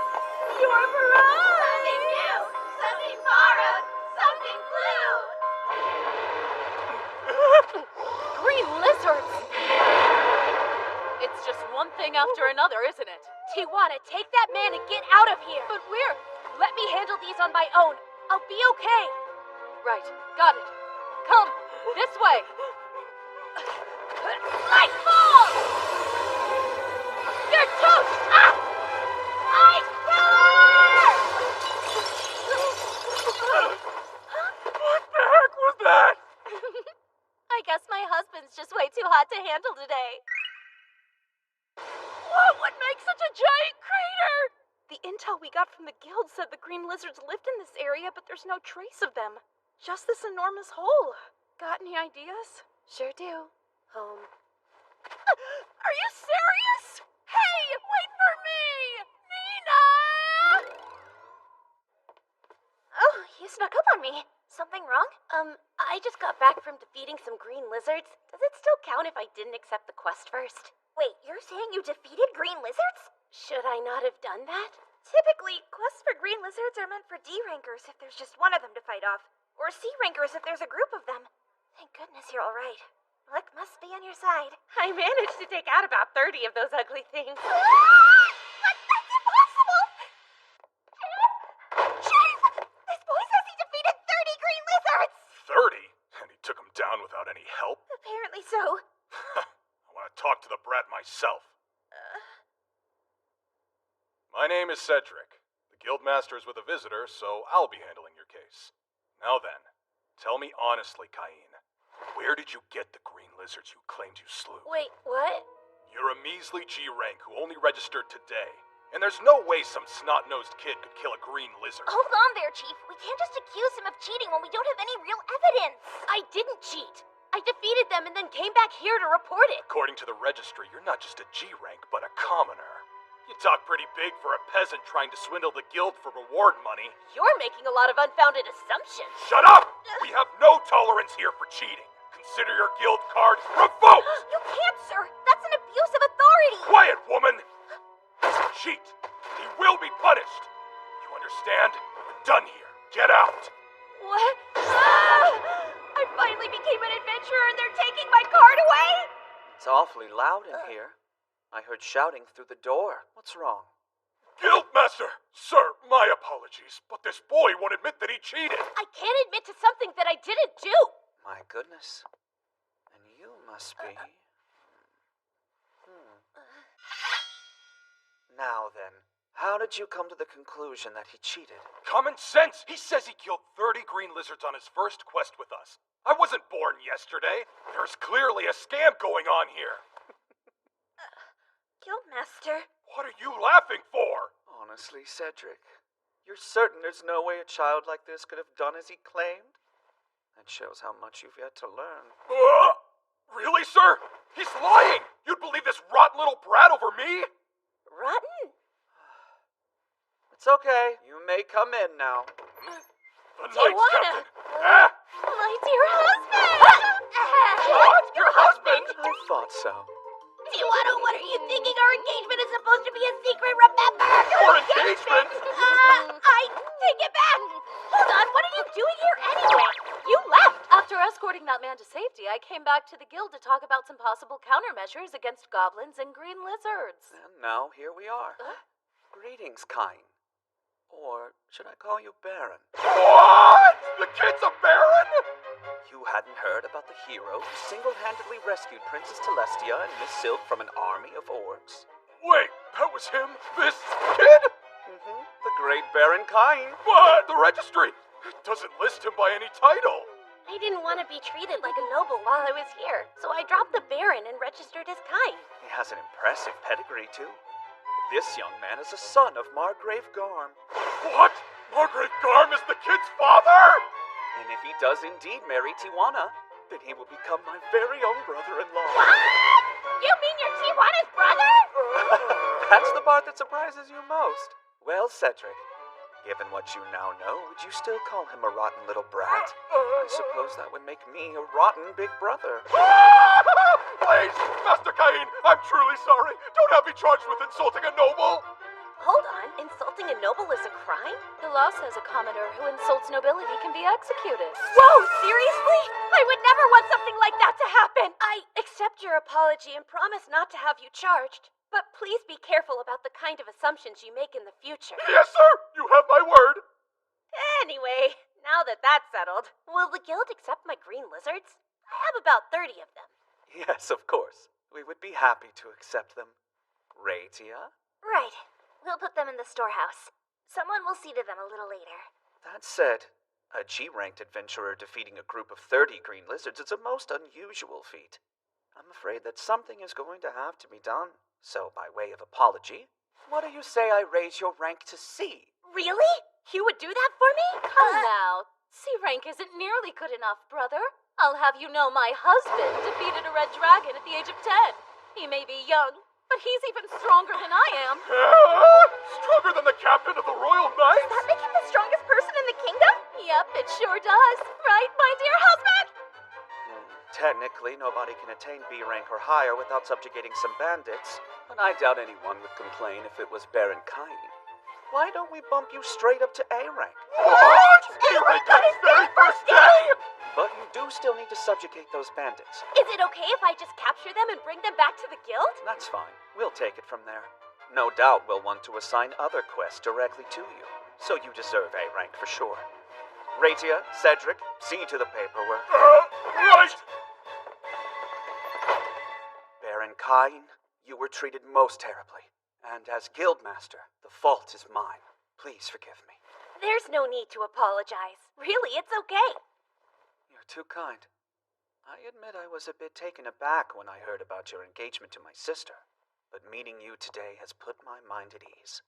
Your bride! Something new, something borrowed, something blue! Green lizards! It's just one thing after another, isn't it? Tijuana, take that man and get out of here! But we're... Let me handle these on my own. I'll be okay. Right, got it. Come, this way. Lightfall! You're toast! Ah! Ice killer! What the heck was that? I guess my husband's just way too hot to handle today. What would make such a giant crater? The intel we got from the guild said the green lizards lived in this area, but there's no trace of them. Just this enormous hole. Got any ideas? Sure do. Are you serious? Hey, wait for me! Nina! Oh, you snuck up on me. Something wrong? I just got back from defeating some green lizards. Does it still count if I didn't accept the quest first? Wait, you're saying you defeated green lizards? Should I not have done that? Typically, quests for green lizards are meant for D-rankers if there's just one of them to fight off, or C-rankers if there's a group of them. Thank goodness you're all right. Luck must be on your side. I managed to take out about 30 of those ugly things. But that's impossible! Chief! This boy says he defeated 30 green lizards! 30? And he took him down without any help? Apparently so. I want to talk to the brat myself. My name is Cedric. The guildmaster is with a visitor, so I'll be handling your case. Now then, tell me honestly, Cain, where did you get the green lizards you claimed you slew? Wait, what? You're a measly G rank who only registered today, and there's no way some snot-nosed kid could kill a green lizard. Hold on there, Chief. We can't just accuse him of cheating when we don't have any real evidence. I didn't cheat. I defeated them and then came back here to report it. According to the registry, you're not just a G rank, but a commoner. You talk pretty big for a peasant trying to swindle the guild for reward money. You're making a lot of unfounded assumptions. Shut up! We have no tolerance here for cheating. Consider your guild card revoked! You can't, sir. That's an abuse of authority. Quiet, woman! He's a cheat. He will be punished. You understand? We're done here. Get out. What? I finally became an adventurer and they're taking my card away? It's awfully loud in here. I heard shouting through the door. What's wrong? Guildmaster! Sir, my apologies, but this boy won't admit that he cheated. I can't admit to something that I didn't do. My goodness. And you must be... Now then, how did you come to the conclusion that he cheated? Common sense! He says he killed 30 green lizards on his first quest with us. I wasn't born yesterday. There's clearly a scam going on here. Guildmaster. What are you laughing for? Honestly, Cedric, you're certain there's no way a child like this could have done as he claimed? That shows how much you've yet to learn. Really, sir? He's lying! You'd believe this rotten little brat over me? Rotten? It's okay. You may come in now. The Knights Captain! My dear husband! What? Your husband? I thought so. Tijuana, what are you thinking? Our engagement is supposed to be a secret, remember? Your engagement? I take it back! Hold on, what are you doing here anyway? You left! After escorting that man to safety, I came back to the guild to talk about some possible countermeasures against goblins and green lizards. And now here we are. Greetings, Cain. Or should I call you Baron? What? The kid's a baron? You hadn't heard about the hero who single-handedly rescued Princess Celestia and Miss Silk from an army of orcs? Wait, that was him? This kid? Mm-hmm. The great Baron Cain. But the registry doesn't list him by any title. I didn't want to be treated like a noble while I was here, so I dropped the Baron and registered as Cain. He has an impressive pedigree, too. This young man is a son of Margrave Garm. What? Margrave Garm is the kid's father? And if he does indeed marry Tijuana, then he will become my very own brother-in-law. What? You mean you're Tijuana's brother? That's the part that surprises you most. Well, Cedric, given what you now know, would you still call him a rotten little brat? I suppose that would make me a rotten big brother. Please, Master Cain, I'm truly sorry. Don't have me charged with insulting a noble. Hold on, insulting a noble is a crime? The law says a commoner who insults nobility can be executed. Whoa, seriously? I would never want something like that to happen! I accept your apology and promise not to have you charged. But please be careful about the kind of assumptions you make in the future. Yes, sir! You have my word! Anyway, now that that's settled, will the guild accept my green lizards? I have about 30 of them. Yes, of course. We would be happy to accept them. Raitia? Right. We'll put them in the storehouse. Someone will see to them a little later. That said, a G-ranked adventurer defeating a group of 30 green lizards is a most unusual feat. I'm afraid that something is going to have to be done. So, by way of apology, what do you say I raise your rank to C? Really? You would do that for me? Come now. C rank isn't nearly good enough, brother. I'll have you know my husband defeated a red dragon at the age of 10. He may be young, but he's even stronger than I am. Stronger than the captain of the Royal Knights? Does that make him the strongest person in the kingdom? Yep, it sure does. Right, my dear husband? Technically, nobody can attain B rank or higher without subjugating some bandits, but I doubt anyone would complain if it was Baron Cain. Why don't we bump you straight up to A rank? What? A rank on his very first day? But you do still need to subjugate those bandits. Is it okay if I just capture them and bring them back to the guild? That's fine. We'll take it from there. No doubt we'll want to assign other quests directly to you, so you deserve A rank for sure. Raitia, Cedric, see to the paperwork. Right! Baron Cain, you were treated most terribly. And as Guildmaster, the fault is mine. Please forgive me. There's no need to apologize. Really, it's okay. You're too kind. I admit I was a bit taken aback when I heard about your engagement to my sister, but meeting you today has put my mind at ease.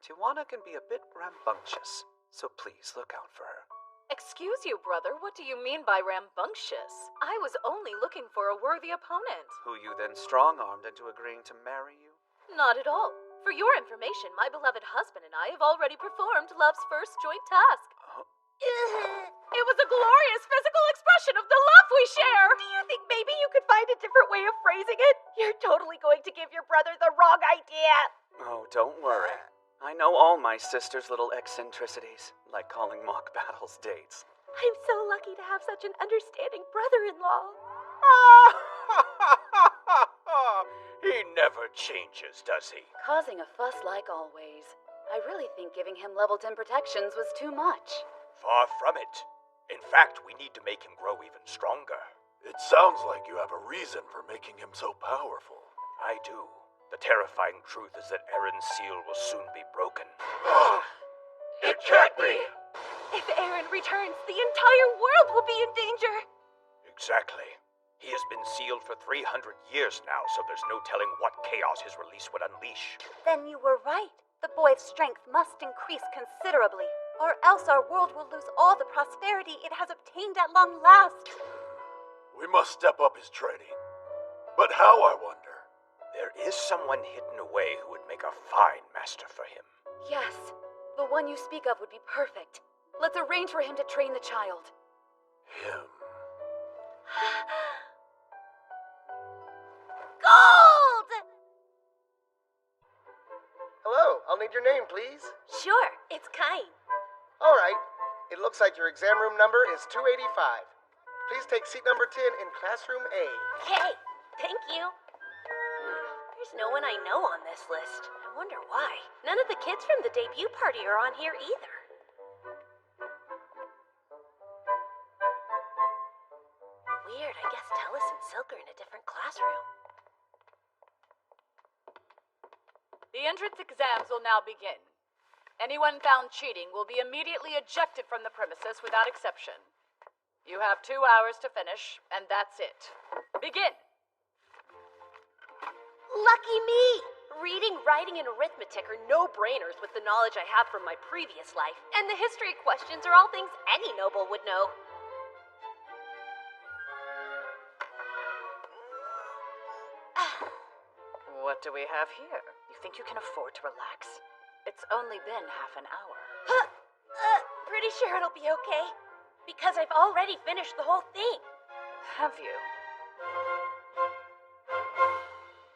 Tijuana can be a bit rambunctious, so please look out for her. Excuse you, brother, what do you mean by rambunctious? I was only looking for a worthy opponent. Who you then strong-armed into agreeing to marry you? Not at all. For your information, my beloved husband and I have already performed love's first joint task. It was a glorious physical expression of the love we share! Do you think maybe you could find a different way of phrasing it? You're totally going to give your brother the wrong idea. Oh, don't worry. I know all my sister's little eccentricities, like calling mock battles dates. I'm so lucky to have such an understanding brother-in-law. He never changes, does he? Causing a fuss like always. I really think giving him level 10 protections was too much. Far from it. In fact, we need to make him grow even stronger. It sounds like you have a reason for making him so powerful. I do. The terrifying truth is that Aaron's seal will soon be broken. It can't be! If Aaron returns, the entire world will be in danger. Exactly. He has been sealed for 300 years now, so there's no telling what chaos his release would unleash. Then you were right. The boy's strength must increase considerably, or else our world will lose all the prosperity it has obtained at long last. We must step up his training. But how, I wonder? There is someone hidden away who would make a fine master for him. Yes, the one you speak of would be perfect. Let's arrange for him to train the child. Him. Gold! Hello, I'll need your name, please. Sure, it's Cain. All right. It looks like your exam room number is 285. Please take seat number 10 in classroom A. Okay, thank you. There's no one I know on this list. I wonder why. None of the kids from the debut party are on here either. Weird, I guess Tellis and Silk are in a different classroom. The entrance exams will now begin. Anyone found cheating will be immediately ejected from the premises without exception. You have 2 hours to finish, and that's it. Begin! Lucky me! Reading, writing, and arithmetic are no-brainers with the knowledge I have from my previous life, and the history questions are all things any noble would know. What do we have here? You think you can afford to relax? It's only been half an hour. Pretty sure it'll be okay. Because I've already finished the whole thing. Have you?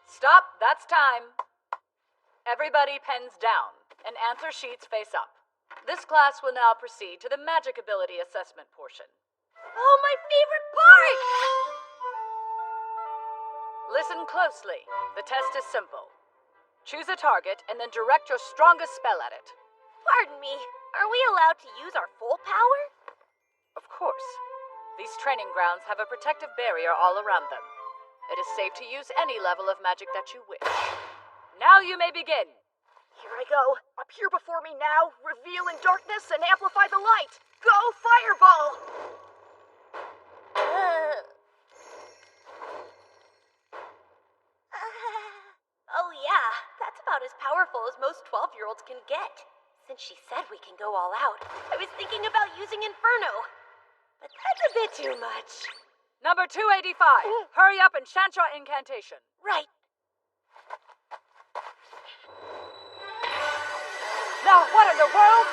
Stop, that's time. Everybody pens down, and answer sheets face up. This class will now proceed to the magic ability assessment portion. Oh, my favorite part! Listen closely. The test is simple. Choose a target and then direct your strongest spell at it. Pardon me, are we allowed to use our full power? Of course. These training grounds have a protective barrier all around them. It is safe to use any level of magic that you wish. Now you may begin. Here I go. Appear before me now, reveal in darkness, and amplify the light. Go, fireball! Oh yeah, that's about as powerful as most 12-year-olds can get. Since she said we can go all out, I was thinking about using Inferno. But that's a bit too much. Number 285. Hurry up and chant your incantation. Right. Now what in the world?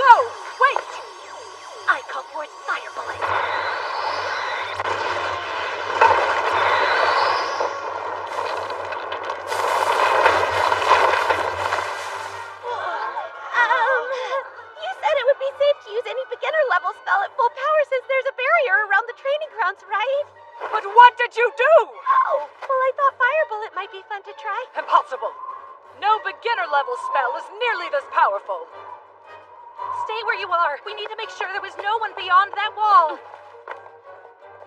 No, wait! I call forth Fire Bullet. You said it would be safe to use any beginner level spell at full power since there's a barrier around the training grounds, right? But what did you do? Oh, well I thought Fire Bullet might be fun to try. Impossible. No beginner level spell is nearly this powerful. Stay where you are. We need to make sure there was no one beyond that wall.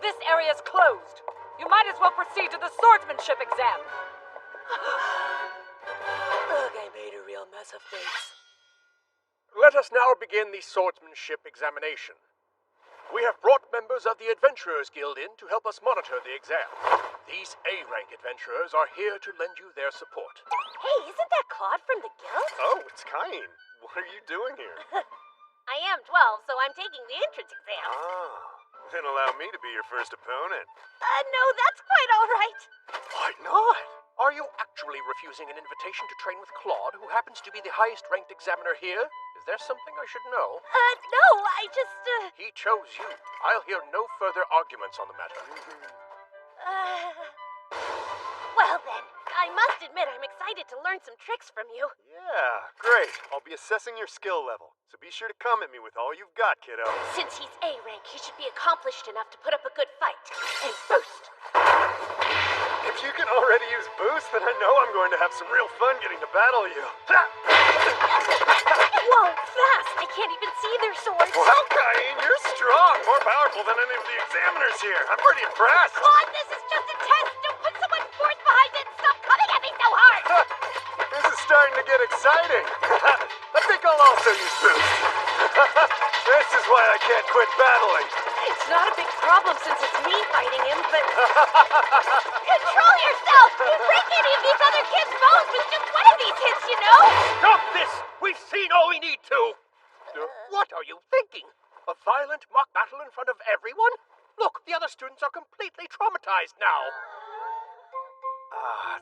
This area is closed. You might as well proceed to the swordsmanship exam. Ugh, I made a real mess of things. Let us now begin the swordsmanship examination. We have brought members of the Adventurers Guild in to help us monitor the exam. These A-rank adventurers are here to lend you their support. Hey, isn't that Claude from the guild? Oh, it's Cain. What are you doing here? I am 12, so I'm taking the entrance exam. Then allow me to be your first opponent. No, that's quite all right. Why not? Are you actually refusing an invitation to train with Claude, who happens to be the highest-ranked examiner here? Is there something I should know? No, I just, He chose you. I'll hear no further arguments on the matter. Well then, I must admit I'm excited to learn some tricks from you. Yeah, great. I'll be assessing your skill level, so be sure to come at me with all you've got, kiddo. Since he's A-rank, he should be accomplished enough to put up a good fight. And boost! If you can already use boost, then I know I'm going to have some real fun getting to battle you. Whoa, fast! I can't even see their swords. Well, Cain, you're strong. More powerful than any of the examiners here. I'm pretty impressed. Claude, this is just a test! Don't put so much force behind it and stop coming at me so hard! This is starting to get exciting. I think I'll also use boost. This is why I can't quit battling. It's not a big problem since it's me fighting him, but... Control yourself! You break any of these other kids' bones with just one of these hits, you know? Stop this! We've seen all we need to! What are you thinking? A violent mock battle in front of everyone? Look, the other students are completely traumatized now.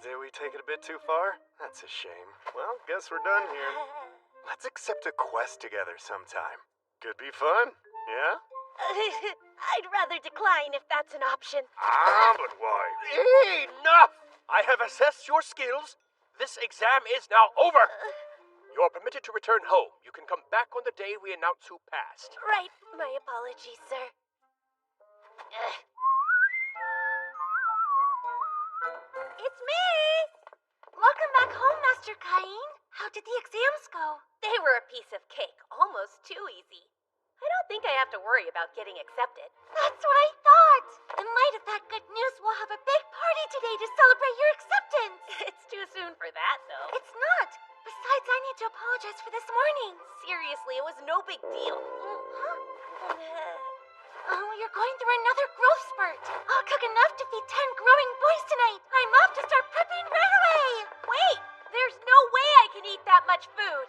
Did we take it a bit too far? That's a shame. Well, guess we're done here. Let's accept a quest together sometime. Could be fun, yeah? I'd rather decline if that's an option. But why? Enough! I have assessed your skills. This exam is now over. You're permitted to return home. You can come back on the day we announce who passed. Right. My apologies, sir. It's me! Welcome back home, Master Cain. How did the exams go? They were a piece of cake, almost too easy. I don't think I have to worry about getting accepted. That's what I thought. In light of that good news, we'll have a big party today to celebrate your acceptance. It's too soon for that, though. It's not. Besides, I need to apologize for this morning. Seriously, it was no big deal. Oh, you're going through another growth spurt. I'll cook enough to feed 10 growing boys tonight. I'm off to start prepping right away. Wait, there's no way I can eat that much food.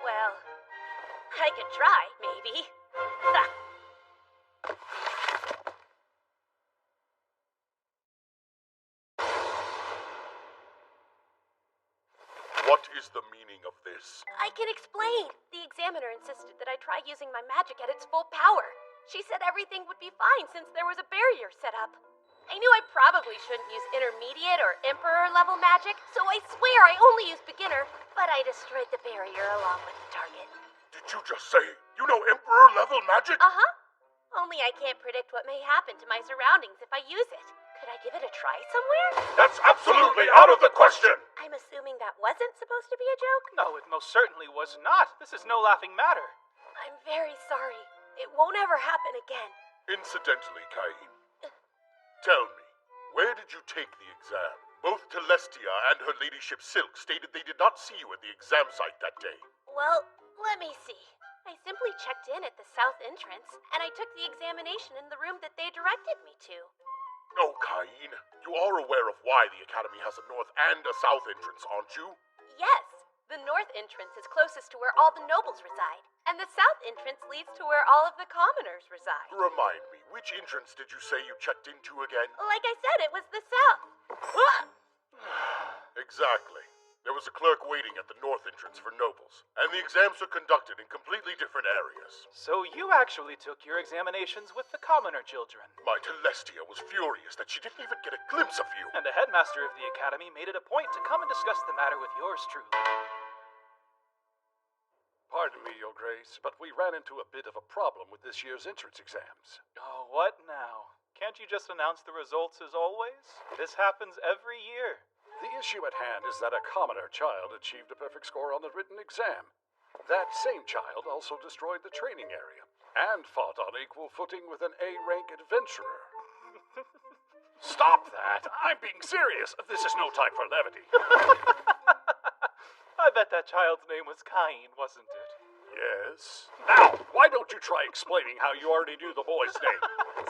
Well, I could try, maybe. What is the meaning of this? I can explain. The examiner insisted that I try using my magic at its full power. She said everything would be fine since there was a barrier set up. I knew I probably shouldn't use intermediate or emperor level magic, so I swear I only used beginner, but I destroyed the barrier along with the target. Did you just say you know Emperor level magic? Uh-huh. Only I can't predict what may happen to my surroundings if I use it. Could I give it a try somewhere? That's absolutely out of the question! I'm assuming that wasn't supposed to be a joke? No, it most certainly was not. This is no laughing matter. I'm very sorry. It won't ever happen again. Incidentally, Cain, tell me, where did you take the exam? Both Telestia and her ladyship Silk stated they did not see you at the exam site that day. Well, let me see. I simply checked in at the south entrance, and I took the examination in the room that they directed me to. Oh, Cain, you are aware of why the Academy has a north and a south entrance, aren't you? Yes, the north entrance is closest to where all the nobles reside, and the south entrance leads to where all of the commoners reside. Remind me, which entrance did you say you checked into again? Like I said, it was the south. Exactly. There was a clerk waiting at the north entrance for nobles, and the exams were conducted in completely different areas. So you actually took your examinations with the commoner children. My Telestia was furious that she didn't even get a glimpse of you. And the headmaster of the academy made it a point to come and discuss the matter with yours truly. Pardon me, Your Grace, but we ran into a bit of a problem with this year's entrance exams. Oh, what now? Can't you just announce the results as always? This happens every year. The issue at hand is that a commoner child achieved a perfect score on the written exam. That same child also destroyed the training area and fought on equal footing with an A-rank adventurer. Stop that! I'm being serious. This is no time for levity. I bet that child's name was Cain, wasn't it? Yes. Now, why don't you try explaining how you already knew the boy's name?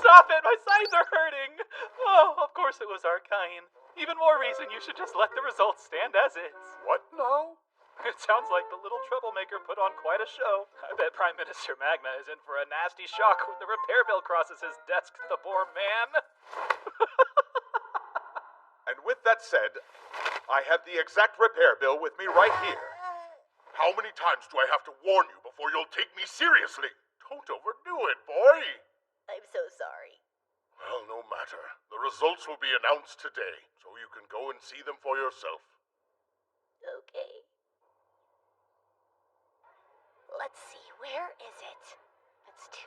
Stop it! My sides are hurting! Oh, of course it was our Cain. Even more reason you should just let the results stand as is. What now? It sounds like the little troublemaker put on quite a show. I bet Prime Minister Magna is in for a nasty shock when the repair bill crosses his desk, the poor man. And with that said, I have the exact repair bill with me right here. How many times do I have to warn you before you'll take me seriously? Don't overdo it, boy. I'm so sorry. Well, no matter. The results will be announced today, so you can go and see them for yourself. Okay. Let's see, where is it? It's 285,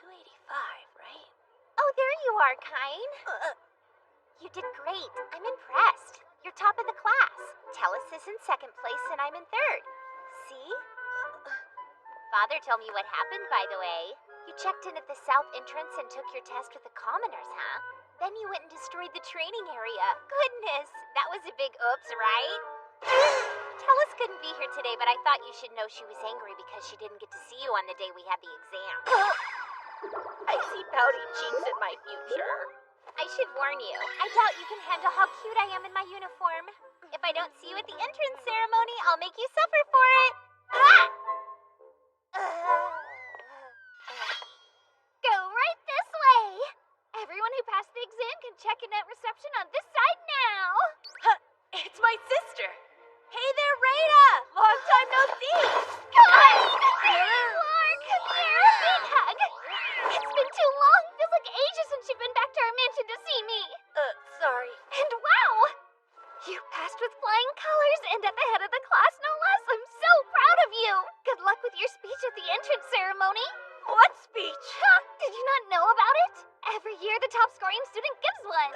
right? Oh, there you are, Cain. You did great. I'm impressed. You're top of the class. Tellus is in second place and I'm in third. See? Father told me what happened, by the way. You checked in at the south entrance and took your test with the commoners, huh? Then you went and destroyed the training area. Goodness, that was a big oops, right? Tellus couldn't be here today, but I thought you should know she was angry because she didn't get to see you on the day we had the exam. I see pouty cheeks in my future. I should warn you, I doubt you can handle how cute I am in my uniform. If I don't see you at the entrance ceremony, I'll make you suffer for it. Go right this way. Everyone who passed the exam can check in at reception on this side now. It's my sister. Hey there, Rada! Long time no see! Come on! There you are! Come here! Big hug! It's been too long. Feels like ages since you've been back to our mansion to see me. Sorry. And wow! You passed with flying colors and at the head of the class, no less. I'm so proud of you. Good luck with your speech at the entrance ceremony. What speech? Huh? Did you not know about it? Every year, the top scoring student gives one.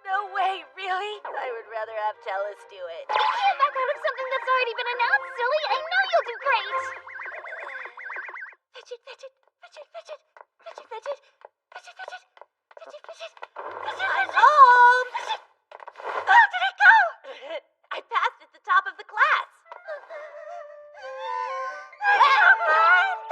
No way, really? Really? I would rather have Tellus do it. You can't back out of something that's already been announced, silly. I know you'll do great. Fidget, fidget, fidget, fidget, fidget, fidget, fidget, fidget, fidget, fidget, fidget. I'm home! Oh, did it go? I passed at the top of the class.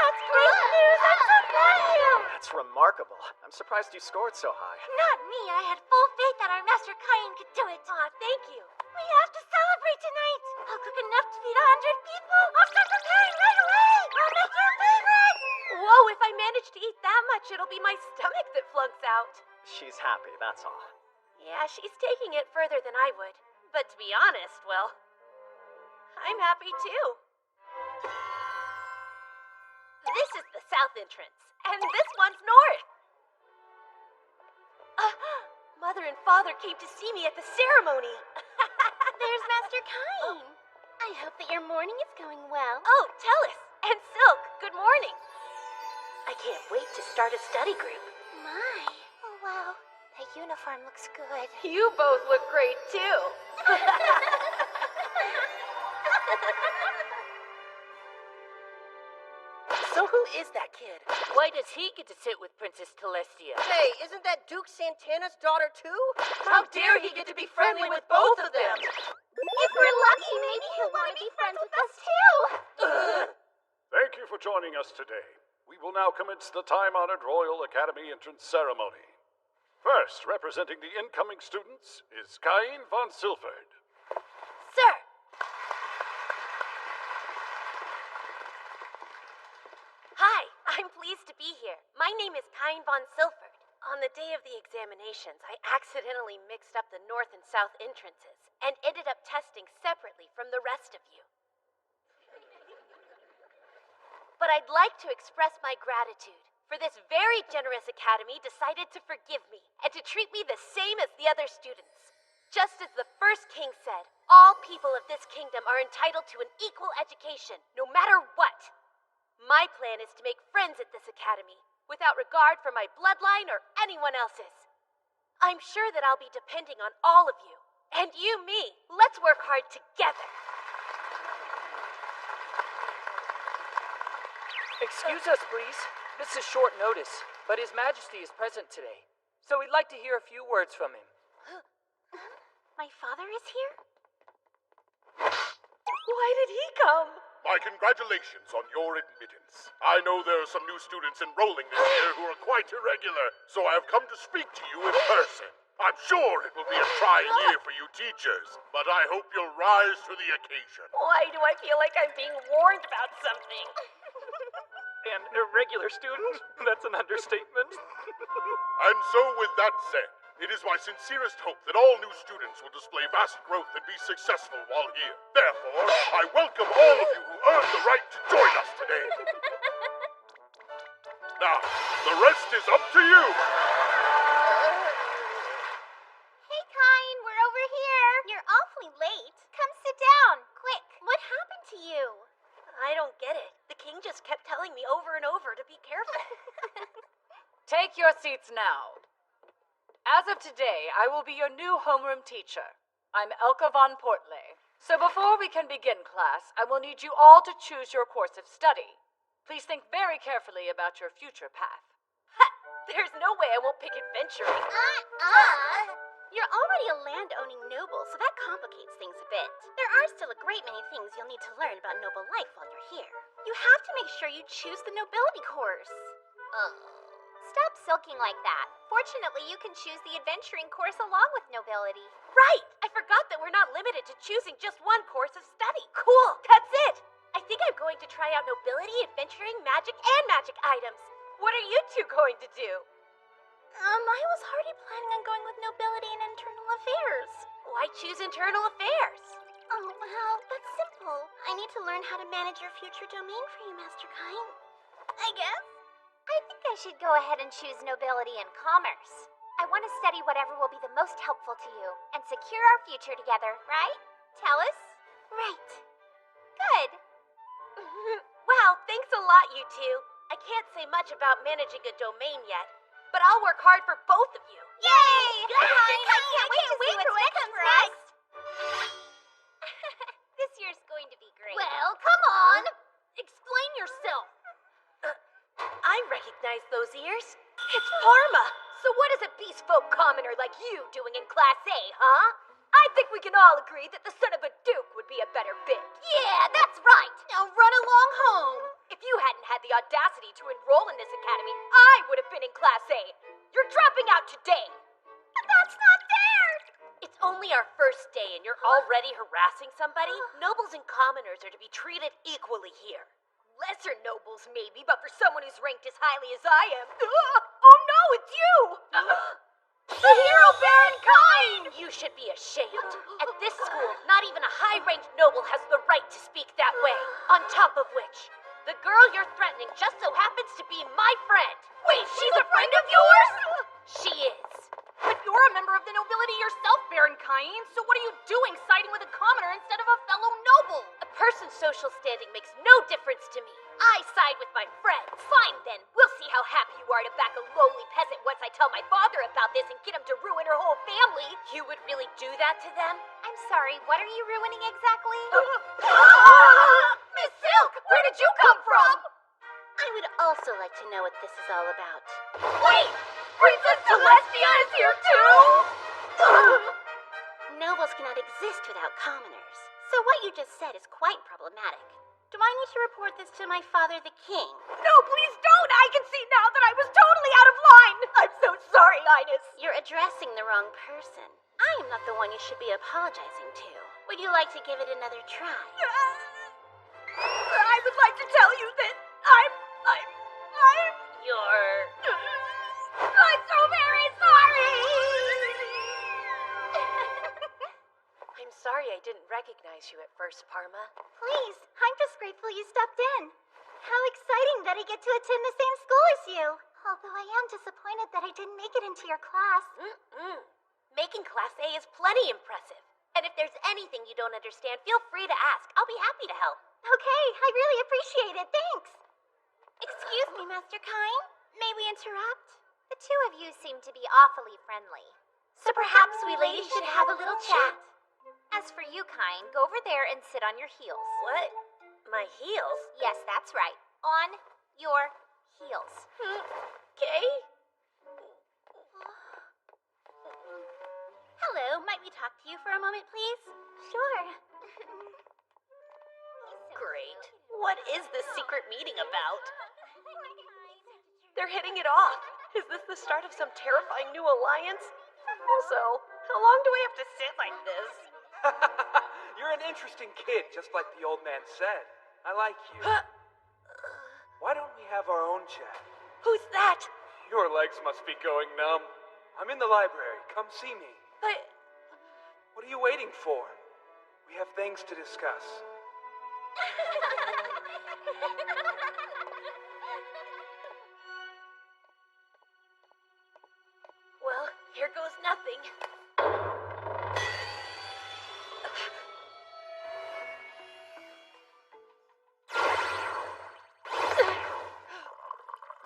That's great news! I'm so proud of you! That's remarkable. I'm surprised you scored so high. Not me. I had full faith that our Master Kain could do it. Aw, thank you. We have to celebrate tonight. I'll cook enough to feed 100 people. I'll start preparing right away. I'll make your favorite. Whoa, if I manage to eat that much, it'll be my stomach that flunks out. She's happy, that's all. Yeah, she's taking it further than I would. But to be honest, well, I'm happy too. This is the south entrance, and this one's north. Mother and Father came to see me at the ceremony. There's Master Kain. I hope that your morning is going well. Oh, Tellus and Silk, good morning. I can't wait to start a study group. My. Oh, wow. That uniform looks good. You both look great, too. So who is that kid? Why does he get to sit with Princess Celestia? Hey, isn't that Duke Santana's daughter too? How dare he get to be friendly with both of them? If we're lucky, maybe he'll want to be friends with us, too. Thank you for joining us today. We will now commence the time-honored Royal Academy entrance ceremony. First, representing the incoming students, is Kain von Silford. Sir! Hi, I'm pleased to be here. My name is Kain von Silford. On the day of the examinations, I accidentally mixed up the north and south entrances and ended up testing separately from the rest of you. But I'd like to express my gratitude, for this very generous academy decided to forgive me and to treat me the same as the other students. Just as the first king said, all people of this kingdom are entitled to an equal education, no matter what. My plan is to make friends at this academy, without regard for my bloodline or anyone else's. I'm sure that I'll be depending on all of you, and you me. Let's work hard together. Excuse us, please. This is short notice, but His Majesty is present today, so we'd like to hear a few words from him. My father is here? Why did he come? My congratulations on your admittance. I know there are some new students enrolling this year who are quite irregular, so I have come to speak to you in person. I'm sure it will be a trying year for you teachers, but I hope you'll rise to the occasion. Why do I feel like I'm being warned about something? An irregular student? That's an understatement. And so, with that said, it is my sincerest hope that all new students will display vast growth and be successful while here. Therefore, I welcome all of you who earned the right to join us today. Now, the rest is up to you. Hey, Kain, we're over here. You're awfully late. Come sit down, quick. What happened to you? I don't get it. The king just kept telling me over and over to be careful. Take your seats now. As of today, I will be your new homeroom teacher. I'm Elka von Portley. So before we can begin class, I will need you all to choose your course of study. Please think very carefully about your future path. There's no way I won't pick adventuring. You're already a land-owning noble, so that complicates things a bit. There are still a great many things you'll need to learn about noble life while you're here. You have to make sure you choose the nobility course. Stop sulking like that. Fortunately, you can choose the adventuring course along with nobility. Right! I forgot that we're not limited to choosing just one course of study. Cool! That's it! I think I'm going to try out nobility, adventuring, magic, and magic items. What are you two going to do? I was already planning on going with nobility and internal affairs. Why choose internal affairs? Oh, well, that's simple. I need to learn how to manage your future domain for you, Master Kain. I guess. I think I should go ahead and choose nobility and commerce. I want to study whatever will be the most helpful to you and secure our future together, right? Tellus? Right. Good. Wow, thanks a lot, you two. I can't say much about managing a domain yet, but I'll work hard for both of you. Yay! I can't wait to see what's next for us. This year's going to be great. Well, come on. Explain yourself. I recognize those ears. It's Parma. So what is a beast folk commoner like you doing in Class A, huh? I think we can all agree that the son of a duke would be a better fit. Yeah, that's right. Now run along home. If you hadn't had the audacity to enroll in this academy, I would have been in Class A. You're dropping out today. But that's not fair. It's only our first day and you're already harassing somebody? Nobles and commoners are to be treated equally here. Lesser nobles, maybe, but for someone who's ranked as highly as I am... Oh no, it's you! The hero Baron Kine! You should be ashamed. At this school, not even a high-ranked noble has the right to speak that way. On top of which, the girl you're threatening just so happens to be my friend. Wait, she's a friend of yours? She is. But you're a member of the nobility yourself, Baron Kine, so what are you doing siding with a commoner instead of a fellow noble? A person's social standing makes no difference to me. I side with my friends. Fine then, we'll see how happy you are to back a lowly peasant once I tell my father about this and get him to ruin her whole family. You would really do that to them? I'm sorry, what are you ruining exactly? Miss Silk, where did you come from? I would also like to know what this is all about. Wait! Princess Celestia is here too? Nobles cannot exist without commoners. So what you just said is quite problematic. Do I need to report this to my father, the king? No, please don't! I can see now that I was totally out of line! I'm so sorry, Highness! You're addressing the wrong person. I am not the one you should be apologizing to. Would you like to give it another try? I would like to tell you that I'm so very sorry! I'm sorry I didn't recognize you at first, Parma. Please, I'm just grateful you stopped in. How exciting that I get to attend the same school as you. Although I am disappointed that I didn't make it into your class. Making Class A is plenty impressive. And if there's anything you don't understand, feel free to ask. I'll be happy to help. Okay, I really appreciate it. Thanks. Excuse me, Master Kine. May we interrupt? The two of you seem to be awfully friendly. So perhaps we ladies should have a little chat. As for you, Kine, go over there and sit on your heels. What? My heels? Yes, that's right. On your heels. Okay. Hello, might we talk to you for a moment, please? Sure. Great. What is this secret meeting about? They're hitting it off. Is this the start of some terrifying new alliance? Also, how long do I have to sit like this? You're an interesting kid, just like the old man said. I like you. Why don't we have our own chat? Who's that? Your legs must be going numb. I'm in the library. Come see me. But... What are you waiting for? We have things to discuss. Well, here goes nothing.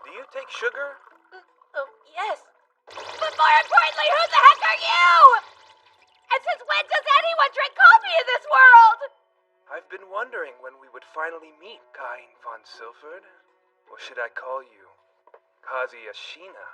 Do you take sugar? Yes. But more importantly, who the heck are you? And since when does anyone drink coffee in this world? I've been wondering when we would finally meet, Kine von Silford. Or should I call you Kazuya Shina?